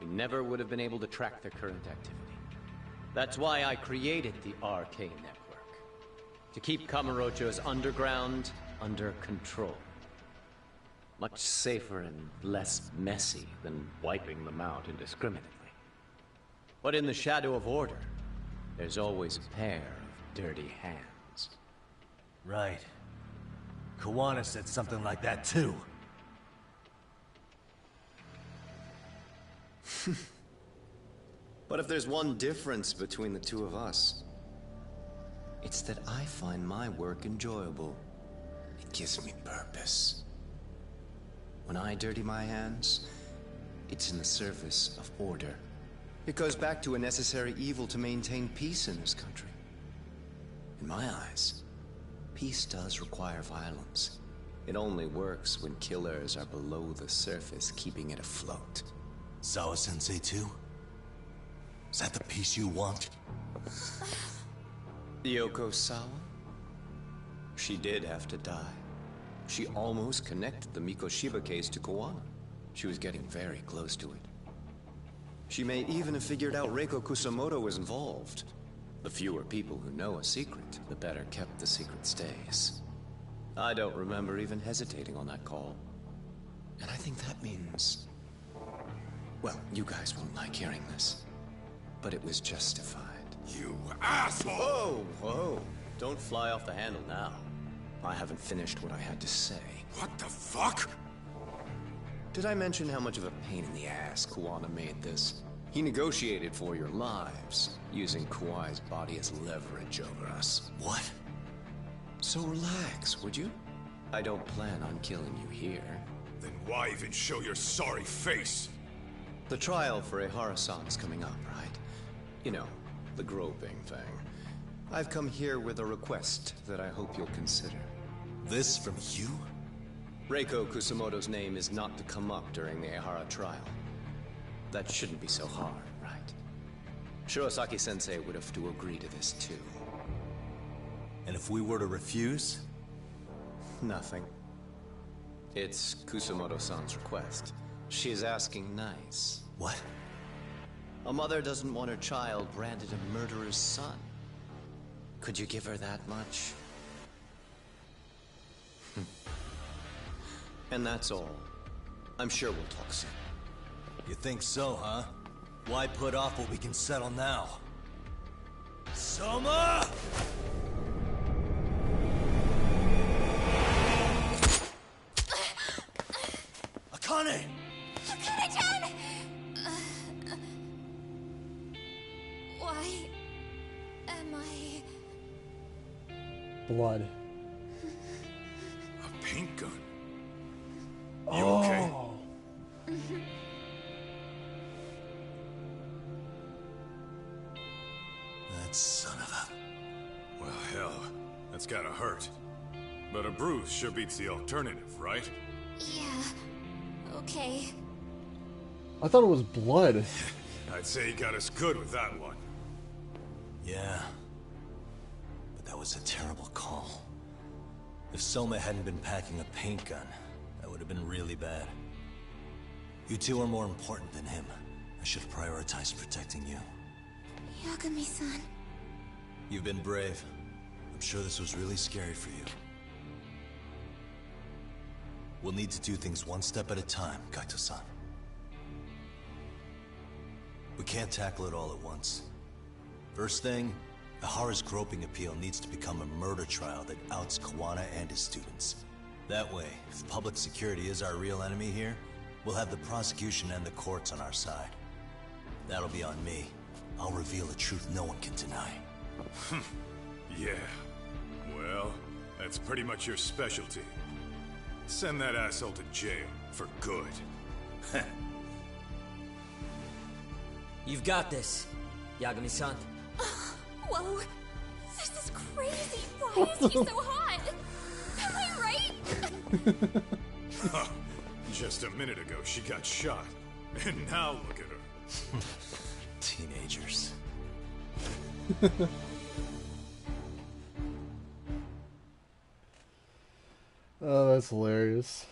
we never would have been able to track their current activity. That's why I created the RK network. To keep Kamurocho's underground under control. Much safer and less messy than wiping them out indiscriminately. But in the shadow of order, there's always a pair of dirty hands. Right. Kawana said something like that too. But if there's one difference between the two of us, it's that I find my work enjoyable. It gives me purpose. When I dirty my hands, it's in the service of order. It goes back to a necessary evil to maintain peace in this country. In my eyes, peace does require violence. It only works when killers are below the surface, keeping it afloat. Sawa-sensei too? Is that the peace you want? Yoko Sawa? She did have to die. She almost connected the Mikoshiba case to Kawana. She was getting very close to it. She may even have figured out Reiko Kusumoto was involved. The fewer people who know a secret, the better kept the secret stays. I don't remember even hesitating on that call. And I think that means... well, you guys won't like hearing this. But it was justified. You asshole! Whoa, whoa. Don't fly off the handle now. I haven't finished what I had to say. What the fuck? Did I mention how much of a pain in the ass Kuwana made this? He negotiated for your lives, using Kawai's body as leverage over us. What? So relax, would you? I don't plan on killing you here. Then why even show your sorry face? The trial for Ahara-san is coming up, right? You know, the groping thing. I've come here with a request that I hope you'll consider. This from you? Reiko Kusumoto's name is not to come up during the Ahara trial. That shouldn't be so hard, right? Shirosaki-sensei would have to agree to this too. And if we were to refuse? Nothing. It's Kusumoto-san's request. She's asking nice. What? A mother doesn't want her child branded a murderer's son. Could you give her that much? And that's all. I'm sure we'll talk soon. You think so, huh? Why put off what we can settle now? Soma! Akane! Akane-chan! Why am I... Blood. A paint gun. You okay? That son of a... Well, hell, that's gotta hurt. But a bruise sure beats the alternative, right? Yeah. Okay. I thought it was blood. I'd say he got us good with that one. Yeah. But that was a terrible call. If Soma hadn't been packing a paint gun, that would have been really bad. You two are more important than him. I should have prioritized protecting you. Yagami-san. You've been brave. I'm sure this was really scary for you. We'll need to do things one step at a time, Kaito-san. We can't tackle it all at once. First thing, Ahara's groping appeal needs to become a murder trial that outs Kawana and his students. That way, if public security is our real enemy here, we'll have the prosecution and the courts on our side. That'll be on me. I'll reveal a truth no one can deny. Yeah. Well, that's pretty much your specialty. Send that asshole to jail, for good. You've got this, Yagami-san. Whoa. This is crazy. Why is he so hot? Am I right? Huh. Just a minute ago, she got shot. And now look at her. Teenagers. Oh, that's hilarious.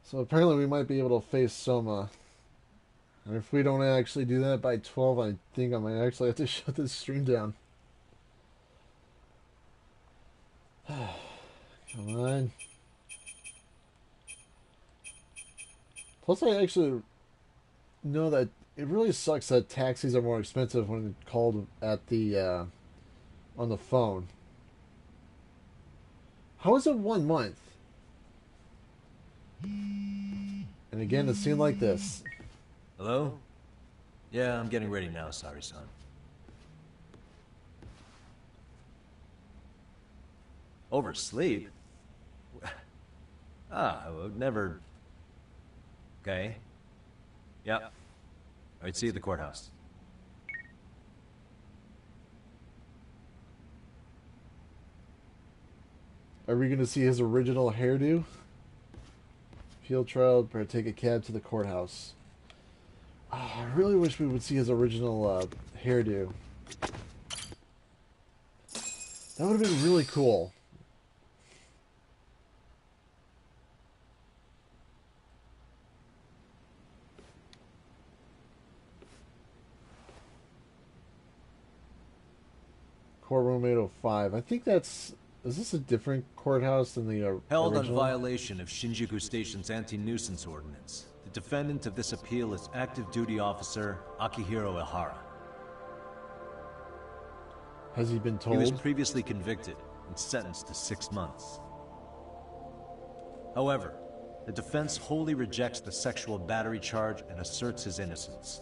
So apparently we might be able to face Soma. And if we don't actually do that by 12, I think I might actually have to shut this stream down. Come on. Plus I actually know that it really sucks that taxis are more expensive when called at the on the phone. How is it 1 month? And again, a scene like this. Hello? Yeah, I'm getting ready now, Sari-san. Oversleep? I would never... Okay. Yep. Alright, see you at the courthouse. Are we going to see his original hairdo? Field trial, better take a cab to the courthouse. Oh, I really wish we would see his original hairdo. That would have been really cool. Courtroom 805. I think that's... Is this a different courthouse than the Held original? on violation of Shinjuku Station's anti-nuisance ordinance. The defendant of this appeal is active duty officer Akihiro Ahara. Has he been told? He was previously convicted and sentenced to 6 months. However, the defense wholly rejects the sexual battery charge and asserts his innocence.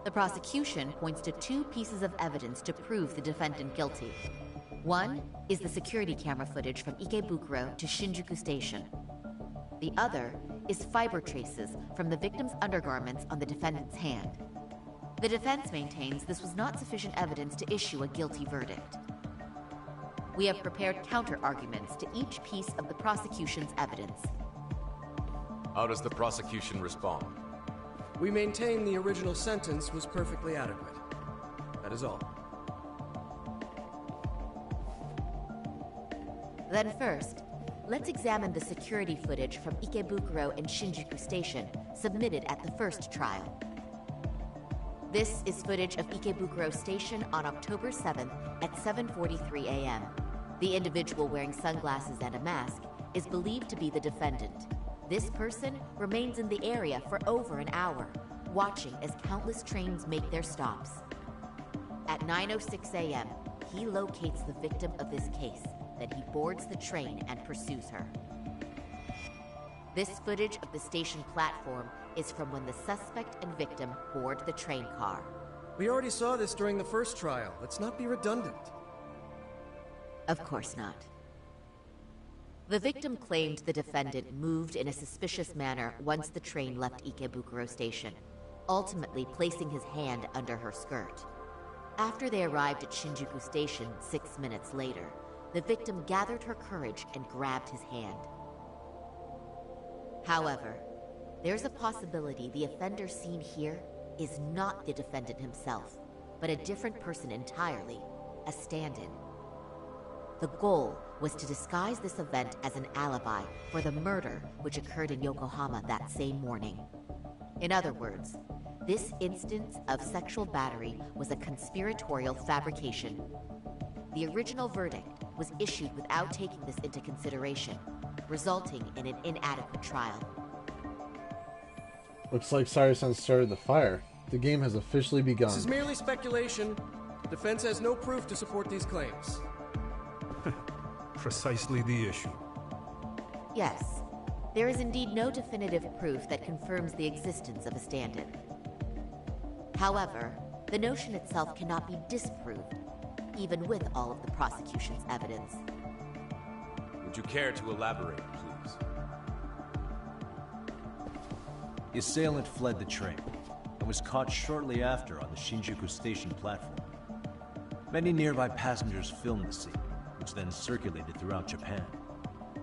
The prosecution points to 2 pieces of evidence to prove the defendant guilty. One is the security camera footage from Ikebukuro to Shinjuku Station. The other is fiber traces from the victim's undergarments on the defendant's hand. The defense maintains this was not sufficient evidence to issue a guilty verdict. We have prepared counter-arguments to each piece of the prosecution's evidence. How does the prosecution respond? We maintain the original sentence was perfectly adequate. That is all. Then first, let's examine the security footage from Ikebukuro and Shinjuku Station submitted at the first trial. This is footage of Ikebukuro Station on October 7th at 7:43 a.m. The individual wearing sunglasses and a mask is believed to be the defendant. This person remains in the area for over an hour, watching as countless trains make their stops. At 9:06 a.m., he locates the victim of this case, then he boards the train and pursues her. This footage of the station platform is from when the suspect and victim board the train car. We already saw this during the first trial. Let's not be redundant. Of course not. The victim claimed the defendant moved in a suspicious manner once the train left Ikebukuro station, ultimately placing his hand under her skirt. After they arrived at Shinjuku station 6 minutes later, the victim gathered her courage and grabbed his hand. However, there's a possibility the offender seen here is not the defendant himself, but a different person entirely, a stand-in. The goal was to disguise this event as an alibi for the murder which occurred in Yokohama that same morning. In other words, this instance of sexual battery was a conspiratorial fabrication. The original verdict was issued without taking this into consideration, resulting in an inadequate trial. Looks like Sario-san started the fire. The game has officially begun. This is merely speculation. The defense has no proof to support these claims. Precisely the issue. Yes, there is indeed no definitive proof that confirms the existence of a stand-in. However, the notion itself cannot be disproved, even with all of the prosecution's evidence. Would you care to elaborate, please? The assailant fled the train and was caught shortly after on the Shinjuku station platform. Many nearby passengers filmed the scene, which then circulated throughout Japan.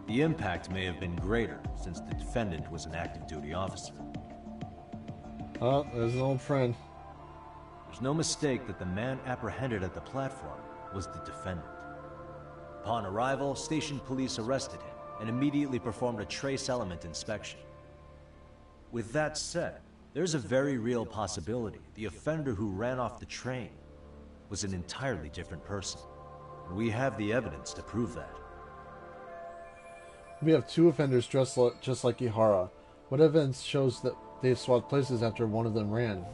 The impact may have been greater since the defendant was an active duty officer. Oh, there's an old friend. There's no mistake that the man apprehended at the platform was the defendant. Upon arrival, station police arrested him and immediately performed a trace element inspection. With that said, there's a very real possibility the offender who ran off the train was an entirely different person. And we have the evidence to prove that. We have two offenders dressed just like Ahara. What evidence shows that they swapped places after one of them ran?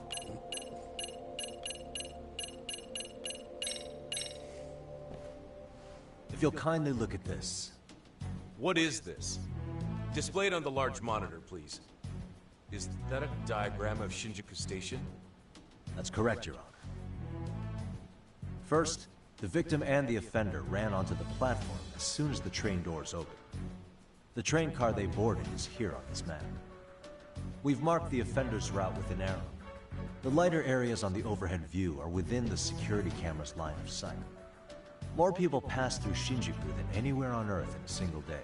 If you'll kindly look at this. What is this? Displayed on the large monitor, please. Is that a diagram of Shinjuku Station? That's correct, Your Honor. First, the victim and the offender ran onto the platform as soon as the train doors opened. The train car they boarded is here on this map. We've marked the offender's route with an arrow. The lighter areas on the overhead view are within the security camera's line of sight. More people pass through Shinjuku than anywhere on Earth in a single day.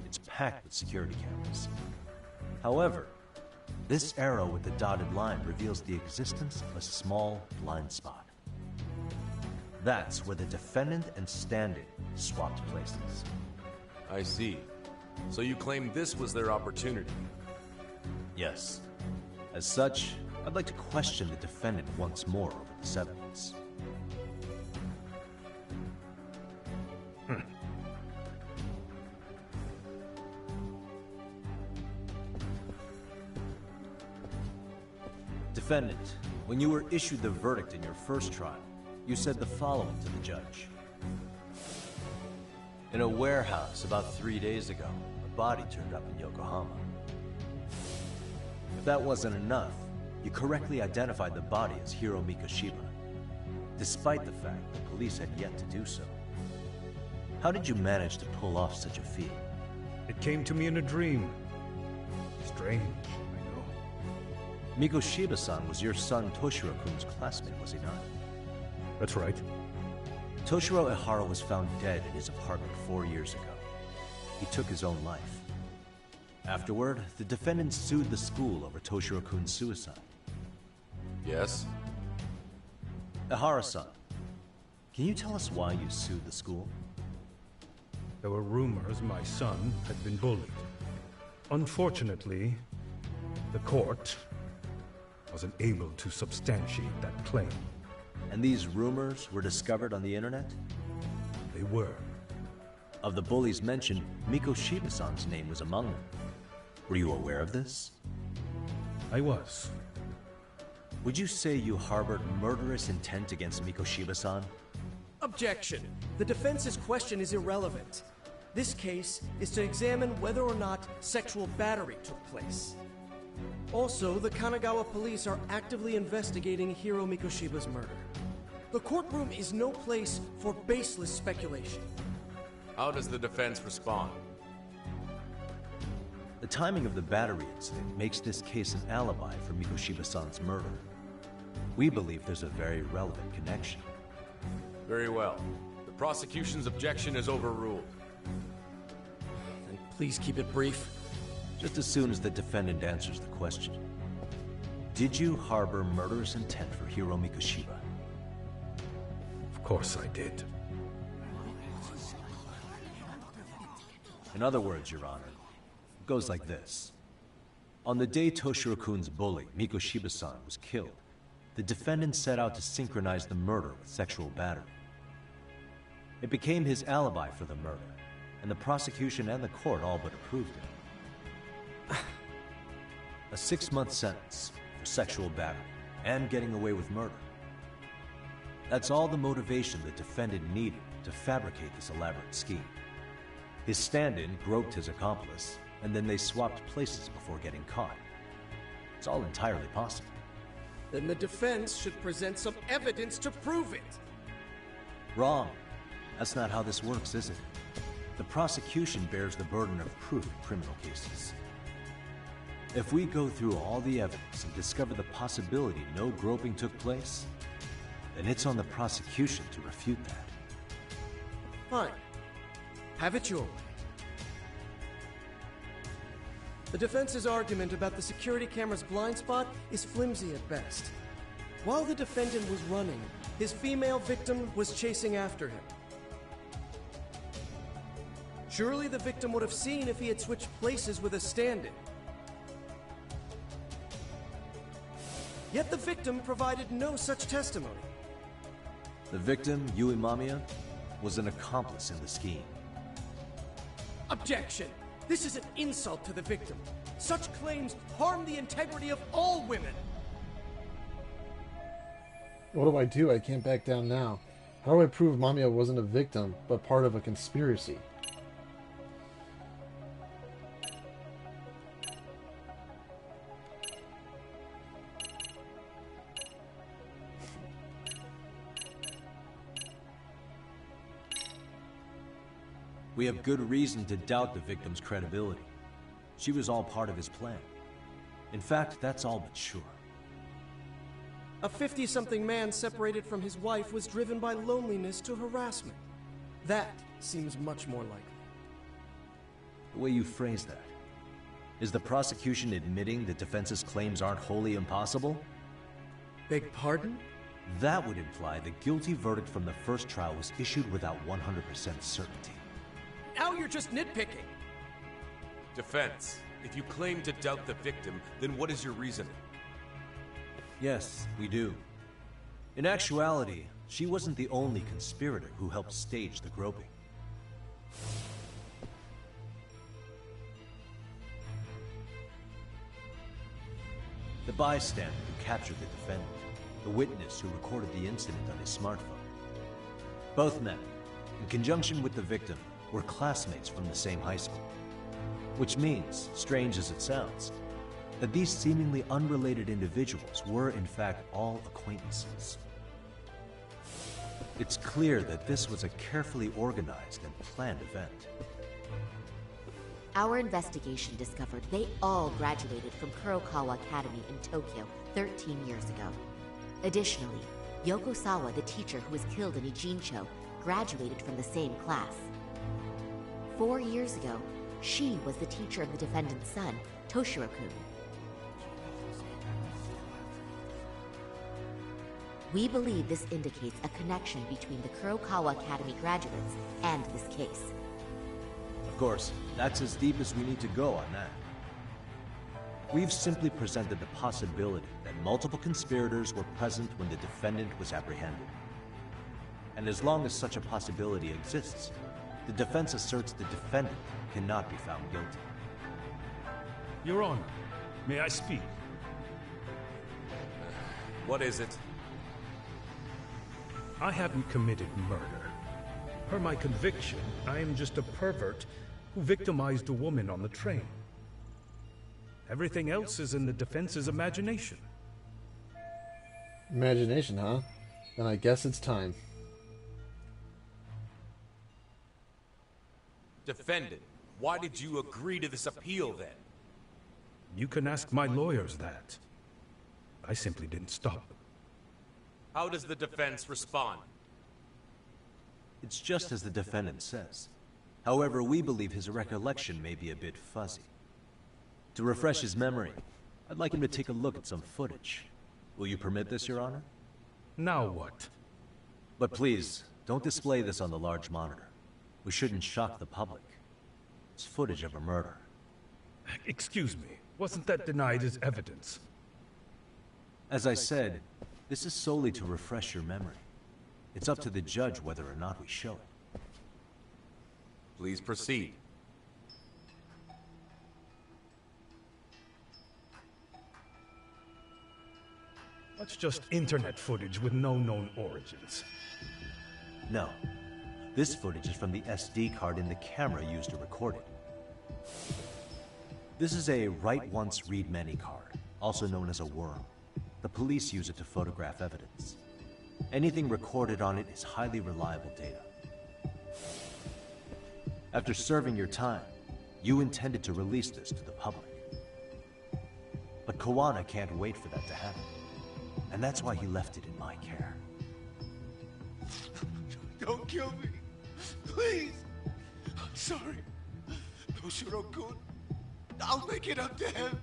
It's packed with security cameras. However, this arrow with the dotted line reveals the existence of a small blind spot. That's where the defendant and stand-in swapped places. I see. So you claim this was their opportunity? Yes. As such, I'd like to question the defendant once more over this evidence. Defendant, when you were issued the verdict in your first trial, you said the following to the judge. In a warehouse about 3 days ago, a body turned up in Yokohama. If that wasn't enough, you correctly identified the body as Hiro Mikoshiba, despite the fact the police had yet to do so. How did you manage to pull off such a feat? It came to me in a dream. Strange, Mikoshiba-san was your son Toshiro-kun's classmate, was he not? That's right. Toshiro Ahara was found dead in his apartment 4 years ago. He took his own life. Afterward, the defendant sued the school over Toshiro-kun's suicide. Yes? Ahara-san, can you tell us why you sued the school? There were rumors my son had been bullied. Unfortunately, the court wasn't able to substantiate that claim. And these rumors were discovered on the internet? They were. Of the bullies mentioned, Miko Shiba-san's name was among them. Were you aware of this? I was. Would you say you harbored murderous intent against Miko Shiba-san? Objection. The defense's question is irrelevant. This case is to examine whether or not sexual battery took place. Also, the Kanagawa police are actively investigating Hiro Mikoshiba's murder. The courtroom is no place for baseless speculation. How does the defense respond? The timing of the battery incident makes this case an alibi for Miko Shiba-san's murder. We believe there's a very relevant connection. Very well. The prosecution's objection is overruled. Then please keep it brief. Just as soon as the defendant answers the question. Did you harbor murderous intent for Hiro Mikoshiba? Of course I did. In other words, Your Honor, it goes like this. On the day Toshiro-kun's bully, Miko Shiba-san, was killed, the defendant set out to synchronize the murder with sexual battery. It became his alibi for the murder, and the prosecution and the court all but approved it. A 6-month sentence for sexual battery and getting away with murder. That's all the motivation the defendant needed to fabricate this elaborate scheme. His stand-in groped his accomplice, and then they swapped places before getting caught. It's all entirely possible. Then the defense should present some evidence to prove it. Wrong. That's not how this works, is it? The prosecution bears the burden of proof in criminal cases. If we go through all the evidence and discover the possibility no groping took place, then it's on the prosecution to refute that. Fine. Have it your way. The defense's argument about the security camera's blind spot is flimsy at best. While the defendant was running, his female victim was chasing after him. Surely the victim would have seen if he had switched places with a stand-in. Yet the victim provided no such testimony. The victim, Yui Mamiya, was an accomplice in the scheme. Objection! This is an insult to the victim. Such claims harm the integrity of all women. What do? I can't back down now. How do I prove Mamiya wasn't a victim, but part of a conspiracy? We have good reason to doubt the victim's credibility. She was all part of his plan. In fact, that's all but sure. A 50-something man separated from his wife was driven by loneliness to harassment. That seems much more likely. The way you phrase that. Is the prosecution admitting the defense's claims aren't wholly impossible? Beg pardon? That would imply the guilty verdict from the first trial was issued without 100% certainty. Now you're just nitpicking. Defense, if you claim to doubt the victim, then what is your reasoning? Yes, we do. In actuality, she wasn't the only conspirator who helped stage the groping. The bystander who captured the defendant, the witness who recorded the incident on his smartphone. Both men, in conjunction with the victim, were classmates from the same high school. Which means, strange as it sounds, that these seemingly unrelated individuals were in fact all acquaintances. It's clear that this was a carefully organized and planned event. Our investigation discovered they all graduated from Kurokawa Academy in Tokyo 13 years ago. Additionally, Yoko Sawa, the teacher who was killed in Ijincho, graduated from the same class. 4 years ago, she was the teacher of the defendant's son, Toshiro-kun. We believe this indicates a connection between the Kurokawa Academy graduates and this case. Of course, that's as deep as we need to go on that. We've simply presented the possibility that multiple conspirators were present when the defendant was apprehended. And as long as such a possibility exists, The defense asserts the defendant cannot be found guilty. Your Honor, may I speak? What is it? I haven't committed murder. Per my conviction, I am just a pervert who victimized a woman on the train. Everything else is in the defense's imagination. Imagination, huh? Then I guess it's time. Defendant, why did you agree to this appeal then? You can ask my lawyers that. I simply didn't stop. How does the defense respond? It's just as the defendant says. However, we believe his recollection may be a bit fuzzy. To refresh his memory, I'd like him to take a look at some footage. Will you permit this, Your Honor? Now what? But please, don't display this on the large monitor. We shouldn't shock the public. It's footage of a murder. Excuse me, wasn't that denied as evidence? As I said, this is solely to refresh your memory. It's up to the judge whether or not we show it. Please proceed. That's just internet footage with no known origins. No. This footage is from the SD card in the camera used to record it. This is a write once, read many card, also known as a worm. The police use it to photograph evidence. Anything recorded on it is highly reliable data. After serving your time, you intended to release this to the public. But Kawana can't wait for that to happen. And that's why he left it in my care. Don't kill me. Please. I'm sorry. Toshiro-kun. I'll make it up to him.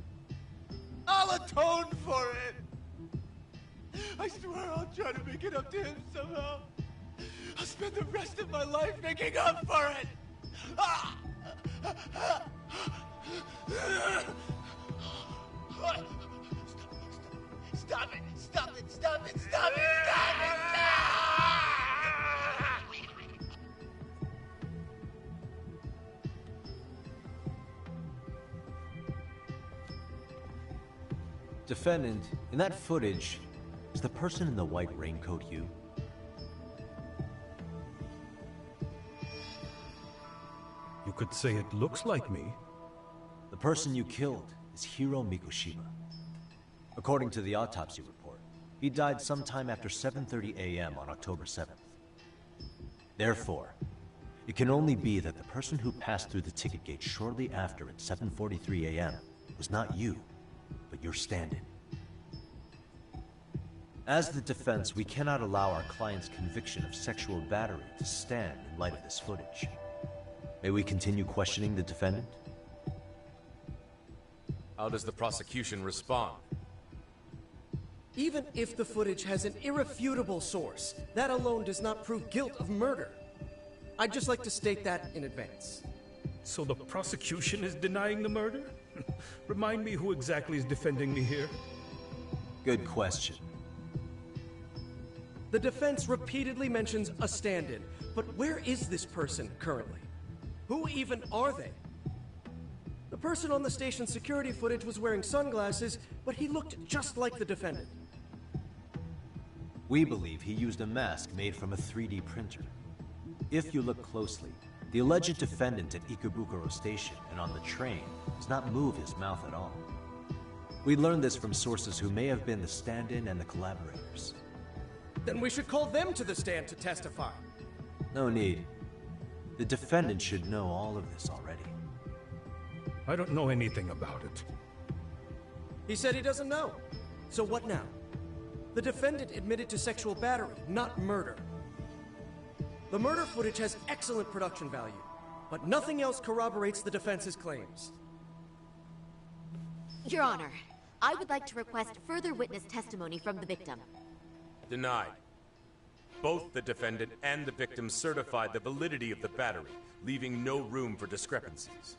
I'll atone for it. I swear I'll try to make it up to him somehow. I'll spend the rest of my life making up for it. Stop it! Stop it! Stop it! Stop it! Stop it! Defendant, in that footage, is the person in the white raincoat you? You could say it looks like me. The person you killed is Hiro Mikushima. According to the autopsy report, he died sometime after 7:30 a.m. on October 7th. Therefore, it can only be that the person who passed through the ticket gate shortly after at 7:43 a.m. was not you, but your stand-in. As the defense, we cannot allow our client's conviction of sexual battery to stand in light of this footage. May we continue questioning the defendant? How does the prosecution respond? Even if the footage has an irrefutable source, that alone does not prove guilt of murder. I'd just like to state that in advance. So the prosecution is denying the murder? Remind me who exactly is defending me here? Good question. The defense repeatedly mentions a stand-in, but where is this person currently? Who even are they? The person on the station's security footage was wearing sunglasses, but he looked just like the defendant. We believe he used a mask made from a 3D printer. If you look closely, the alleged defendant at Ikebukuro station and on the train does not move his mouth at all. We learned this from sources who may have been the stand-in and the collaborators. Then we should call them to the stand to testify. No need. The defendant should know all of this already. I don't know anything about it. He said he doesn't know. So what now? The defendant admitted to sexual battery, not murder. The murder footage has excellent production value, but nothing else corroborates the defense's claims. Your Honor, I would like to request further witness testimony from the victim. Denied. Both the defendant and the victim certified the validity of the battery, leaving no room for discrepancies.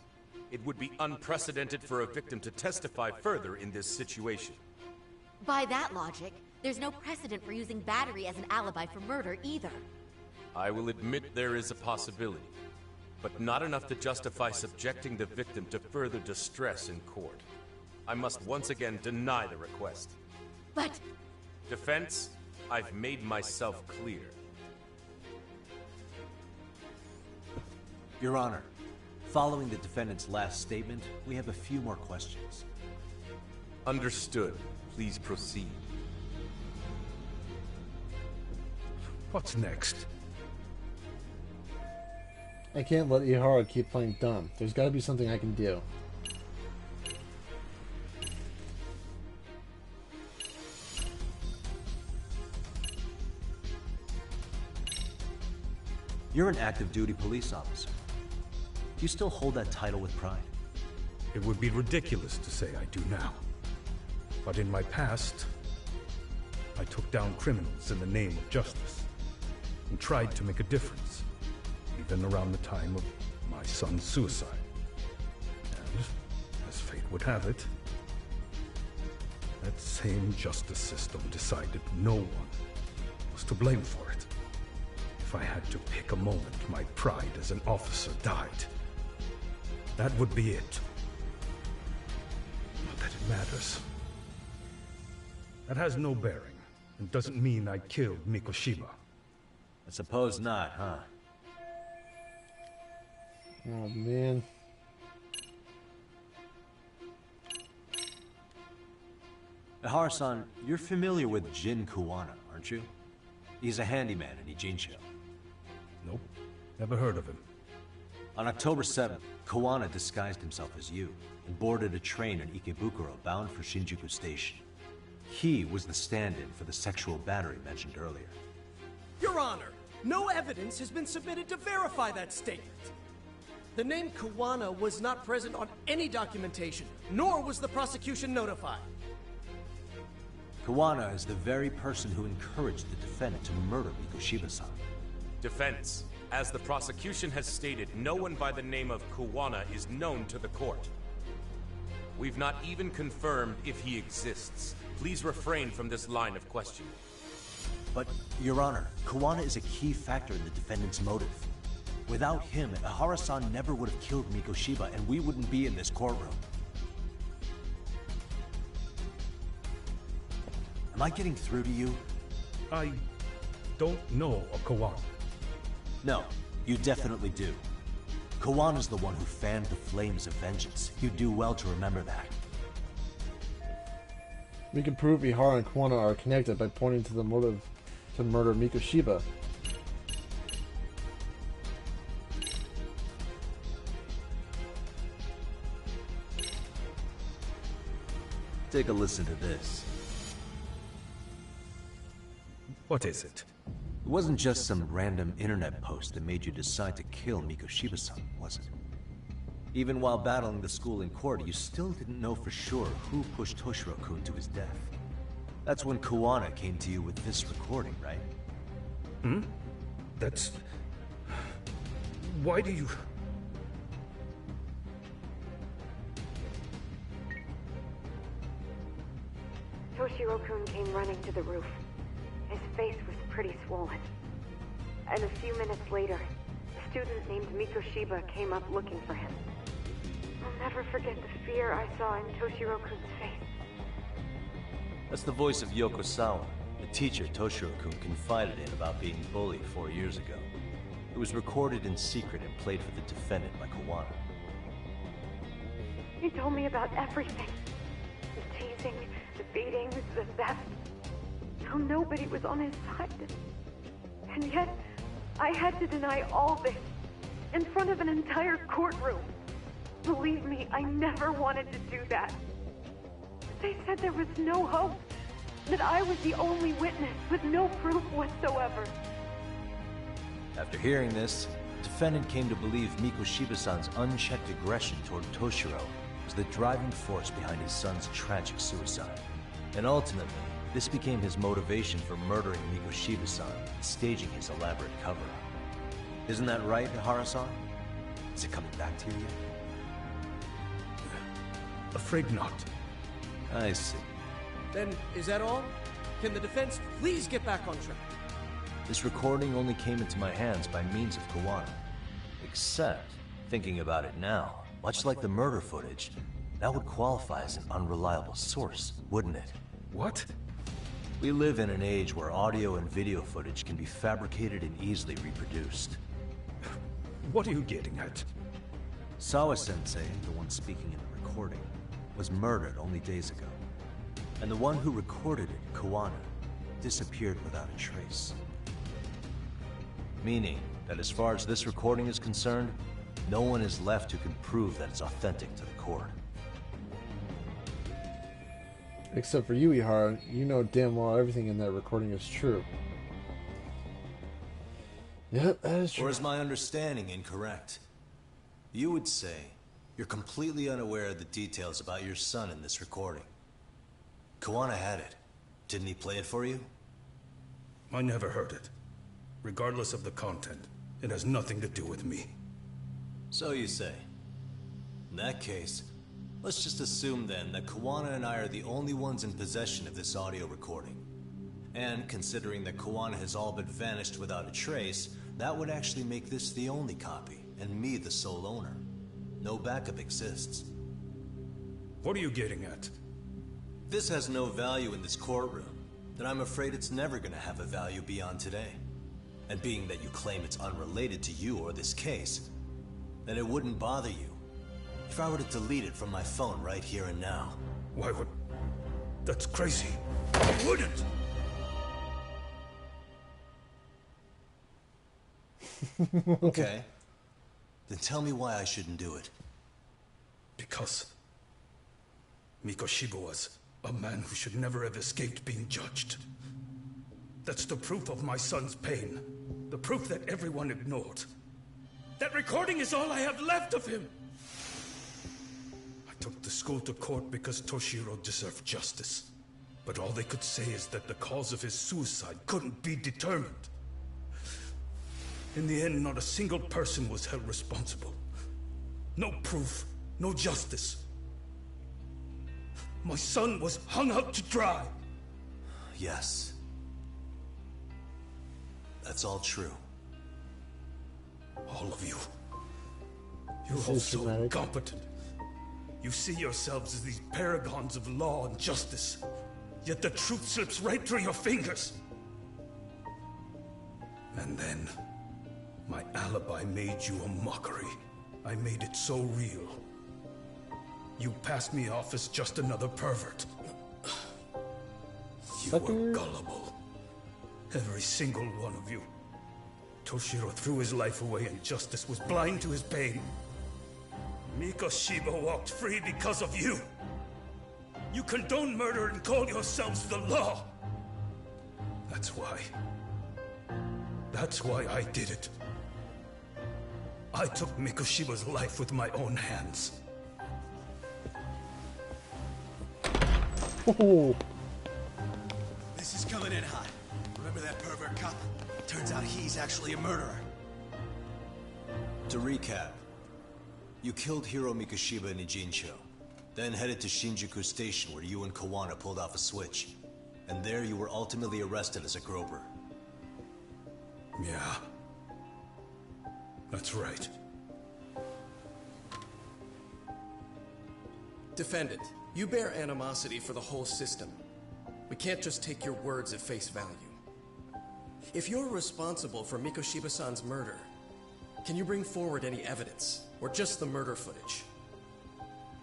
It would be unprecedented for a victim to testify further in this situation. By that logic, there's no precedent for using battery as an alibi for murder either. I will admit there is a possibility. but not enough to justify subjecting the victim to further distress in court. I must once again deny the request. But... Defense, I've made myself clear. Your Honor, following the defendant's last statement, we have a few more questions. Understood. Please proceed. What's next? I can't let Ahara keep playing dumb. There's got to be something I can do. You're an active duty police officer. Do you still hold that title with pride? It would be ridiculous to say I do now. But in my past, I took down criminals in the name of justice and tried to make a difference, even around the time of my son's suicide. And, as fate would have it, that same justice system decided no one was to blame for it. If I had to pick a moment my pride as an officer died, that would be it. Not that it matters. That has no bearing, and doesn't mean I killed Mikoshiba. I suppose not, huh? Oh, man. Ahara-san, you're familiar with Jin Kuwana, aren't you? He's a handyman in Ijincho. Nope. Never heard of him. On October 7th, Kuwana disguised himself as you and boarded a train in Ikebukuro bound for Shinjuku Station. He was the stand-in for the sexual battery mentioned earlier. Your Honor, no evidence has been submitted to verify that statement. The name Kuwana was not present on any documentation, nor was the prosecution notified. Kuwana is the very person who encouraged the defendant to murder Mikoshiba-san. Defense, as the prosecution has stated, no one by the name of Kuwana is known to the court. We've not even confirmed if he exists. Please refrain from this line of questioning. But, Your Honor, Kuwana is a key factor in the defendant's motive. Without him, Ahara-san never would have killed Mikoshiba, and we wouldn't be in this courtroom. Am I getting through to you? I don't know a Kuwana. No, you definitely do. Kawana's the one who fanned the flames of vengeance. You do well to remember that. We can prove Ahara and Kuwana are connected by pointing to the motive to murder Mikoshiba. Take a listen to this. What is it? It wasn't just some random internet post that made you decide to kill Mikoshiba-san, was it? Even while battling the school in court, you still didn't know for sure who pushed Toshiro-kun to his death. That's when Kuwana came to you with this recording, right? Hmm? That's... Why do you... Toshiro-kun came running to the roof. His face was pretty swollen. And a few minutes later, a student named Mikoshiba came up looking for him. I'll never forget the fear I saw in Toshiro-kun's face. That's the voice of Yokosawa, the teacher Toshiro-kun confided in about being bullied 4 years ago. It was recorded in secret and played for the defendant by Kuwana. He told me about everything. The teasing, the beatings, the theft. How nobody was on his side. And yet, I had to deny all this in front of an entire courtroom. Believe me, I never wanted to do that. They said there was no hope, that I was the only witness with no proof whatsoever. After hearing this, the defendant came to believe Mikoshiba-san's unchecked aggression toward Toshiro was the driving force behind his son's tragic suicide. And ultimately, this became his motivation for murdering Mikoshiba-san and staging his elaborate cover-up. Isn't that right, Ahara-san? Is it coming back to you yet? Afraid not. I see. Then, is that all? Can the defense please get back on track? This recording only came into my hands by means of Kuwana. Except, thinking about it now, much like the murder footage, that would qualify as an unreliable source, wouldn't it? What? We live in an age where audio and video footage can be fabricated and easily reproduced. What are you getting at? Sawa-sensei, the one speaking in the recording, was murdered only days ago. And the one who recorded it, Kawana, disappeared without a trace. Meaning that as far as this recording is concerned, no one is left who can prove that it's authentic to the court. Except for you, Ahara. You know damn well everything in that recording is true. Yep, that is true. Or is my understanding incorrect? You would say you're completely unaware of the details about your son in this recording. Kawana had it. Didn't he play it for you? I never heard it. Regardless of the content, it has nothing to do with me. So you say. In that case, let's just assume then that Kawana and I are the only ones in possession of this audio recording. And considering that Kawana has all but vanished without a trace, that would actually make this the only copy, and me the sole owner. No backup exists. What are you getting at? This has no value in this courtroom, then I'm afraid it's never gonna have a value beyond today. And being that you claim it's unrelated to you or this case, then it wouldn't bother you if I were to delete it from my phone right here and now. Why would... That's crazy. I wouldn't! Okay. Then tell me why I shouldn't do it. Because Mikoshiba was a man who should never have escaped being judged. That's the proof of my son's pain. The proof that everyone ignored. That recording is all I have left of him! I took the school to court because Toshiro deserved justice. But all they could say is that the cause of his suicide couldn't be determined. In the end, not a single person was held responsible. No proof, no justice. My son was hung out to dry. Yes. That's all true. All of you. You're all so incompetent. You see yourselves as these paragons of law and justice. Yet the truth slips right through your fingers. And then, my alibi made you a mockery. I made it so real. You passed me off as just another pervert. You were gullible. Every single one of you. Toshiro threw his life away and justice was blind to his pain. Mikoshiba walked free because of you. You condone murder and call yourselves the law. That's why. That's why I did it. I took Mikoshiba's life with my own hands. Oh. This is coming in hot. Remember that pervert cop? Turns out he's actually a murderer. To recap, you killed Hiro Mikoshiba in Ijincho, then headed to Shinjuku Station where you and Kawana pulled off a switch. And there you were ultimately arrested as a groper. Yeah. That's right. Defendant, you bear animosity for the whole system. We can't just take your words at face value. If you're responsible for Mikoshiba-san's murder, can you bring forward any evidence, or just the murder footage?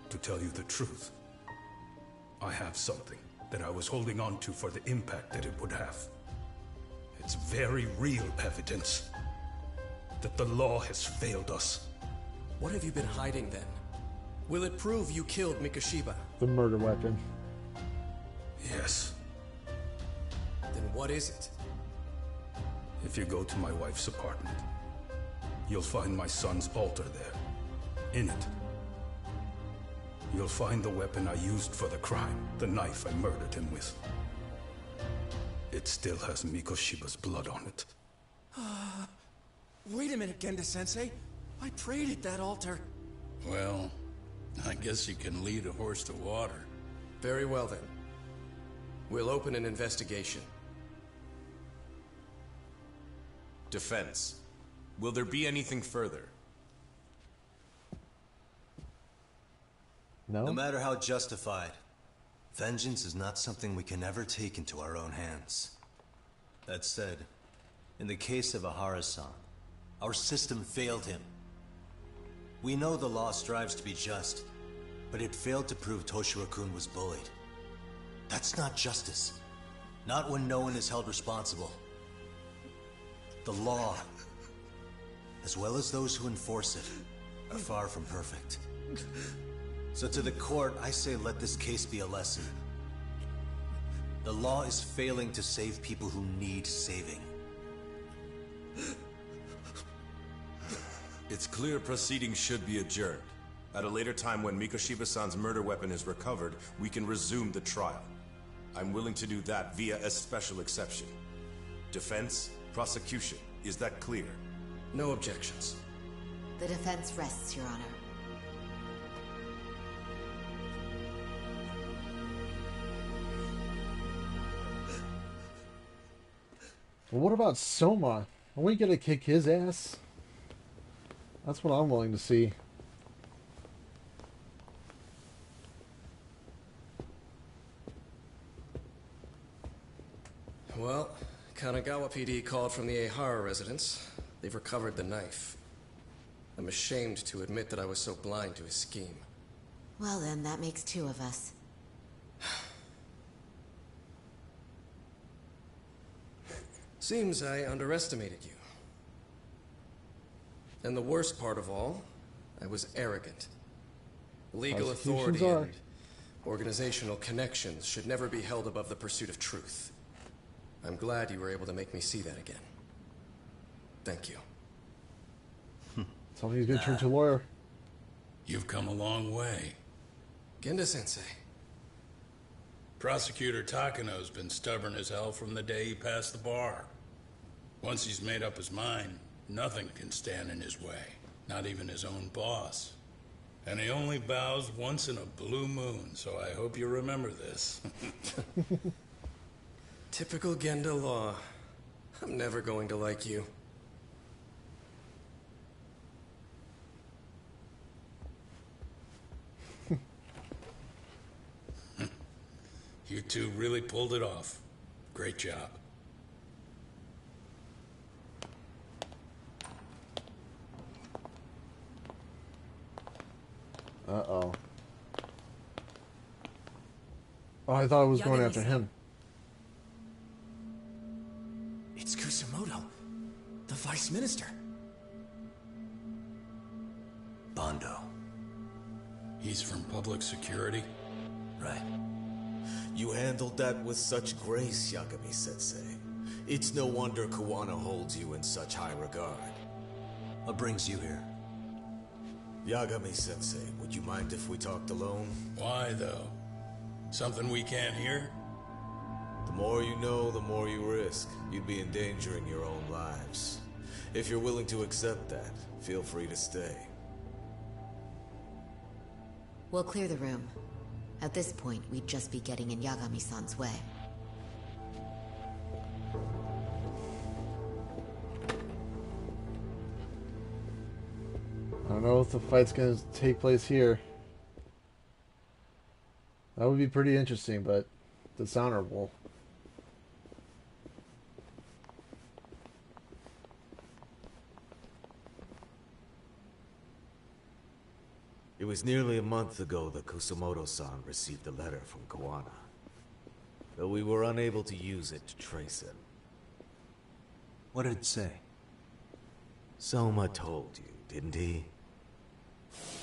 To tell you the truth, I have something that I was holding on to for the impact that it would have. It's very real evidence that the law has failed us. What have you been hiding then? Will it prove you killed Mikoshiba? The murder weapon. Yes. Then what is it? If you go to my wife's apartment, you'll find my son's altar there. In it, you'll find the weapon I used for the crime, the knife I murdered him with. It still has Mikoshiba's blood on it. Wait a minute, Genda-sensei. I prayed at that altar. Well, I guess you can lead a horse to water. Very well then. We'll open an investigation. Defense. Will there be anything further? No? No matter how justified, vengeance is not something we can ever take into our own hands. That said, in the case of Ahara-san, our system failed him. We know the law strives to be just, but it failed to prove Toshiro-kun was bullied. That's not justice. Not when no one is held responsible. The law, as well as those who enforce it, are far from perfect. So to the court, I say let this case be a lesson. The law is failing to save people who need saving. It's clear proceedings should be adjourned. At a later time when Mikoshiba-san's murder weapon is recovered, we can resume the trial. I'm willing to do that via a special exception. Defense, prosecution, is that clear? No objections. The defense rests, Your Honor. Well, what about Soma? Are we gonna kick his ass? That's what I'm willing to see. Well, Kanagawa PD called from the Ahara residence. They've recovered the knife. I'm ashamed to admit that I was so blind to his scheme. Well then, that makes two of us. Seems I underestimated you. And the worst part of all, I was arrogant. Legal authority and organizational connections should never be held above the pursuit of truth. I'm glad you were able to make me see that again. Thank you. Tell me he's gonna turn to a lawyer. You've come a long way. Genda-sensei. Prosecutor Takano's been stubborn as hell from the day he passed the bar. Once he's made up his mind, nothing can stand in his way, not even his own boss. And he only bows once in a blue moon, so I hope you remember this. Typical Genda law. I'm never going to like you. You two really pulled it off. Great job. Uh-oh. Oh, I thought I was going after him. It's Kusumoto, the Vice Minister. Bondo. He's from public security? Right. You handled that with such grace, Yagami-sensei. It's no wonder Kawana holds you in such high regard. What brings you here? Yagami-sensei, would you mind if we talked alone? Why, though? Something we can't hear? The more you know, the more you risk. You'd be endangering your own lives. If you're willing to accept that, feel free to stay. We'll clear the room. At this point, we'd just be getting in Yagami-san's way. I don't know if the fight's gonna take place here. That would be pretty interesting, but dishonorable. It was nearly a month ago that Kusumoto-san received a letter from Kawana. Though we were unable to use it to trace him. What did it say? Soma told you, didn't he?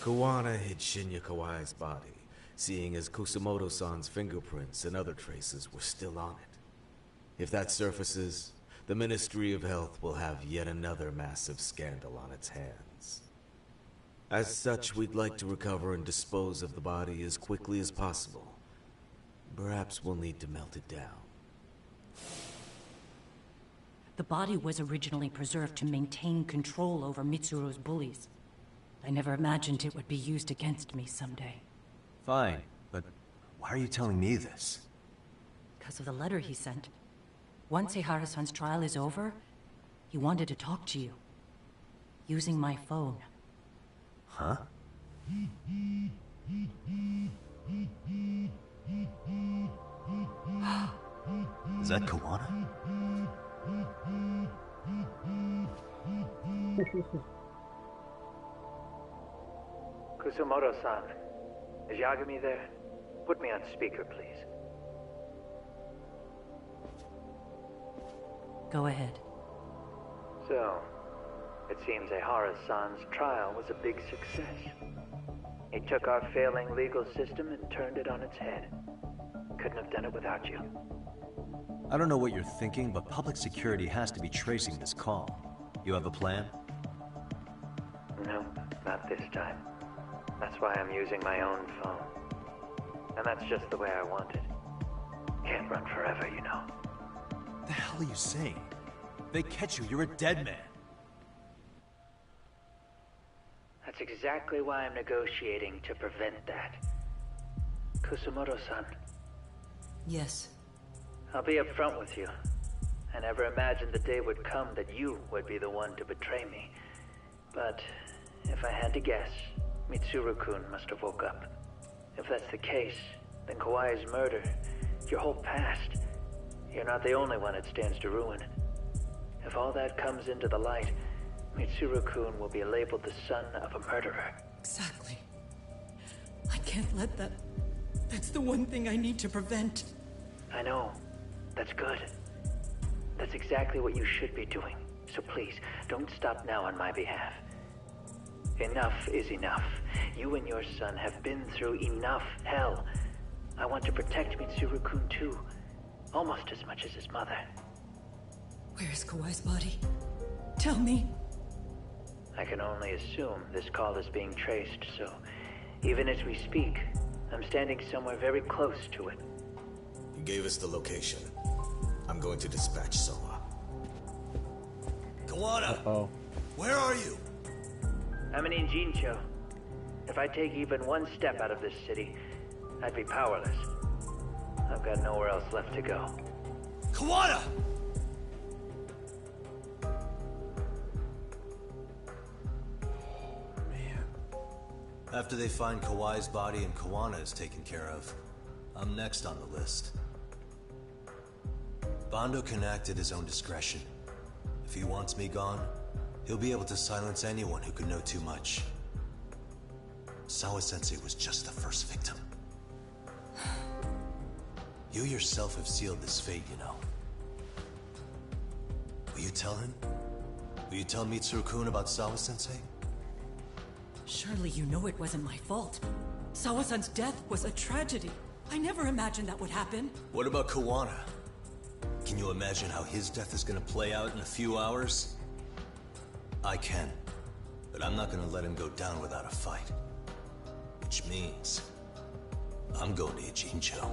Kawana hid Shinya Kawai's body, seeing as Kusumoto-san's fingerprints and other traces were still on it. If that surfaces, the Ministry of Health will have yet another massive scandal on its hands. As such, we'd like to recover and dispose of the body as quickly as possible. Perhaps we'll need to melt it down. The body was originally preserved to maintain control over Mitsuru's bullies. I never imagined it would be used against me someday. Fine, but why are you telling me this? Because of the letter he sent. Once Ahara-san's trial is over, he wanted to talk to you. Using my phone. Huh? Is that Kawana? Kusumoto-san, is Yagami there? Put me on speaker, please. Go ahead. So, it seems Ahara-san's trial was a big success. He took our failing legal system and turned it on its head. Couldn't have done it without you. I don't know what you're thinking, but public security has to be tracing this call. You have a plan? No, not this time. That's why I'm using my own phone. And that's just the way I want it. Can't run forever, you know. What the hell are you saying? If they catch you, you're a dead man. That's exactly why I'm negotiating to prevent that. Kusumoto-san. Yes. I'll be upfront with you. I never imagined the day would come that you would be the one to betray me. But if I had to guess, Mitsuru-kun must have woke up. If that's the case, then Kawai's murder, your whole past, you're not the only one it stands to ruin. If all that comes into the light, Mitsuru-kun will be labeled the son of a murderer. Exactly. I can't let that... That's the one thing I need to prevent. I know. That's good. That's exactly what you should be doing. So please, don't stop now on my behalf. Enough is enough. You and your son have been through enough hell. I want to protect Mitsuru-kun too. Almost as much as his mother. Where is Kawai's body? Tell me. I can only assume this call is being traced, so even as we speak, I'm standing somewhere very close to it. You gave us the location. I'm going to dispatch Soma. Kawana! Where are you? I'm in Injincho. If I take even one step out of this city, I'd be powerless. I've got nowhere else left to go. Kawana! After they find Kawai's body and Kawana is taken care of, I'm next on the list. Bando can act at his own discretion. If he wants me gone, he'll be able to silence anyone who could know too much. Sawa-sensei was just the first victim. You yourself have sealed this fate, you know. Will you tell him? Will you tell Mitsuru-kun about Sawa-sensei? Surely you know it wasn't my fault. Sawa-san's death was a tragedy. I never imagined that would happen. What about Kawana? Can you imagine how his death is gonna play out in a few hours? I can, but I'm not gonna let him go down without a fight. Which means, I'm going to Ijincho.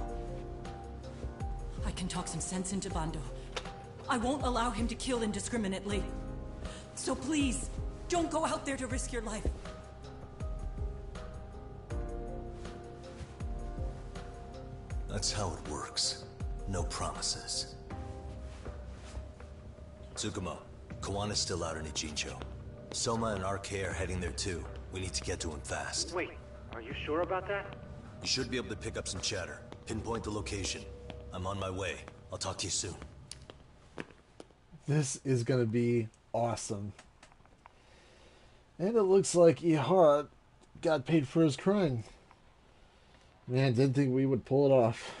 I can talk some sense into Bando. I won't allow him to kill indiscriminately. So please, don't go out there to risk your life. That's how it works. No promises. Tsukumo, Kawana's still out in Ijincho. Soma and RK are heading there too. We need to get to him fast. Wait, are you sure about that? You should be able to pick up some chatter. Pinpoint the location. I'm on my way. I'll talk to you soon. This is going to be awesome. And it looks like Ahara got paid for his crime. Man, didn't think we would pull it off.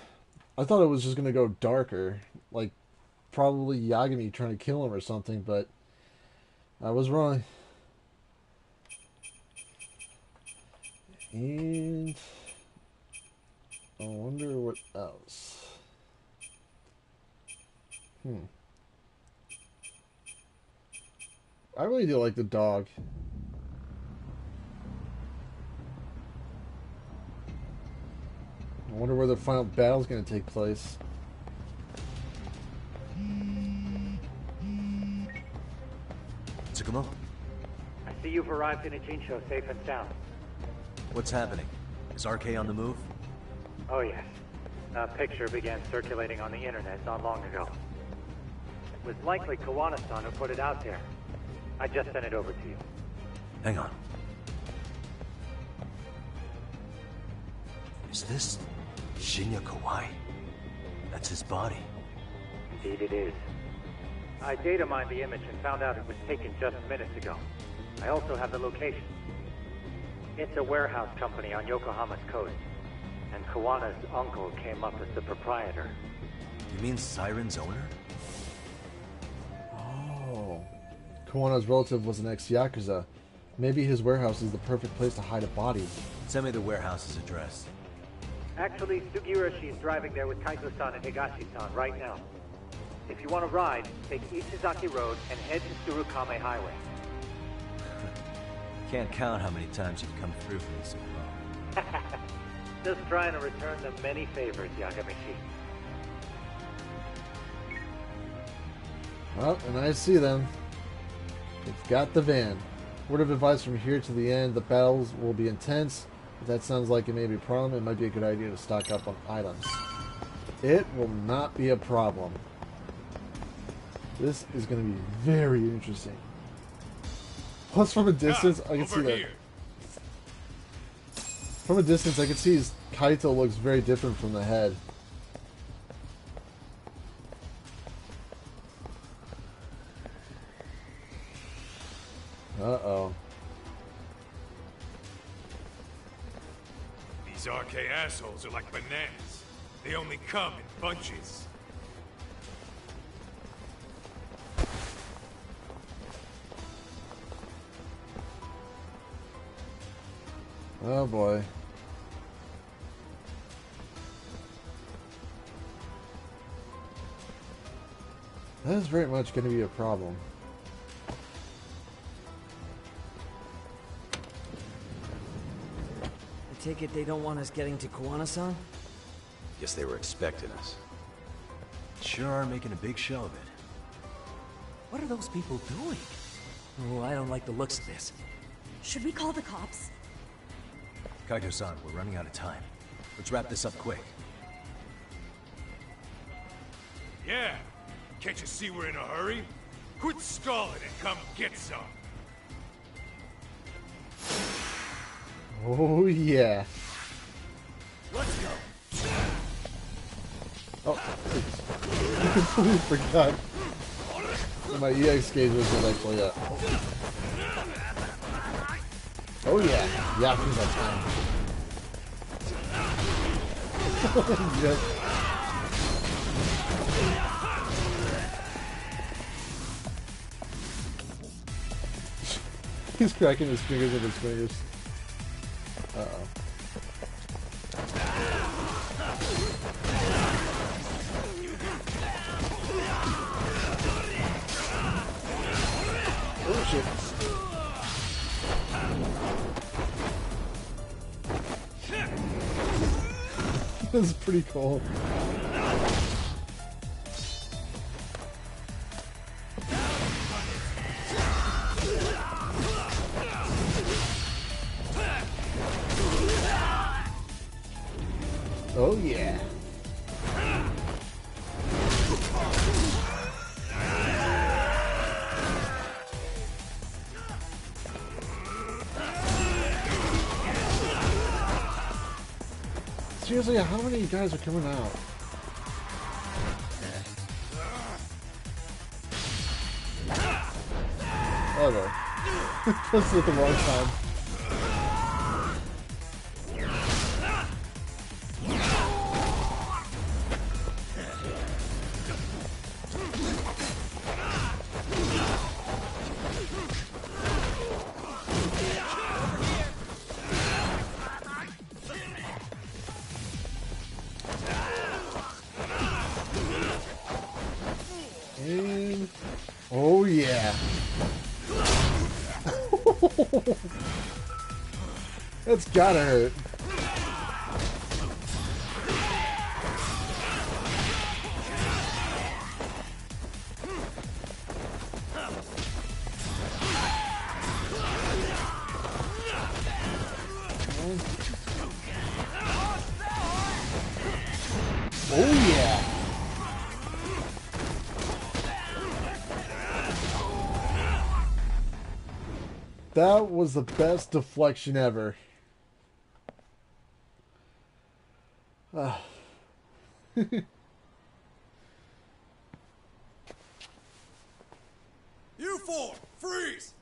I thought it was just going to go darker. Like, probably Yagami trying to kill him or something, but I was wrong. And I wonder what else. I really do like the dog. I wonder where the final battle's going to take place. Tsukumo? I see you've arrived in Ijincho safe and sound. What's happening? Is RK on the move? Oh yes. A picture began circulating on the internet not long ago. It was likely Kawana-san who put it out there. I just sent it over to you. Hang on. Is this Shinya Kawai? That's his body. Indeed it is. I data mined the image and found out it was taken just minutes ago. I also have the location. It's a warehouse company on Yokohama's coast, and Kawana's uncle came up as the proprietor. You mean Siren's owner? Oh. Kawana's relative was an ex-Yakuza. Maybe his warehouse is the perfect place to hide a body. Send me the warehouse's address. Actually, Sugiurashi is driving there with Kaito-san and Higashi-san right now. If you want to ride, take Ishizaki Road and head to Tsurukame Highway. Can't count how many times you've come through for me, Sukuro. Just trying to return them many favors, Yagamichi. Well, and I see them. It's got the van. Word of advice from here to the end, the battles will be intense. If that sounds like it may be a problem, it might be a good idea to stock up on items. It will not be a problem. This is going to be very interesting. Plus, from a distance, I can see that. From a distance, I can see his Kaito looks very different from the head. Uh-oh. These RK assholes are like bananas. They only come in bunches. Oh boy. That is very much going to be a problem. I take it they don't want us getting to Kawana-san? Guess they were expecting us. Sure are making a big show of it. What are those people doing? Oh, I don't like the looks of this. Should we call the cops? Kaito-san, we're running out of time. Let's wrap this up quick. Yeah. Can't you see we're in a hurry? Quit stalling and come get some. Oh yeah. Let's go. Oh, I completely forgot that my EX gauge was actually up. Oh yeah, Yakuza time. Yes. He's cracking his fingers with his fingers. Uh-oh. Oh shit. This is pretty cool. Oh yeah. Seriously, how many guys are coming out? Oh no. This is at the wrong time. And oh yeah. That's gotta hurt. Oh yeah. That was the best deflection ever. You four, freeze!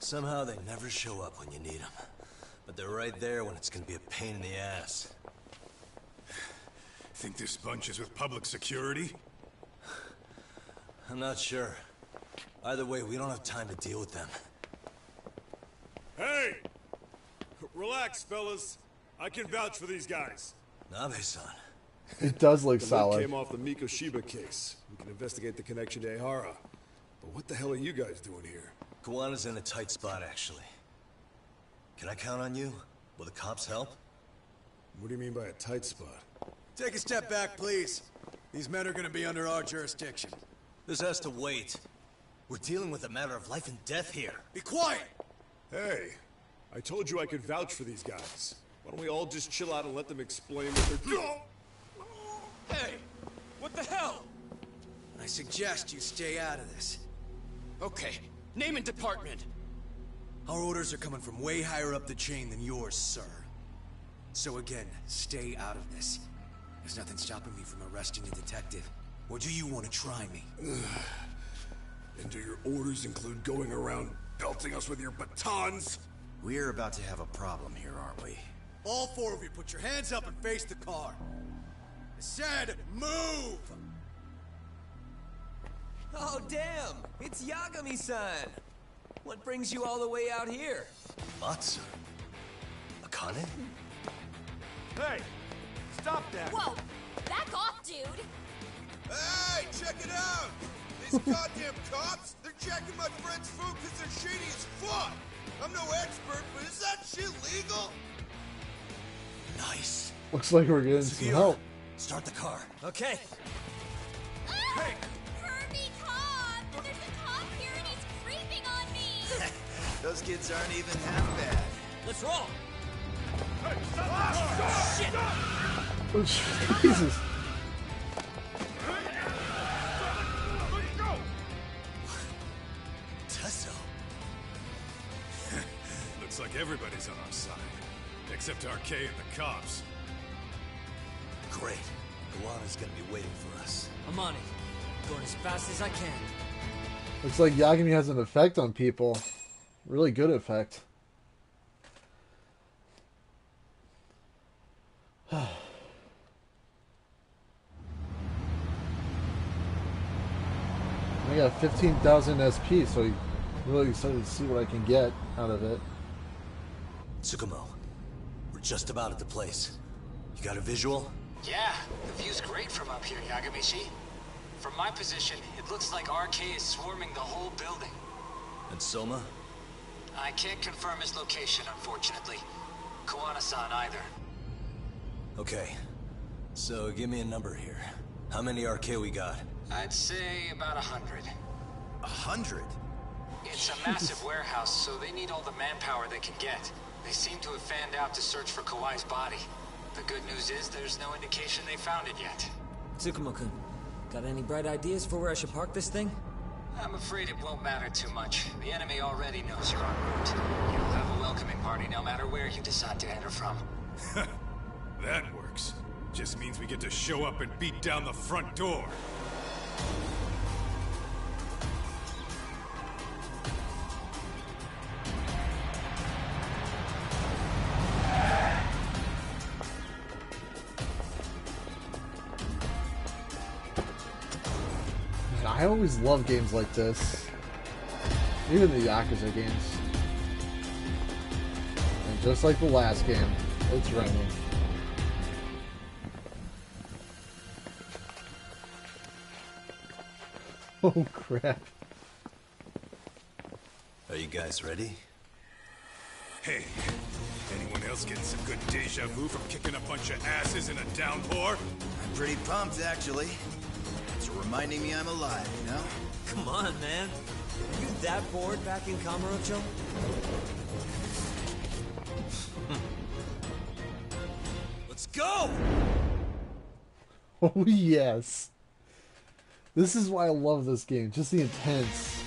Somehow they never show up when you need them. But they're right there when it's gonna be a pain in the ass. Think this bunch is with public security? I'm not sure. Either way, we don't have time to deal with them. Hey! Relax, fellas. I can vouch for these guys. Nabe-san. It does look The solid. lead came off the Mikoshiba case. We can investigate the connection to Ahara. But what the hell are you guys doing here? Kawana's in a tight spot, actually. Can I count on you? Will the cops help? What do you mean by a tight spot? Take a step back, please. These men are gonna be under our jurisdiction. This has to wait. We're dealing with a matter of life and death here. Be quiet! Hey, I told you I could vouch for these guys. Why don't we all just chill out and let them explain what they're doing? Hey! What the hell? I suggest you stay out of this. Okay, name and department. Our orders are coming from way higher up the chain than yours, sir. So again, stay out of this. There's nothing stopping me from arresting a detective. Or do you want to try me? And do your orders include going around belting us with your batons? We're about to have a problem here, aren't we? All four of you, put your hands up and face the car. I said, move! Oh, damn! It's Yagami-san! What brings you all the way out here? Matsu? Akane? Hey! Stop that! Whoa! Back off, dude! Hey, check it out! These goddamn cops, they're checking my friend's food because they're shady as fuck! I'm no expert, but is that shit legal? Nice. Looks like we're getting some help. Start the car. Okay. Hey! Kirby cop! There's a cop here and he's creeping on me! Those kids aren't even half bad. Let's roll! Hey, stop! Shit! Oh, Jesus. Tesso. Looks like everybody's on our side. Except RK and the cops. Great. Kawana's gonna be waiting for us. I'm on it. Going as fast as I can. Looks like Yagami has an effect on people. Really good effect. I got 15,000 SP, so I'm really excited to see what I can get out of it. Tsukumo, we're just about at the place. You got a visual? Yeah, the view's great from up here, Yagamishi. From my position, it looks like RK is swarming the whole building. And Soma? I can't confirm his location, unfortunately. Kawana-san either. Okay. So give me a number here. How many RK we got? I'd say about 100. 100? It's a massive warehouse, so they need all the manpower they can get. They seem to have fanned out to search for Kawai's body. The good news is there's no indication they found it yet. Tsukumo-kun, got any bright ideas for where I should park this thing? I'm afraid it won't matter too much. The enemy already knows you're en route. You'll have a welcoming party no matter where you decide to enter from. That works. Just means we get to show up and beat down the front door. I always love games like this. Even the Yakuza games. And just like the last game, it's raining. Oh crap. Are you guys ready? Hey, anyone else getting some good deja vu from kicking a bunch of asses in a downpour? I'm pretty pumped, actually. It's reminding me I'm alive, you know? Come on, man. Are you that bored back in Kamurocho? Let's go! Oh yes. This is why I love this game. Just the intense.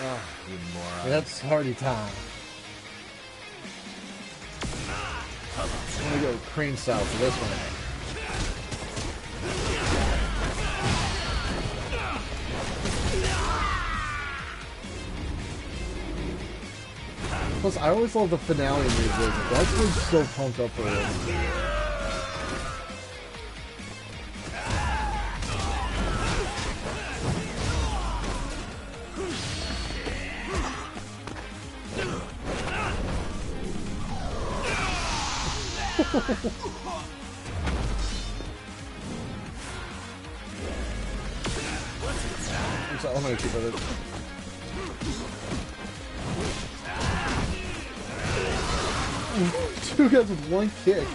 You moron. That's party time. I'm gonna go crane style for this one. Plus, I always love the finale music. That's what's so pumped up for it. I'm gonna keep it. Two guys with one kick.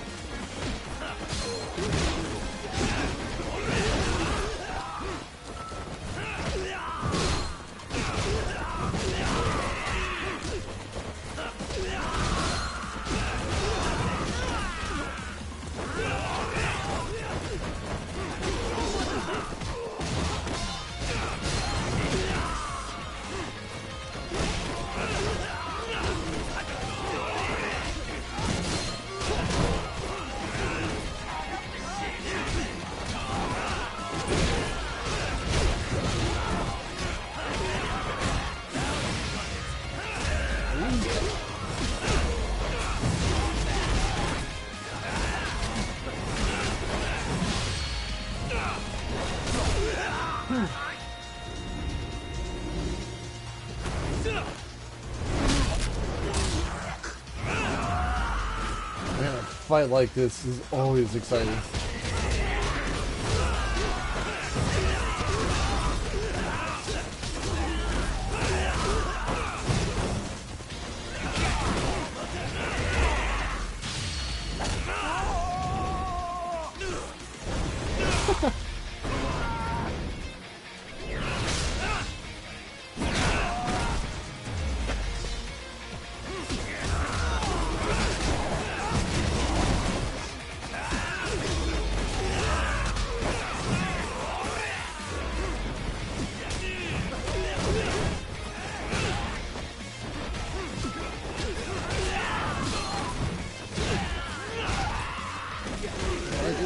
Man, a fight like this is always exciting.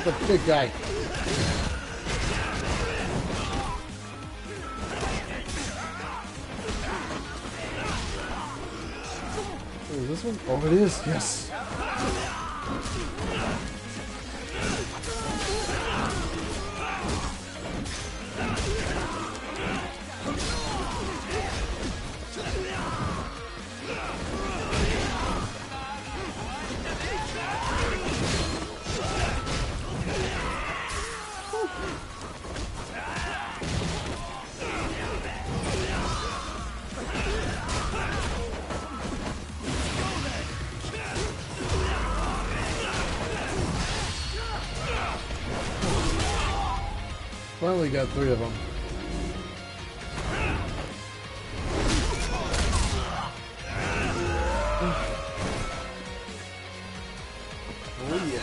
The big guy. Is this one? Oh, it is. Yes. Finally got 3 of them. Oh yeah.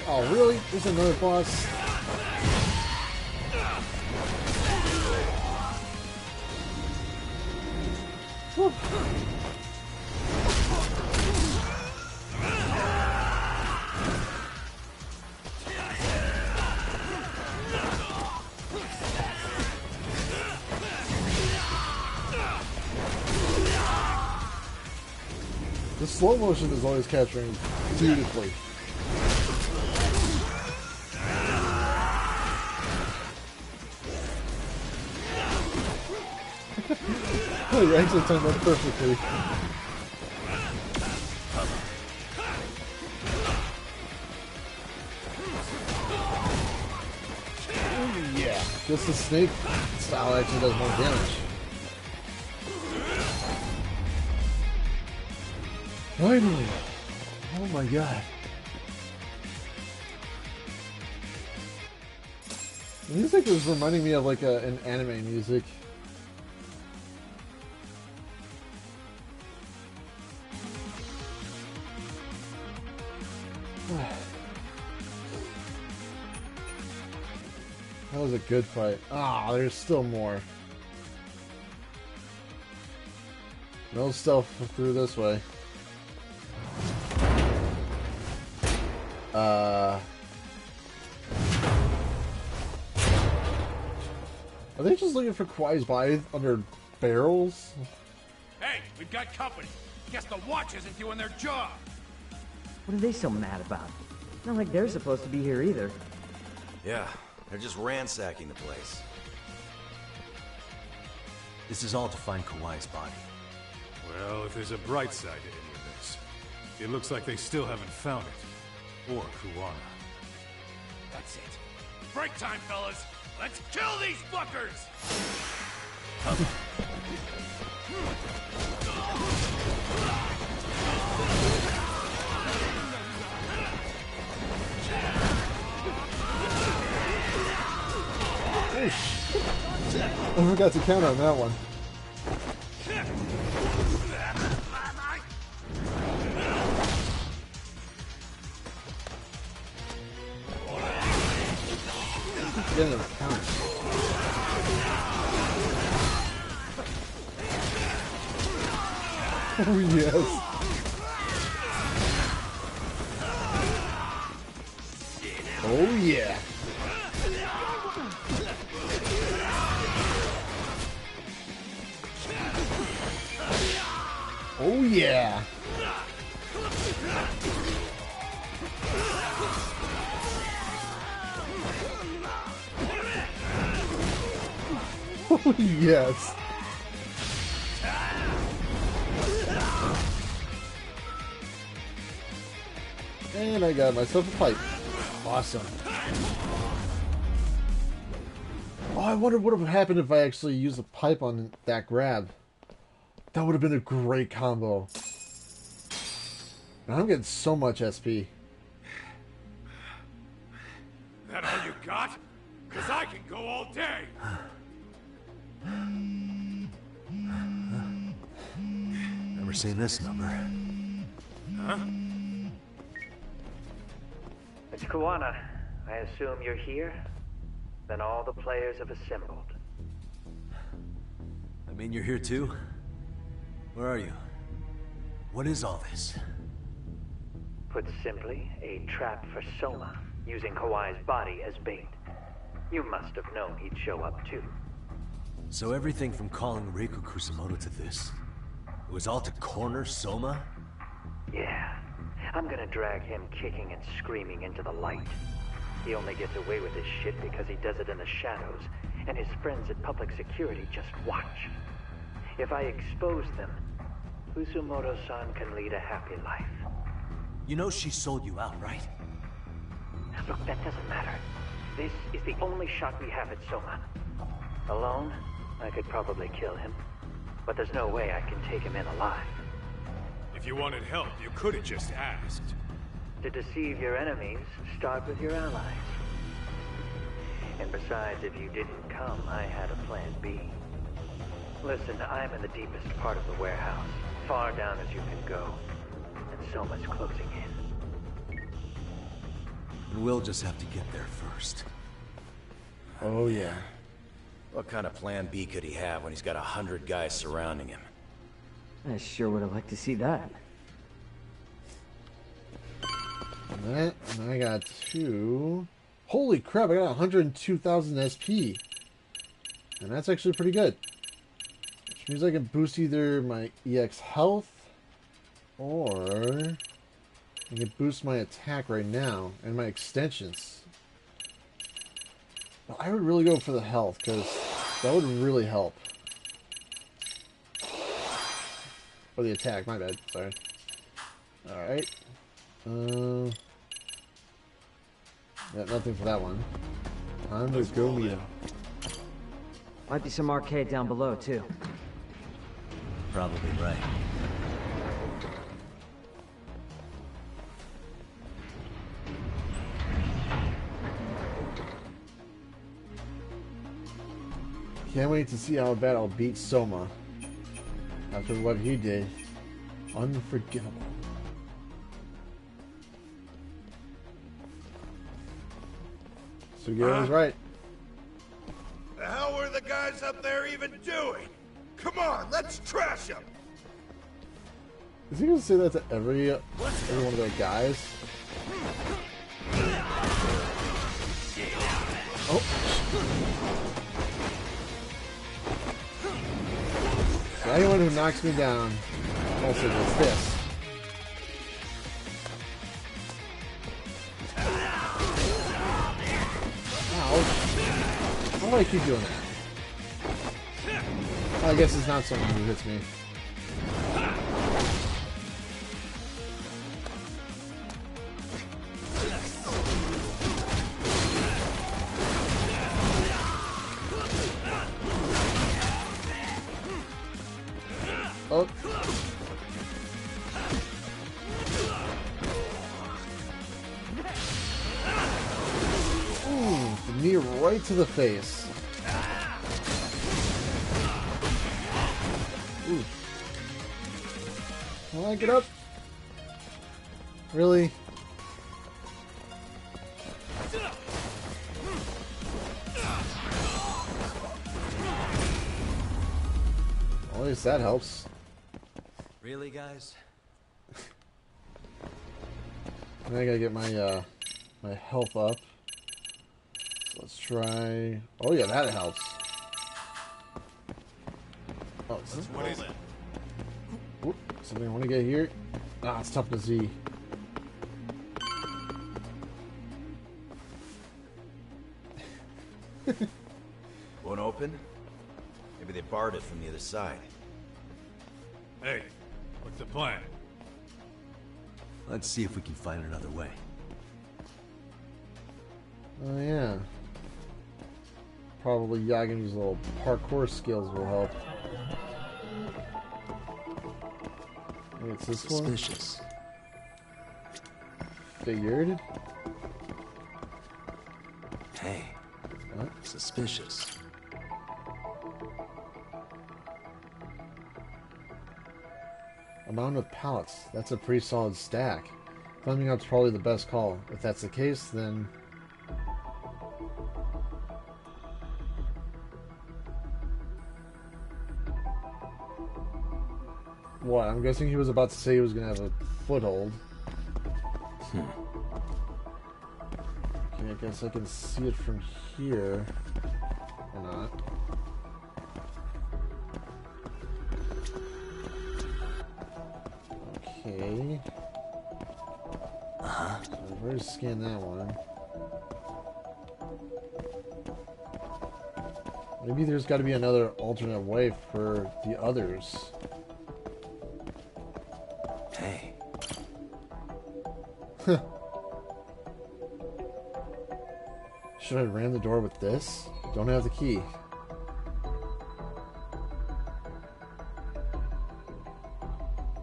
Oh really? There's another boss? Whew. The slow motion is always capturing beautifully. You actually timed that perfectly. Ooh, yeah, just the snake style actually does more damage. Finally! Oh my god. The music is reminding me of like an anime music. That was a good fight. Ah, there's still more. No stealth through this way. Are they just looking for Kawhi's body under barrels? Hey, we've got company. Guess the watch isn't doing their job. What are they so mad about? Not like they're supposed to be here either. Yeah, they're just ransacking the place. This is all to find Kawhi's body. Well, if there's a bright side to any of this, it looks like they still haven't found it. Or Kuwana. That's it. Break time, fellas. Let's kill these fuckers! I forgot to count on that one. Getting a count. Oh yes. Oh yeah. Oh yeah. Oh yes. And I got myself a pipe. Awesome. Oh, I wonder what would happen if I actually used a pipe on that grab. That would have been a great combo. And I'm getting so much SP. That all you got? Cause I can go all day. Never seen this number. Huh? It's Kuwana. I assume you're here? Then all the players have assembled. I mean, you're here too? Where are you? What is all this? Put simply, a trap for Soma, using Kawhi's body as bait. You must have known he'd show up too. So everything from calling Reiko Kusumoto to this, it was all to corner Soma? Yeah. I'm gonna drag him kicking and screaming into the light. He only gets away with his shit because he does it in the shadows, and his friends at public security just watch. If I expose them, Kusumoto-san can lead a happy life. You know she sold you out, right? Look, that doesn't matter. This is the only shot we have at Soma. Alone, I could probably kill him, but there's no way I can take him in alive. If you wanted help, you could have just asked. To deceive your enemies, start with your allies. And besides, if you didn't come, I had a plan B. Listen, I'm in the deepest part of the warehouse, far down as you can go, and Soma's closing in. And we'll just have to get there first. Oh yeah. What kind of plan B could he have when he's got 100 guys surrounding him? I sure would have liked to see that. And that, and I got 2. Holy crap, I got 102,000 SP. And that's actually pretty good. Which means I can boost either my EX health, or I can boost my attack right now, and my extensions. Well, I would really go for the health, because that would really help. Or the attack, my bad, sorry. Alright. Yeah, nothing for that one. Time to go meet him. Might be some arcade down below, too. Probably right. Can't wait to see how bad I'll beat Soma. After what he did. Unforgettable. Sugiro was right. The hell were the guys up there even doing? Come on, let's trash them! Is he gonna say that to every one of those guys? Oh. So anyone who knocks me down also does this. Ow. Why do I keep doing that? Well, I guess it's not someone who hits me. Oh. Ooh, the knee right to the face. Ooh. Can I get up? Really? Well, at least that helps. Really, guys? I gotta get my my health up. So let's try. Oh yeah, that helps. Oh, what is it? Oop, something I want to get here. Ah, it's tough to see. Won't open? Maybe they barred it from the other side. Hey, what's the plan? Let's see if we can find another way. Oh yeah. Probably Yagami's little parkour skills will help. Maybe it's this Suspicious. one? Figured. Hey. What? Suspicious. Amount of pallets. That's a pretty solid stack. Climbing up's probably the best call. If that's the case, then... What? I'm guessing he was about to say he was going to have a foothold. Okay, I guess I can see it from here. Or not. Okay. Uh-huh. So I've already scanned that one. Maybe there's got to be another alternate way for the others. Hey. Huh. Should I ram the door with this? Don't have the key.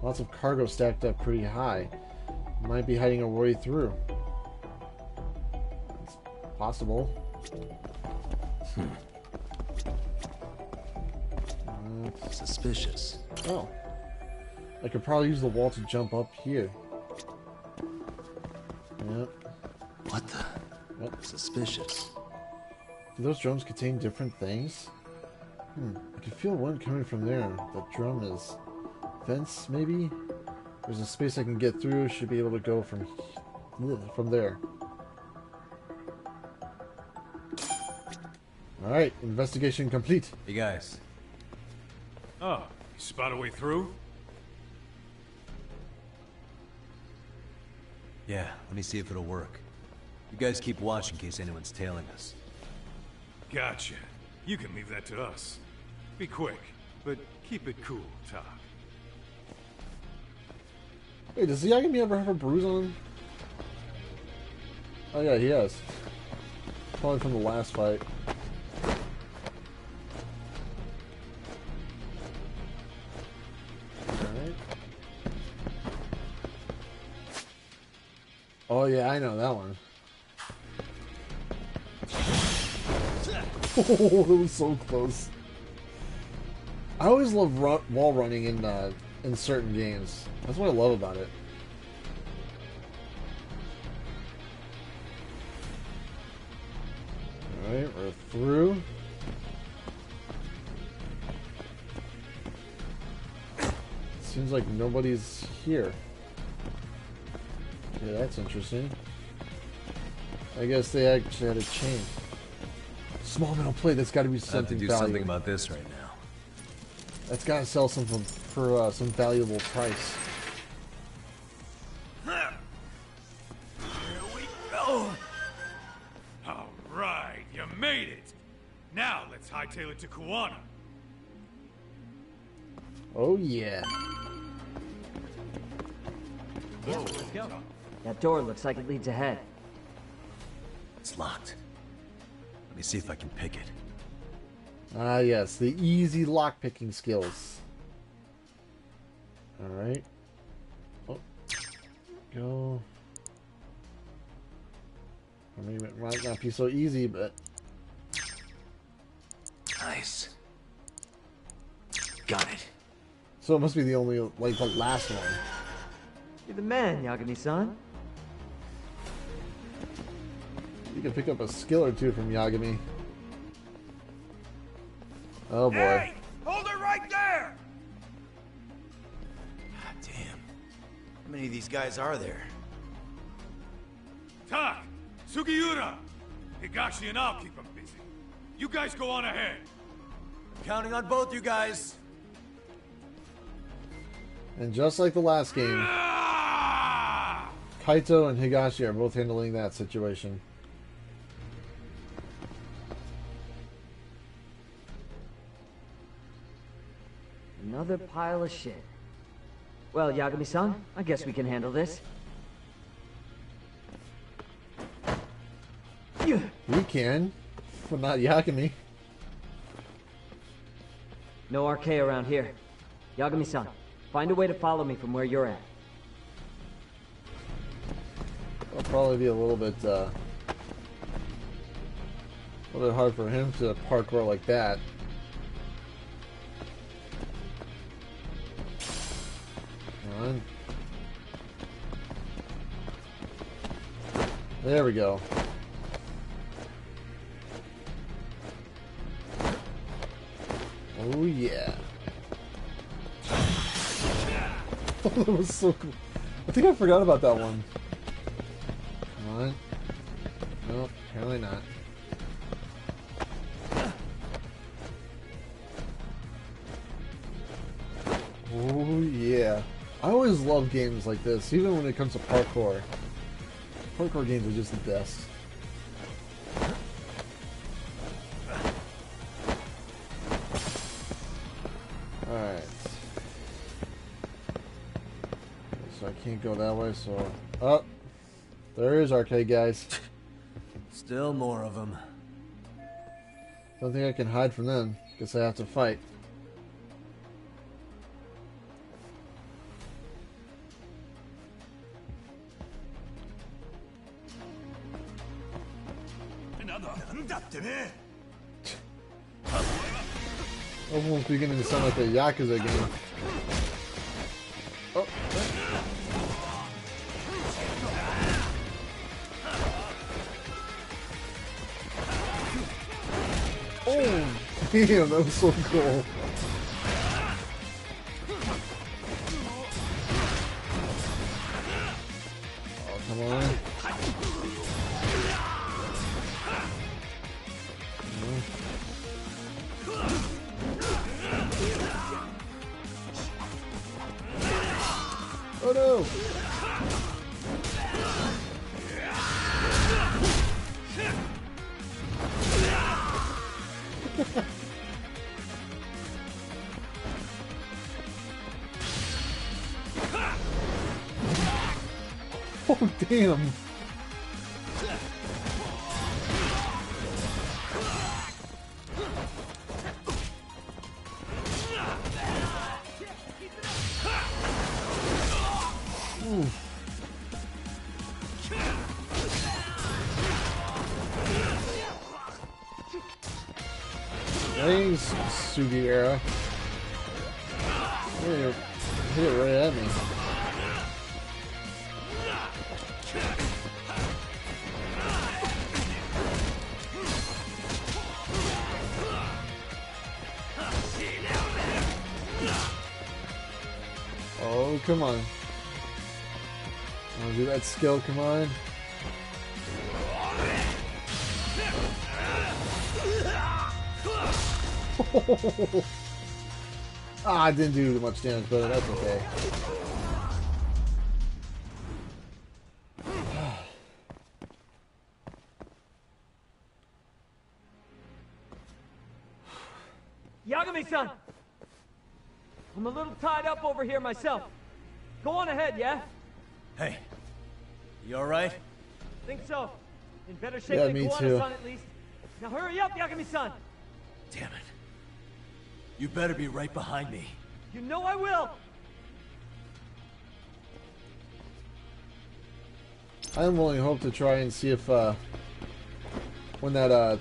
Lots of cargo stacked up pretty high. Might be hiding a way through. It's possible. Suspicious. Oh. I could probably use the wall to jump up here. Yep. What the? What? Suspicious. Do those drums contain different things? I can feel one coming from there. That drum is... Vents, maybe? There's a space I can get through. Should be able to go from there. Alright, investigation complete. Hey guys. Oh, you spot a way through? Yeah, let me see if it'll work. You guys keep watch in case anyone's tailing us. Gotcha. You can leave that to us. Be quick, but keep it cool, Talk. Wait, does Yagami ever have a bruise on him? Oh yeah, he has. Probably from the last fight. Alright. Oh yeah, I know that one. Oh, that was so close. I always love wall running in certain games. That's what I love about it. Alright, we're through. Seems like nobody's here. Yeah, that's interesting. I guess they actually had a chain. Small metal plate, that's got to be something do valuable. something about this right now. That's got to sell something for some valuable price. Here we go! Alright, you made it! Now let's hightail it to Kuwana. Oh yeah. Yeah, let's go. That door looks like it leads ahead. It's locked. Let me see if I can pick it. Ah yes, the easy lockpicking skills. Alright. Oh. Go. I mean, it might not be so easy, but... Nice. Got it. So it must be the only, like, the last one. You're the man, Yagami-san. You can pick up a skill or two from Yagami. Oh boy. Hey! Hold it right there! Damn. How many of these guys are there? Tak! Sugiura! Higashi and I'll keep them busy. You guys go on ahead. Counting on both you guys. And just like the last game, Kaito and Higashi are both handling that situation. Another pile of shit. Well, Yagami-san, I guess we can handle this. We can, but not Yagami. No RK around here. Yagami-san, find a way to follow me from where you're at. It'll probably be a little bit hard for him to parkour like that. Come on. There we go. Oh yeah. That was so cool. I think I forgot about that one. Come on. Nope, apparently not. Oh yeah. I always love games like this, even when it comes to parkour. Parkour games are just the best. Alright. So I can't go that way, so... Oh! There is arcade, guys. Still more of them. Don't think I can hide from them. Guess I have to fight. Almost beginning to sound like a Yakuza game. Oh. Oh, damn, that was so cool. Oh, come on. Oh no! Oh damn! Thanks, Sugiura. Hit it right at me. come on. Wanna do that skill, come on. Ah, I didn't do much damage, but that's okay. Yagami-san! I'm a little tied up over here myself. Go on ahead, yeah? Hey, you alright? Think so. In better shape Yeah, than me Kawana-san at least. Now hurry up, Yagami-san! Damn it. You better be right behind me. You know I will! I am willing to hope to try and see if, when that,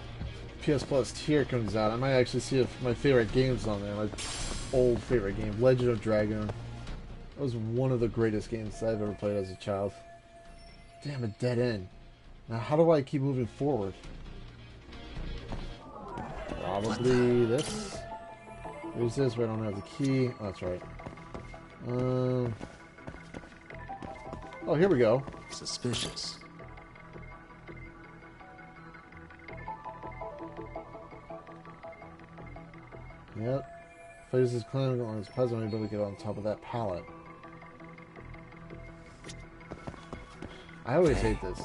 PS Plus tier comes out, I might actually see if my favorite game's on there. My old favorite game, Legend of Dragoon. That was one of the greatest games I've ever played as a child. Damn, a dead end. Now, how do I keep moving forward? Probably this. There's this, but I don't have the key. Oh, that's right. Oh, here we go. Suspicious. Yep. Plays his climbing on his puzzle and able to get on top of that pallet. I always hate this.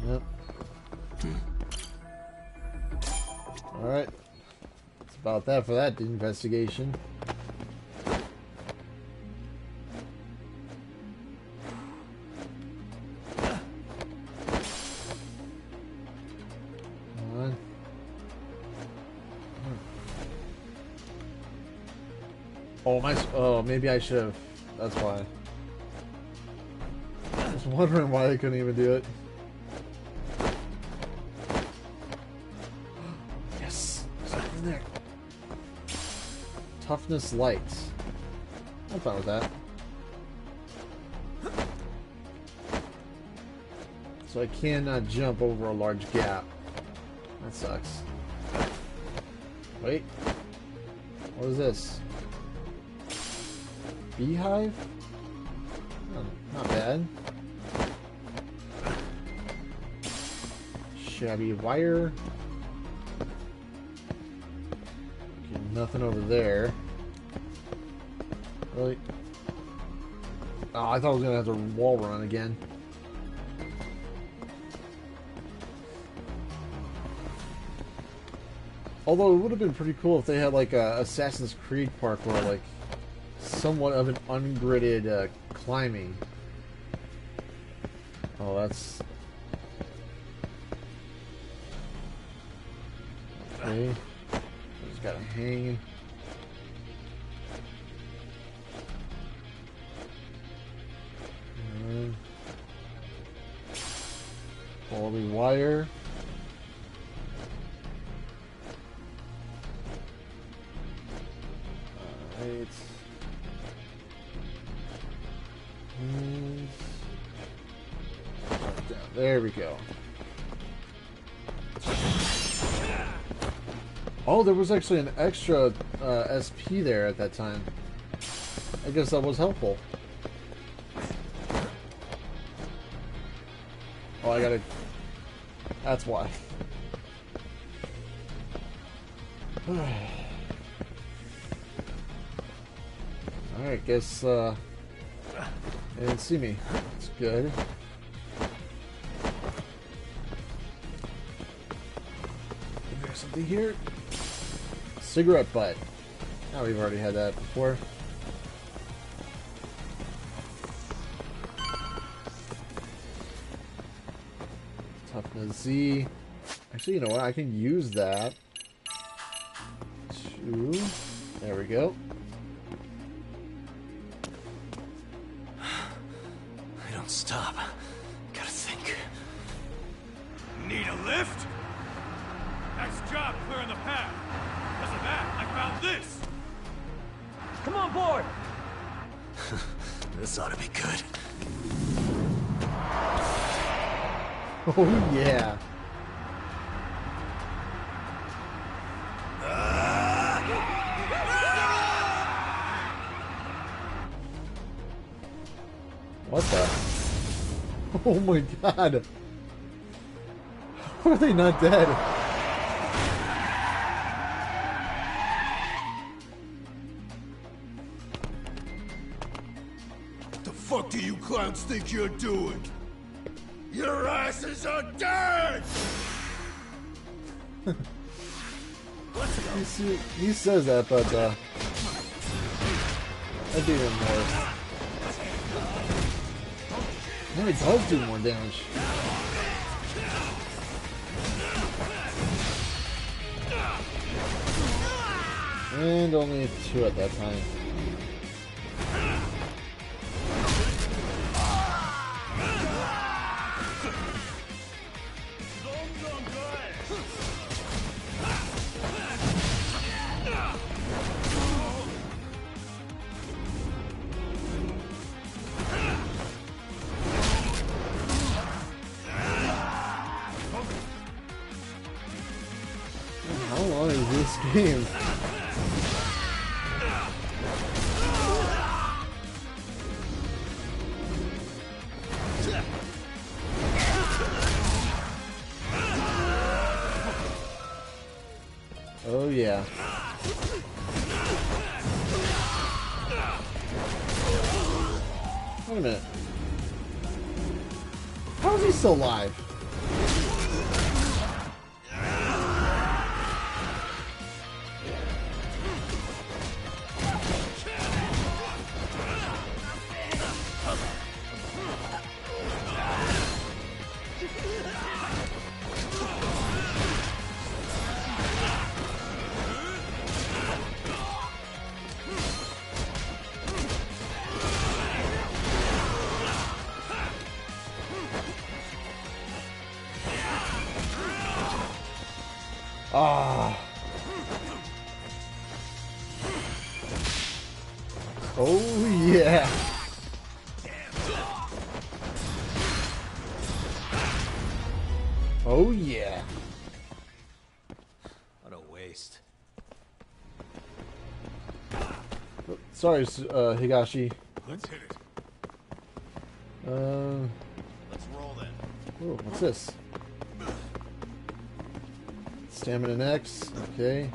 Yep. Alright. That's about that for that investigation. Oh, maybe I should have. That's why. I was wondering why they couldn't even do it. Yes! Something there. Toughness light. I'm fine with that. So I cannot jump over a large gap. That sucks. Wait. What is this? Beehive? Oh, not bad. Shabby wire. Okay, nothing over there. Really? Oh, I thought I was gonna have to wall run again. Although it would have been pretty cool if they had like a Assassin's Creed parkour, like somewhat of an ungridded climbing. Oh, that's okay. Just gotta hang. Quality wire. Alright. There we go. Oh, there was actually an extra SP there at that time. I guess that was helpful. Oh, I gotta... That's why. Alright, guess, they didn't see me. That's good. Is there something here? Cigarette butt. Oh, we've already had that before. Toughness Z. Actually, you know what? I can use that to... There we go. I don't stop. Gotta think. Need a lift? Nice job clearing the path. Because of that, I found this. Come on board! This ought to be good. Oh, yeah. What the? Oh my god. How are they not dead? What the fuck do you clowns think you're doing? Your asses are dead! He says that, but that'd be even worse. No, it does do more damage. And only 2 at that time. How long is this game? Oh yeah. Wait a minute. How is he still alive? Ah. Oh yeah. Oh yeah. What a waste. Sorry, Higashi. Let's hit it. Let's roll then. Oh, what's this? Stamina next. Okay.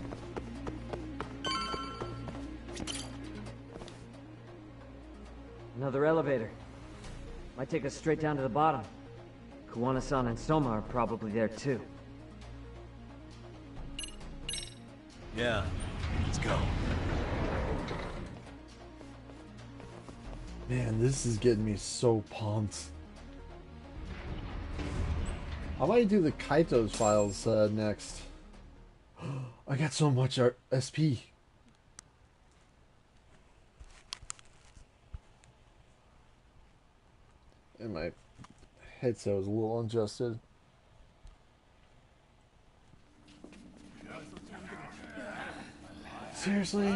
Another elevator. Might take us straight down to the bottom. Kuwana-san and Soma are probably there too. Yeah, let's go. Man, this is getting me so pumped. I might do the Kaito's files next. I got so much SP. And my headset was a little unadjusted. Seriously?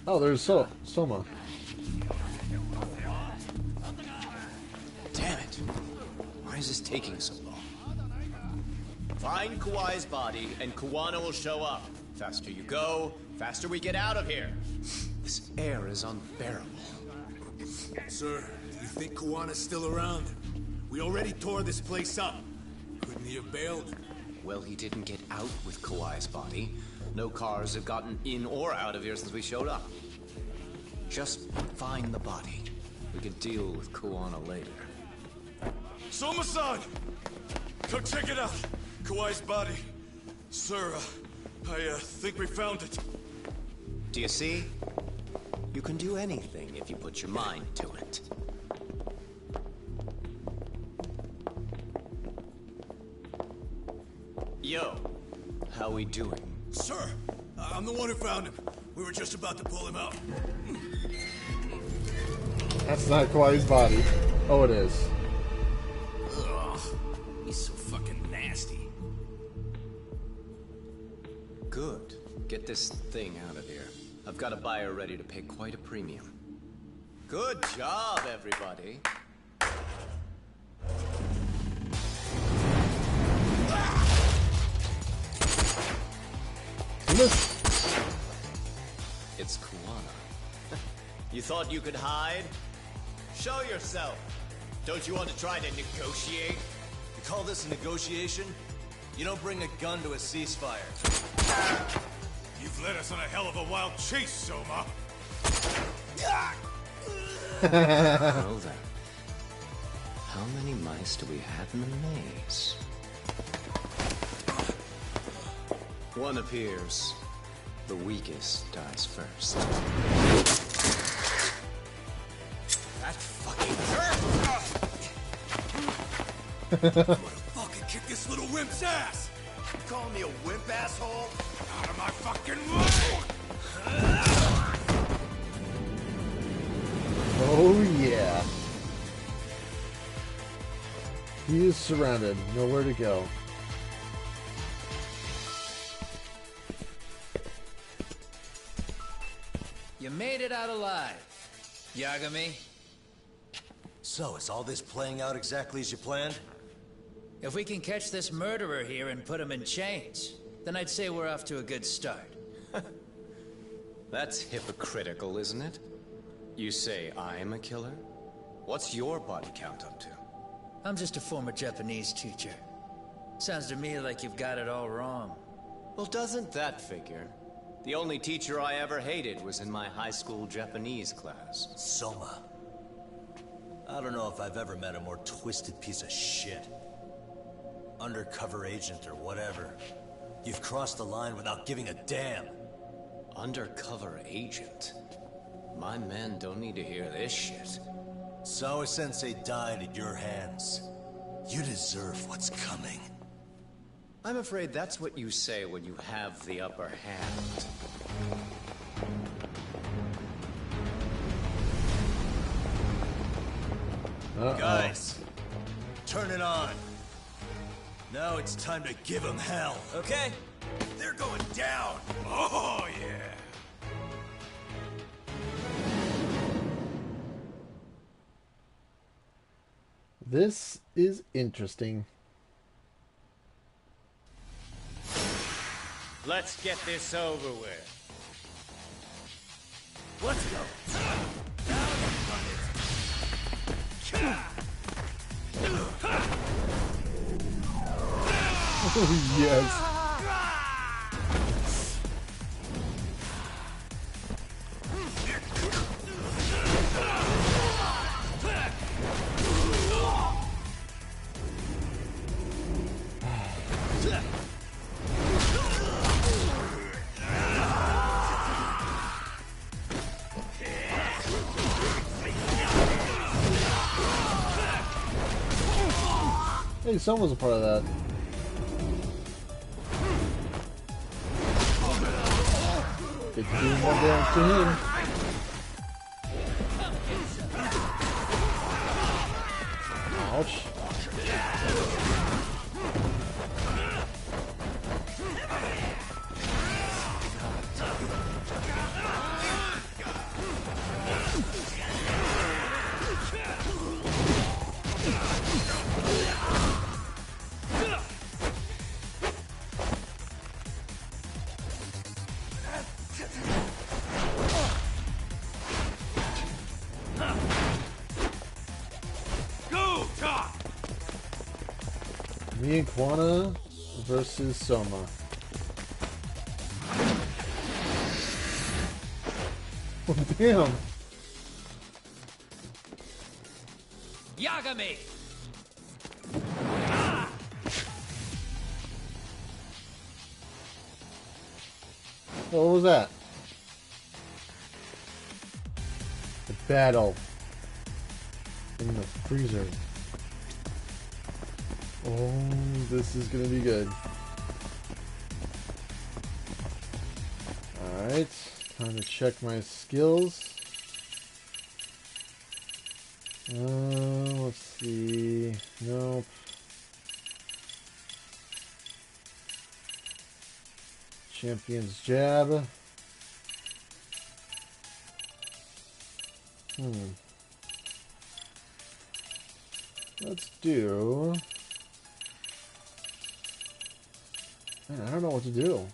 Oh, there's Soma. Damn it. Why is this taking so long? Find Kawai's body, and Kuwana will show up. Faster you go, faster we get out of here. This air is unbearable. Sir, do you think Kuwana's still around? We already tore this place up. Couldn't he have bailed? Well, he didn't get out with Kawai's body. No cars have gotten in or out of here since we showed up. Just find the body. We can deal with Kuwana later. Soma-san! Come check it out! Kawai's body. Sir, I think we found it. Do you see? You can do anything if you put your mind to it. Yo, how we doing? Sir, I'm the one who found him. We were just about to pull him out. That's not Kawai's body. Oh, it is. Ugh, he's so fucking nasty. Good. Get this thing out of here. I've got a buyer ready to pay quite a premium. Good job, everybody. It's Kuwana. You thought you could hide? Show yourself. Don't you want to try to negotiate? You call this a negotiation? You don't bring a gun to a ceasefire. You've led us on a hell of a wild chase, Soma. Well then, how many mice do we have in the maze? One appears. The weakest dies first. That fucking hurt! I'm gonna fucking kick this little wimp's ass! You calling me a wimp, asshole? Out of my fucking way! Oh yeah. He is surrounded. Nowhere to go. You made it out alive, Yagami. So, is all this playing out exactly as you planned? If we can catch this murderer here and put him in chains, then I'd say we're off to a good start. That's hypocritical, isn't it? You say I'm a killer? What's your body count up to? I'm just a former Japanese teacher. Sounds to me like you've got it all wrong. Well, doesn't that figure? The only teacher I ever hated was in my high school Japanese class. Soma. I don't know if I've ever met a more twisted piece of shit. Undercover agent or whatever. You've crossed the line without giving a damn. Undercover agent? My men don't need to hear this shit. Sawa-sensei died at your hands. You deserve what's coming. I'm afraid that's what you say when you have the upper hand. Guys, turn it on. Now it's time to give them hell. Okay. They're going down. Oh, yeah. This is interesting. Let's get this over with. Let's go. Oh, yes. Hey, someone was a part of that. Did do more damage to him. Ouch. Me and Quana versus Soma. Oh, damn. Yagami! What was that? The battle in the freezer. Oh, this is gonna be good. Alright, time to check my skills. Let's see. Nope. Champion's jab. Let's do... Man, I don't know what to do.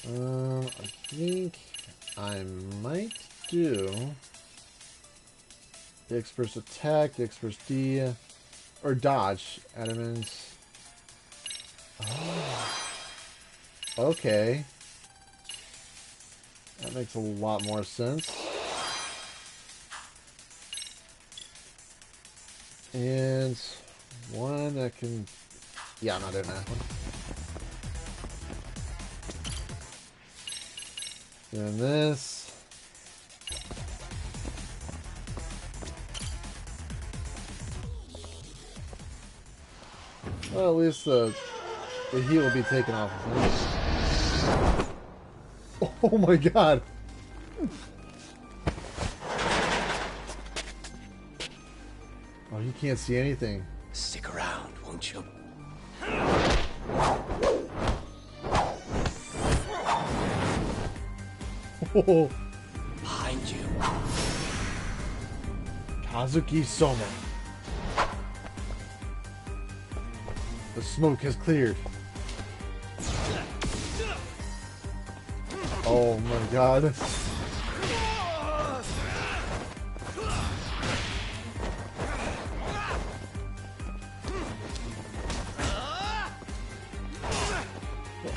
I think I might do. The expert's attack, the expert's D, or dodge. Adamant's. Oh. Okay. That makes a lot more sense. And one that can... Yeah, I'm not doing that one. Doing this. Well, at least the heat will be taken off of him. Oh my god! Oh, you can't see anything. Stick around, won't you? Oh. Behind you. Kazuki Soma. The smoke has cleared. Oh my god.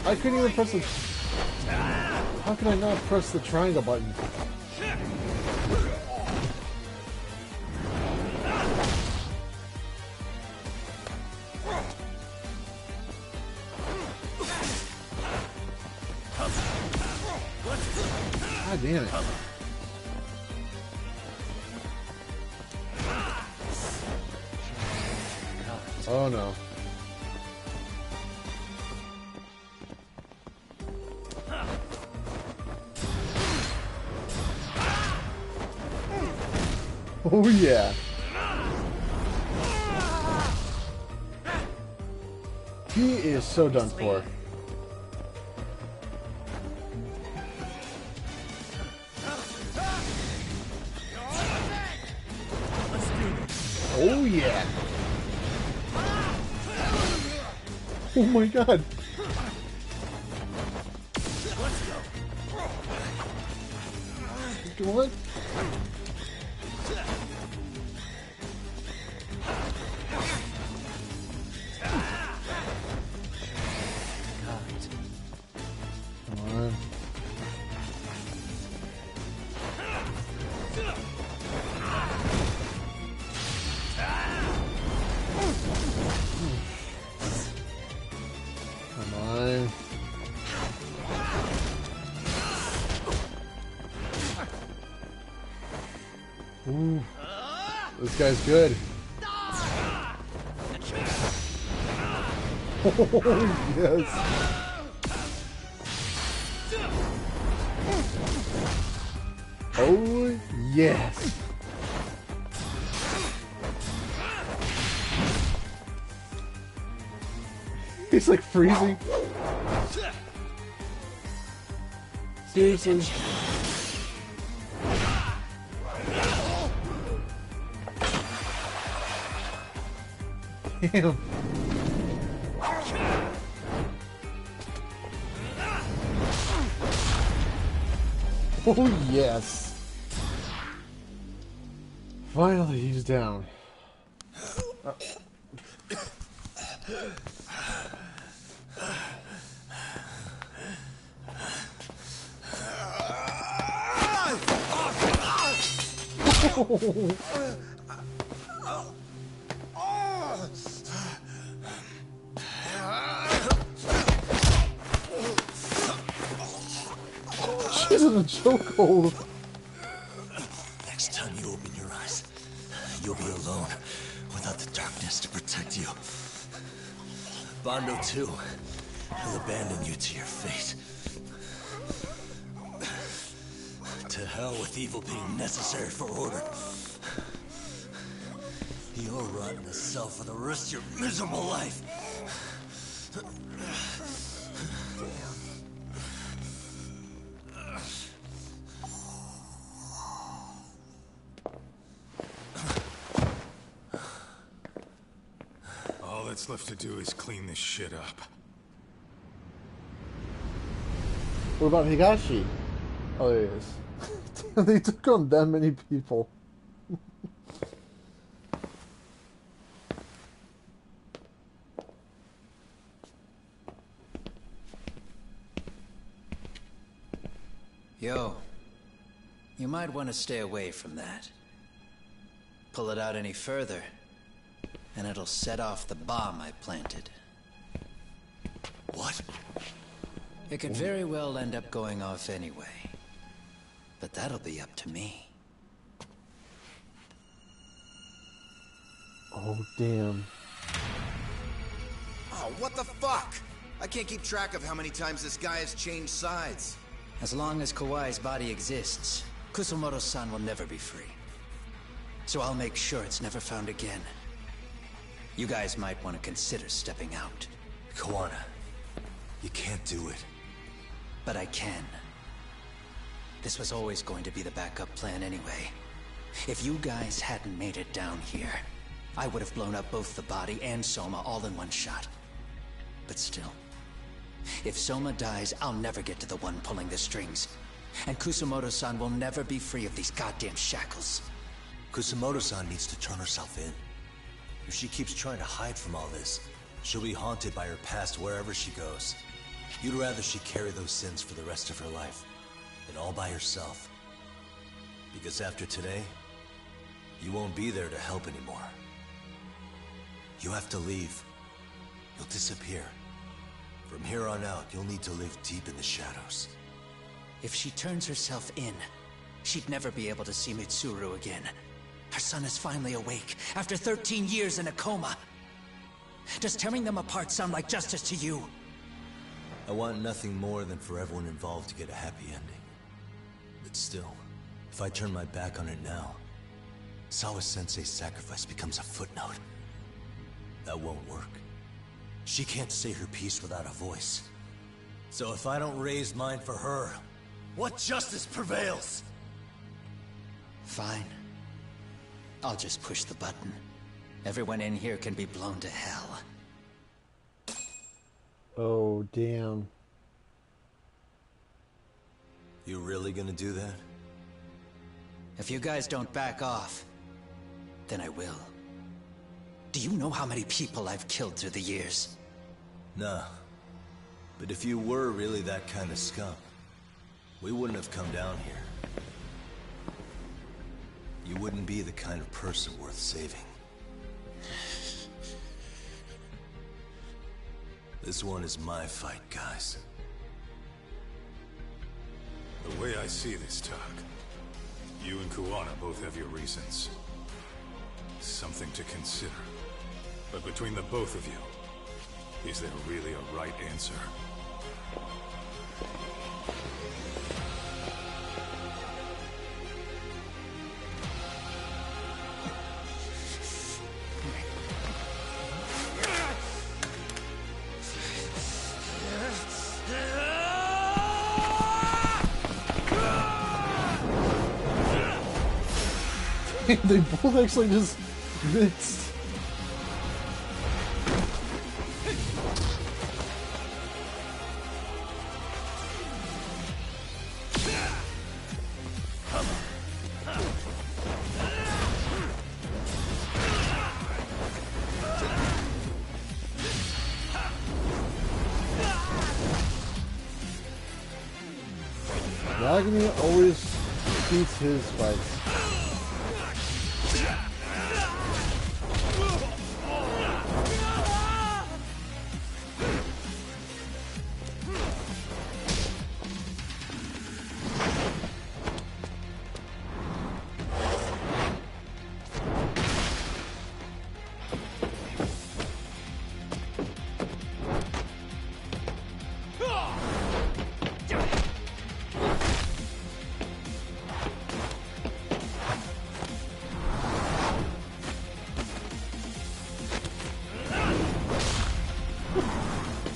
I couldn't even press the... How can I not press the triangle button? God damn it. Oh no. Oh yeah. He is so done for. Oh yeah. Oh my god. What? Come on. Come on. Ooh. This guy's good. Oh, yes. Oh, yes. He's like freezing. Seriously. Damn. Oh, yes. Finally, he's down. She's in a chokehold. Next time you open your eyes, you'll be alone, without the darkness to protect you. Bando too, will abandon you to your fate. To hell with evil being necessary for order. You'll rot in a cell for the rest of your miserable life. All that's left to do is clean this shit up. What about Higashi? Oh, there he is. They took on that many people. Yo, you might want to stay away from that. Pull it out any further, and it'll set off the bomb I planted. What? It could very well end up going off anyway. But that'll be up to me. Oh, damn. Oh, what the fuck? I can't keep track of how many times this guy has changed sides. As long as Kawai's body exists, Kusumoto-san will never be free. So I'll make sure it's never found again. You guys might want to consider stepping out. Kawana, you can't do it. But I can. This was always going to be the backup plan anyway. If you guys hadn't made it down here, I would have blown up both the body and Soma all in one shot. But still, if Soma dies, I'll never get to the one pulling the strings. And Kusumoto-san will never be free of these goddamn shackles. Kusumoto-san needs to turn herself in. If she keeps trying to hide from all this, she'll be haunted by her past wherever she goes. You'd rather she carry those sins for the rest of her life, and all by herself. Because after today, you won't be there to help anymore. You have to leave. You'll disappear. From here on out, you'll need to live deep in the shadows. If she turns herself in, she'd never be able to see Mitsuru again. Her son is finally awake, after 13 years in a coma. Does tearing them apart sound like justice to you? I want nothing more than for everyone involved to get a happy ending. But still, if I turn my back on it now, Sawa-sensei's sacrifice becomes a footnote. That won't work. She can't say her piece without a voice. So if I don't raise mine for her, what justice prevails? Fine. I'll just push the button. Everyone in here can be blown to hell. Oh, damn. You really gonna do that? If you guys don't back off, then I will. Do you know how many people I've killed through the years? Nah. But if you were really that kind of scum, we wouldn't have come down here. You wouldn't be the kind of person worth saving. This one is my fight, guys. The way I see this, Tak, you and Kuwana both have your reasons. Something to consider. But between the both of you, is there really a right answer? They both actually just missed. Yagami always beats his fights.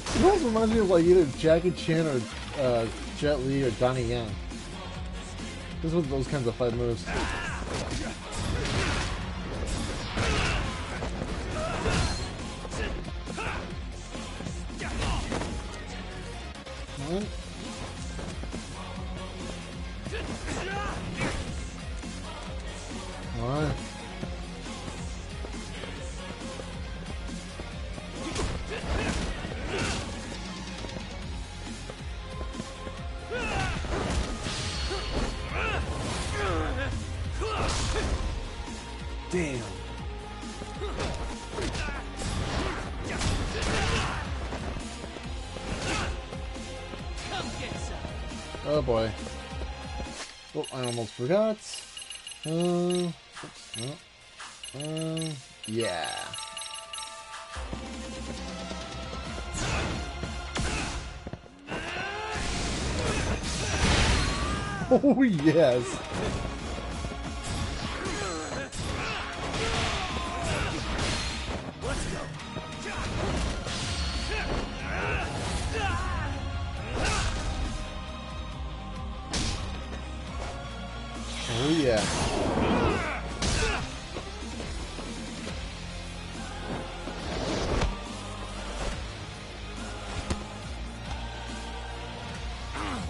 It almost reminds me of like either Jackie Chan or Jet Li or Donnie Yen. This was those kinds of fight moves. What? Oh boy. Oh, I almost forgot. Oops, no. Yeah. Oh, yes. Let's go. Oh, yeah.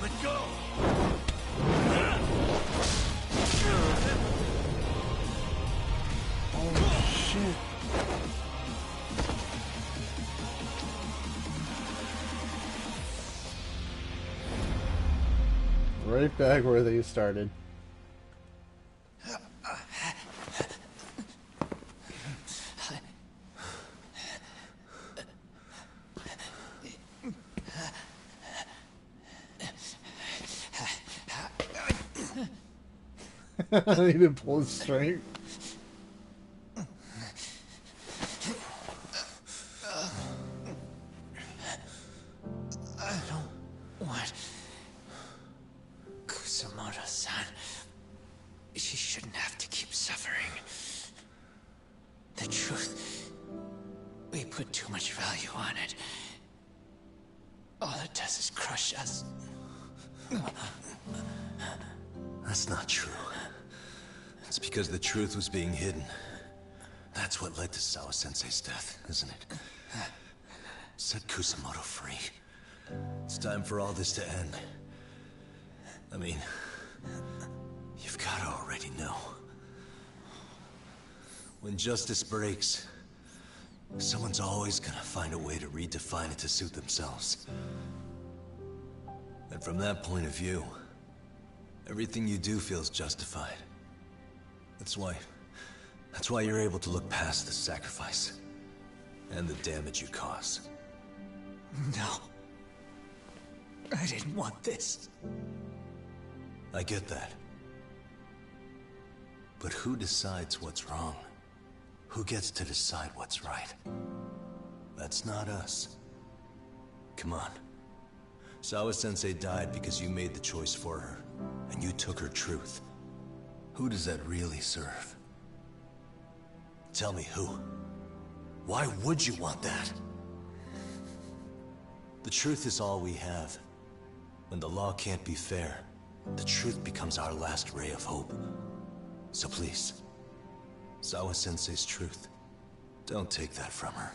Let's go. Oh, shit. Right back where they started. I need to pull his strength. I don't want Kusumoto-san. She shouldn't have to keep suffering. The truth, we put too much value on it. All it does is crush us. That's not true. It's because the truth was being hidden. That's what led to Sawa-sensei's death, isn't it? Set Kusumoto free. It's time for all this to end. I mean, you've got to already know. When justice breaks, someone's always gonna find a way to redefine it to suit themselves. And from that point of view, everything you do feels justified. That's why you're able to look past the sacrifice and the damage you cause. No. I didn't want this. I get that. But who decides what's wrong? Who gets to decide what's right? That's not us. Come on. Sawa-sensei died because you made the choice for her, and you took her truth. Who does that really serve? Tell me who. Why would you want that? The truth is all we have. When the law can't be fair, the truth becomes our last ray of hope. So please, Sawa-sensei's truth, don't take that from her.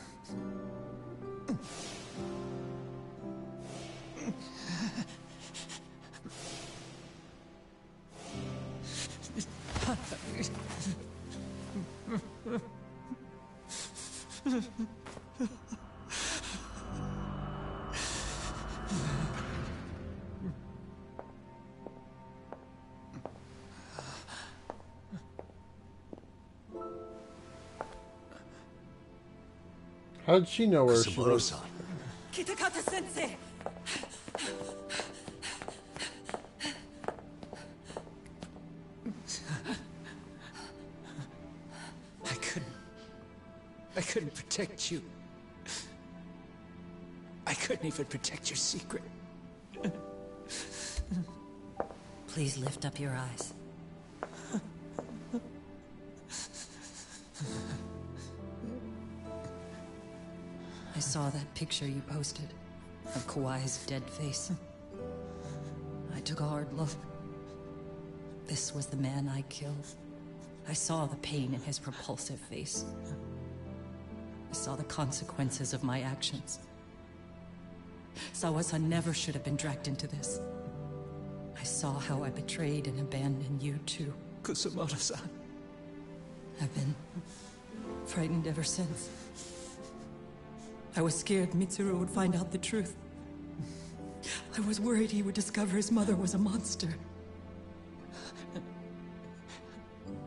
How did she know where she was? Kitakata-sensei! I couldn't protect you. I couldn't even protect your secret. Please lift up your eyes. I saw that picture you posted of Kawai's dead face. I took a hard look. This was the man I killed. I saw the pain in his repulsive face. I saw the consequences of my actions. Sawa-san never should have been dragged into this. I saw how I betrayed and abandoned you too. Kusumoto-san. I've been frightened ever since. I was scared Mitsuru would find out the truth. I was worried he would discover his mother was a monster.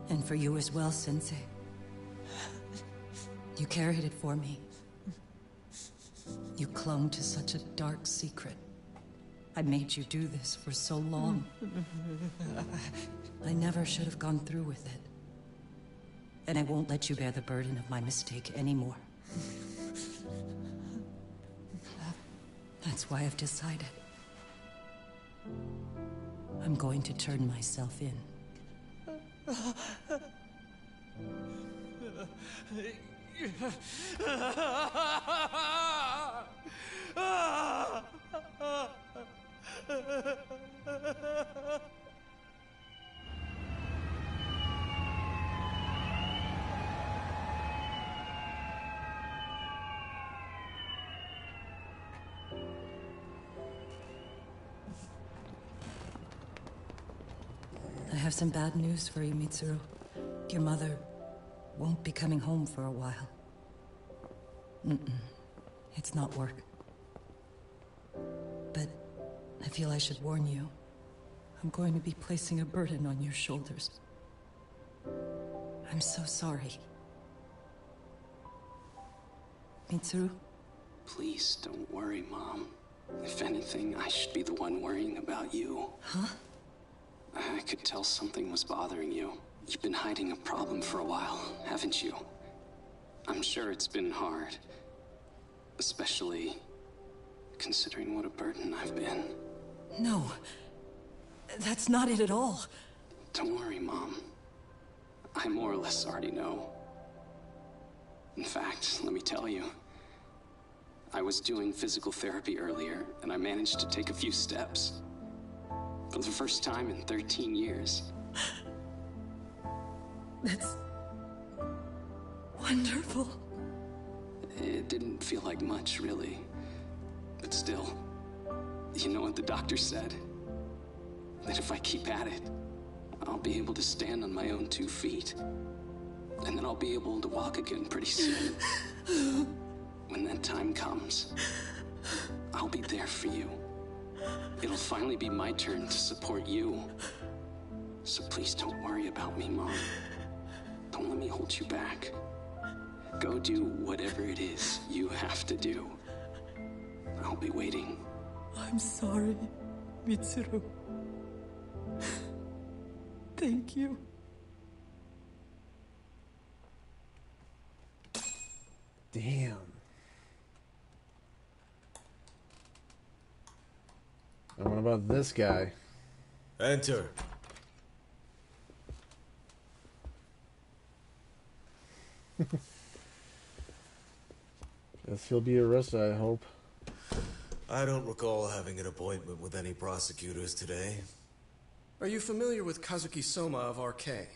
And for you as well, Sensei. You carried it for me. You clung to such a dark secret. I made you do this for so long. I never should have gone through with it. And I won't let you bear the burden of my mistake anymore. That's why I've decided. I'm going to turn myself in. I have some bad news for you, Mitsuru. Your mother won't be coming home for a while. It's not work. But I feel I should warn you. I'm going to be placing a burden on your shoulders. I'm so sorry. Mitsuru? Please don't worry, Mom. If anything, I should be the one worrying about you. Huh? I could tell something was bothering you. You've been hiding a problem for a while, haven't you? I'm sure it's been hard. Especially considering what a burden I've been. No. That's not it at all. Don't worry, Mom. I more or less already know. In fact, let me tell you. I was doing physical therapy earlier, and I managed to take a few steps. For the first time in 13 years. That's wonderful. It didn't feel like much, really. But still, you know what the doctor said? That if I keep at it, I'll be able to stand on my own 2 feet. And then I'll be able to walk again pretty soon. When that time comes, I'll be there for you. It'll finally be my turn to support you. So please don't worry about me, Mom. Don't let me hold you back. Go do whatever it is you have to do. I'll be waiting. I'm sorry, Mitsuru. Thank you. Damn. And what about this guy? Enter. Guess he'll be arrested, I hope. I don't recall having an appointment with any prosecutors today. Are you familiar with Kazuki Soma of RK?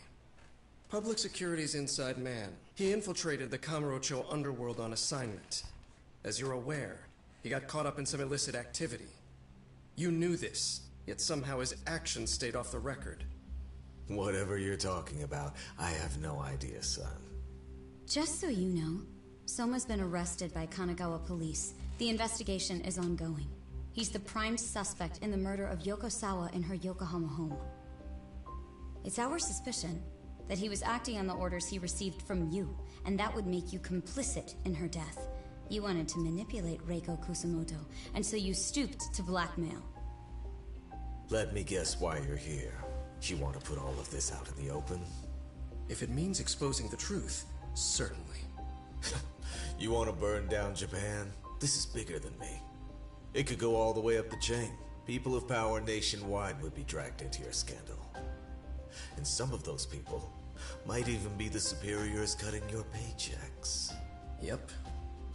Public Security's inside man. He infiltrated the Kamurocho underworld on assignment. As you're aware, he got caught up in some illicit activity. You knew this, yet somehow his actions stayed off the record. Whatever you're talking about, I have no idea, son. Just so you know, Soma's been arrested by Kanagawa police. The investigation is ongoing. He's the prime suspect in the murder of Yoko Sawa in her Yokohama home. It's our suspicion that he was acting on the orders he received from you, and that would make you complicit in her death. You wanted to manipulate Reiko Kusumoto, and so you stooped to blackmail. Let me guess why you're here. You want to put all of this out in the open? If it means exposing the truth, certainly. You want to burn down Japan? This is bigger than me. It could go all the way up the chain. People of power nationwide would be dragged into your scandal. And some of those people might even be the superiors cutting your paychecks. Yep.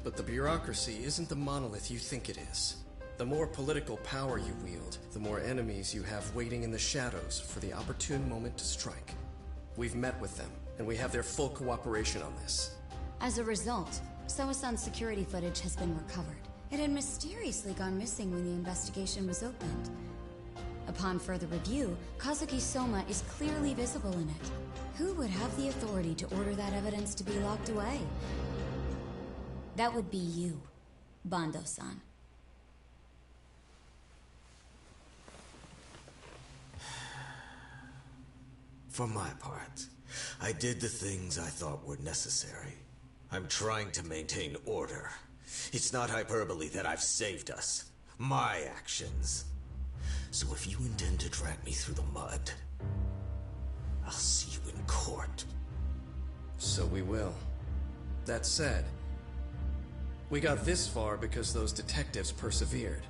But the bureaucracy isn't the monolith you think it is. The more political power you wield, the more enemies you have waiting in the shadows for the opportune moment to strike. We've met with them, and we have their full cooperation on this. As a result, Soa-san's security footage has been recovered. It had mysteriously gone missing when the investigation was opened. Upon further review, Kazuki Soma is clearly visible in it. Who would have the authority to order that evidence to be locked away? That would be you, Bando-san. For my part, I did the things I thought were necessary. I'm trying to maintain order. It's not hyperbole that I've saved us. My actions So if you intend to drag me through the mud, I'll see you in court. So we will. That said, we got this far because those detectives persevered.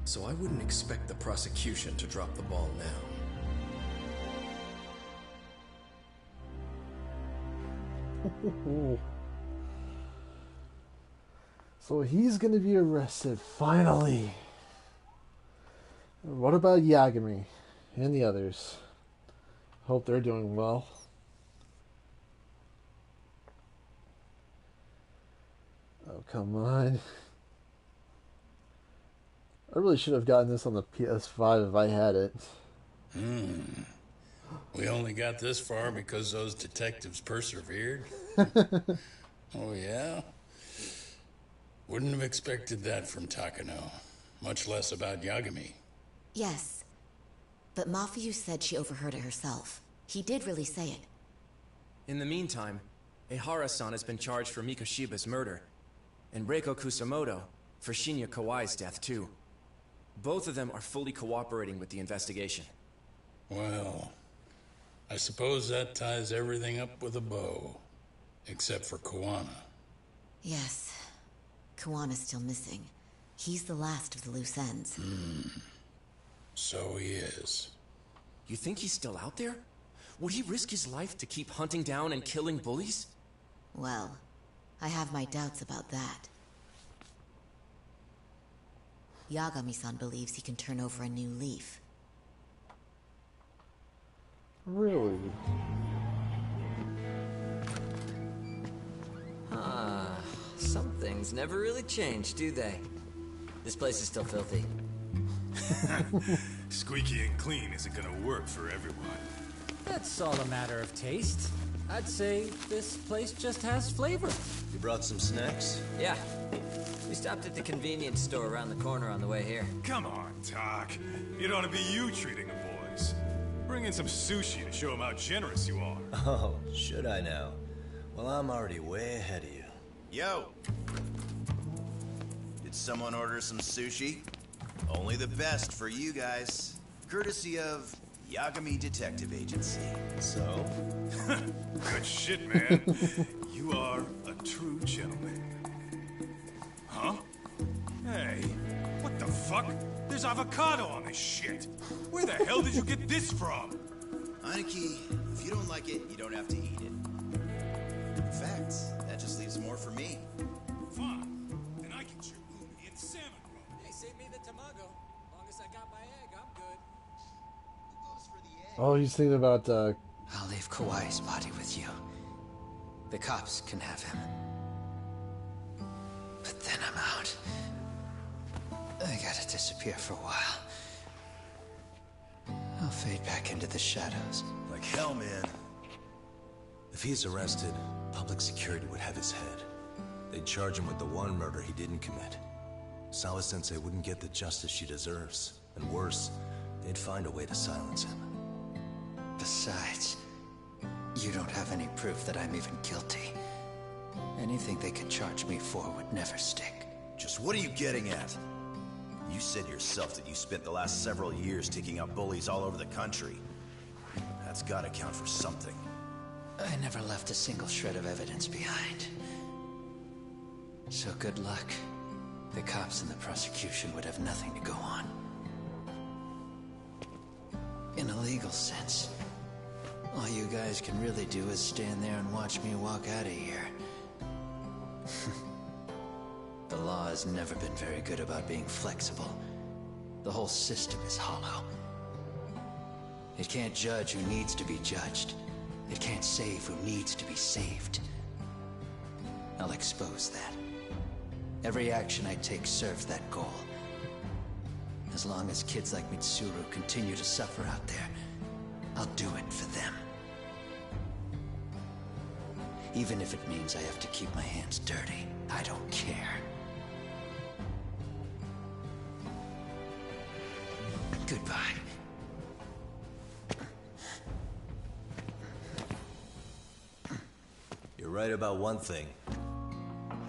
So I wouldn't expect the prosecution to drop the ball now. So he's gonna be arrested, finally. What about Yagami and the others? Hope they're doing well. Oh, come on. I really should have gotten this on the PS5 if I had it. We only got this far because those detectives persevered? Oh, yeah? Wouldn't have expected that from Takano. Much less about Yagami. Yes. But Mafuyu said she overheard it herself. He did really say it. In the meantime, Ahara-san has been charged for Mikoshiba's murder, and Reiko Kusamoto for Shinya Kawai's death, too. Both of them are fully cooperating with the investigation. Well, I suppose that ties everything up with a bow. Except for Kawana. Yes. Kawana's still missing. He's the last of the loose ends. So he is. You think he's still out there? Would he risk his life to keep hunting down and killing bullies? Well, I have my doubts about that. Yagami-san believes he can turn over a new leaf. Really? Some things never really change, do they? This place is still filthy. Squeaky and clean isn't gonna work for everyone. That's all a matter of taste. I'd say this place just has flavor. You brought some snacks? Yeah. We stopped at the convenience store around the corner on the way here. Come on, Doc. It ought to be you treating the boys. Bring in some sushi to show them how generous you are. Oh, should I now? Well, I'm already way ahead of you. Yo! Did someone order some sushi? Only the best for you guys. Courtesy of Yagami Detective Agency. So? Good shit, man. You are a true gentleman. Huh? Hey, what the fuck? There's avocado on this shit. Where the hell did you get this from? Aniki, if you don't like it, you don't have to eat it. In fact, that just leaves more for me. Fine. Then I get your umi and salmon roll. Hey, save me the tamago. Long as I got my egg, I'm good. Who goes for the egg? Oh, he's thinking about, I'll leave Kawai's body with you. The cops can have him. But then I'm out. I gotta disappear for a while. I'll fade back into the shadows. Like hell, man. If he's arrested, public security would have his head. They'd charge him with the one murder he didn't commit. Sawa-sensei wouldn't get the justice she deserves. And worse, they'd find a way to silence him. Besides, you don't have any proof that I'm even guilty. Anything they could charge me for would never stick. Just what are you getting at? You said yourself that you spent the last several years taking out bullies all over the country. That's gotta count for something. I never left a single shred of evidence behind. So good luck. The cops and the prosecution would have nothing to go on. In a legal sense, all you guys can really do is stand there and watch me walk out of here. The law has never been very good about being flexible. The whole system is hollow. It can't judge who needs to be judged. It can't save who needs to be saved. I'll expose that. Every action I take serves that goal. As long as kids like Mitsuru continue to suffer out there, I'll do it for them. Even if it means I have to keep my hands dirty, I don't care. Goodbye. You're right about one thing.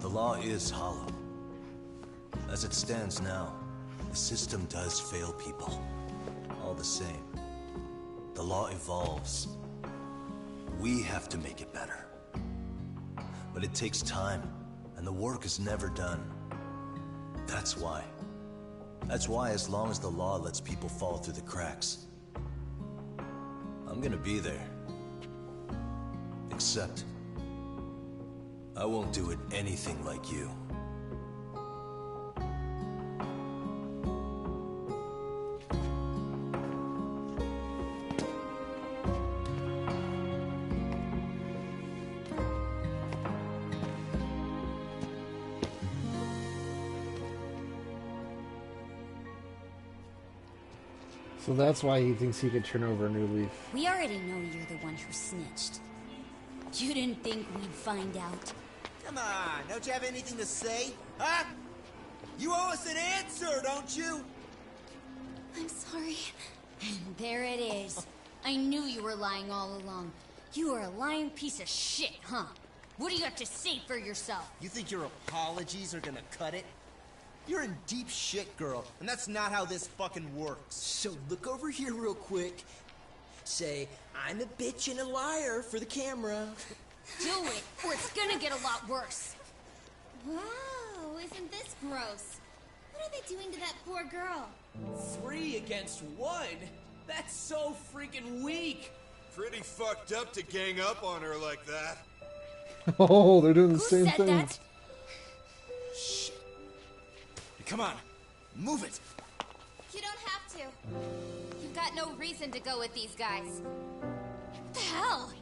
The law is hollow. As it stands now, the system does fail people. All the same, the law evolves. We have to make it better. But it takes time, and the work is never done. That's why. That's why as long as the law lets people fall through the cracks, I'm gonna be there. Except, I won't do it anything like you. So that's why he thinks he could turn over a new leaf. We already know you're the one who snitched. You didn't think we'd find out. Come on, don't you have anything to say? Huh? You owe us an answer, don't you? I'm sorry. And there it is. I knew you were lying all along. You are a lying piece of shit, huh? What do you have to say for yourself? You think your apologies are gonna cut it? You're in deep shit, girl, and that's not how this fucking works. So look over here real quick. Say, I'm a bitch and a liar for the camera. Do it, or it's gonna get a lot worse. Wow, isn't this gross? What are they doing to that poor girl? 3 against 1? That's so freaking weak. Pretty fucked up to gang up on her like that. Oh, they're doing the same said thing. that? Shit. Come on, move it. You don't have to. You've got no reason to go with these guys. What the hell?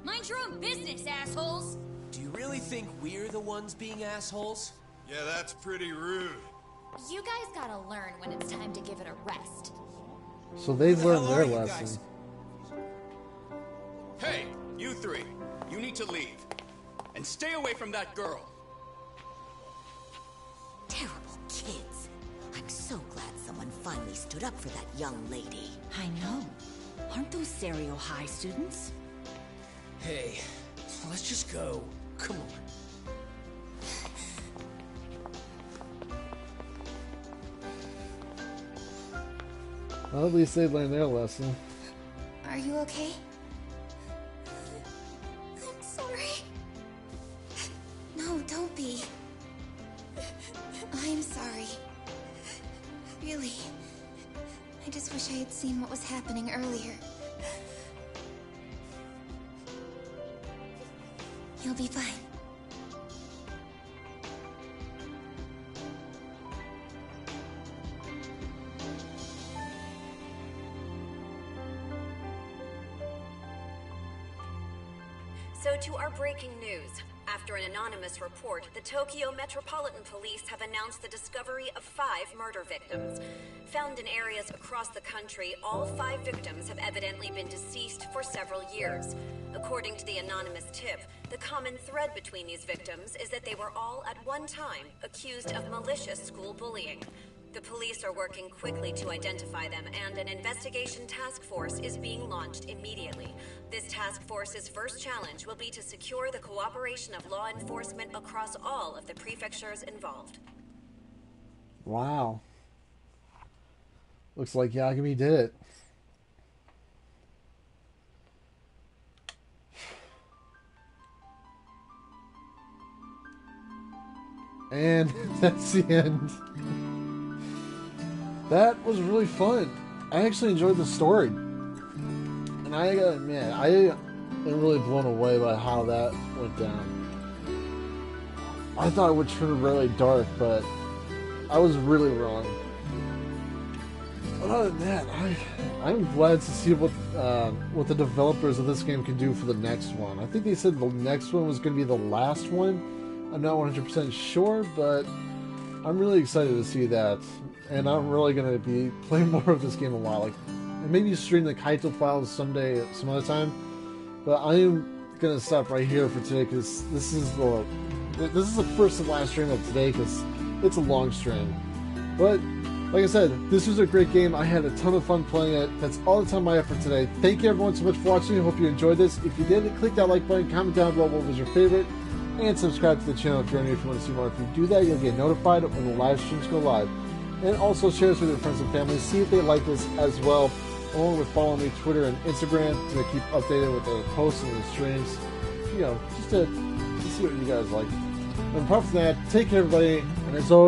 Mind your own business, assholes! Do you really think we're the ones being assholes? Yeah, that's pretty rude. You guys gotta learn when it's time to give it a rest. So they've learned their you lesson. guys? Hey, you 3. You need to leave. And stay away from that girl. Terrible kids. I'm so glad someone finally stood up for that young lady. I know. Aren't those Serio High students? Hey, let's just go. Come on. Well, at least they learned their lesson. Are you okay? I'm sorry. No, don't be. I'm sorry. Really. I just wish I had seen what was happening earlier. You'll be fine. So to our breaking news. After an anonymous report, the Tokyo Metropolitan Police have announced the discovery of 5 murder victims. Found in areas across the country, all 5 victims have evidently been deceased for several years. According to the anonymous tip, the common thread between these victims is that they were all at one time accused of malicious school bullying. The police are working quickly to identify them, and an investigation task force is being launched immediately. This task force's first challenge will be to secure the cooperation of law enforcement across all of the prefectures involved. Wow. Looks like Yagami did it. And that's the end. That was really fun. I actually enjoyed the story. And I gotta admit, I am really blown away by how that went down. I thought it would turn really dark, but I was really wrong. But other than that, I'm glad to see what the developers of this game can do for the next one. I think they said the next one was going to be the last one. I'm not 100% sure, but I'm really excited to see that. And I'm really going to be playing more of this game a lot. Like, and maybe stream the Kaito files someday, some other time. But I am going to stop right here for today because this is the first and last stream of today because it's a long stream. But like I said, this was a great game. I had a ton of fun playing it. That's all the time I have for today. Thank you everyone so much for watching. I hope you enjoyed this. If you did, click that like button, comment down below what was your favorite, and subscribe to the channel if you're new. If you want to see more, if you do that, you'll get notified when the live streams go live. And also share this with your friends and family. See if they like this as well. Along with following me Twitter and Instagram to keep updated with the posts and the streams. You know, just to see what you guys like. And apart from that, take care everybody. And as always,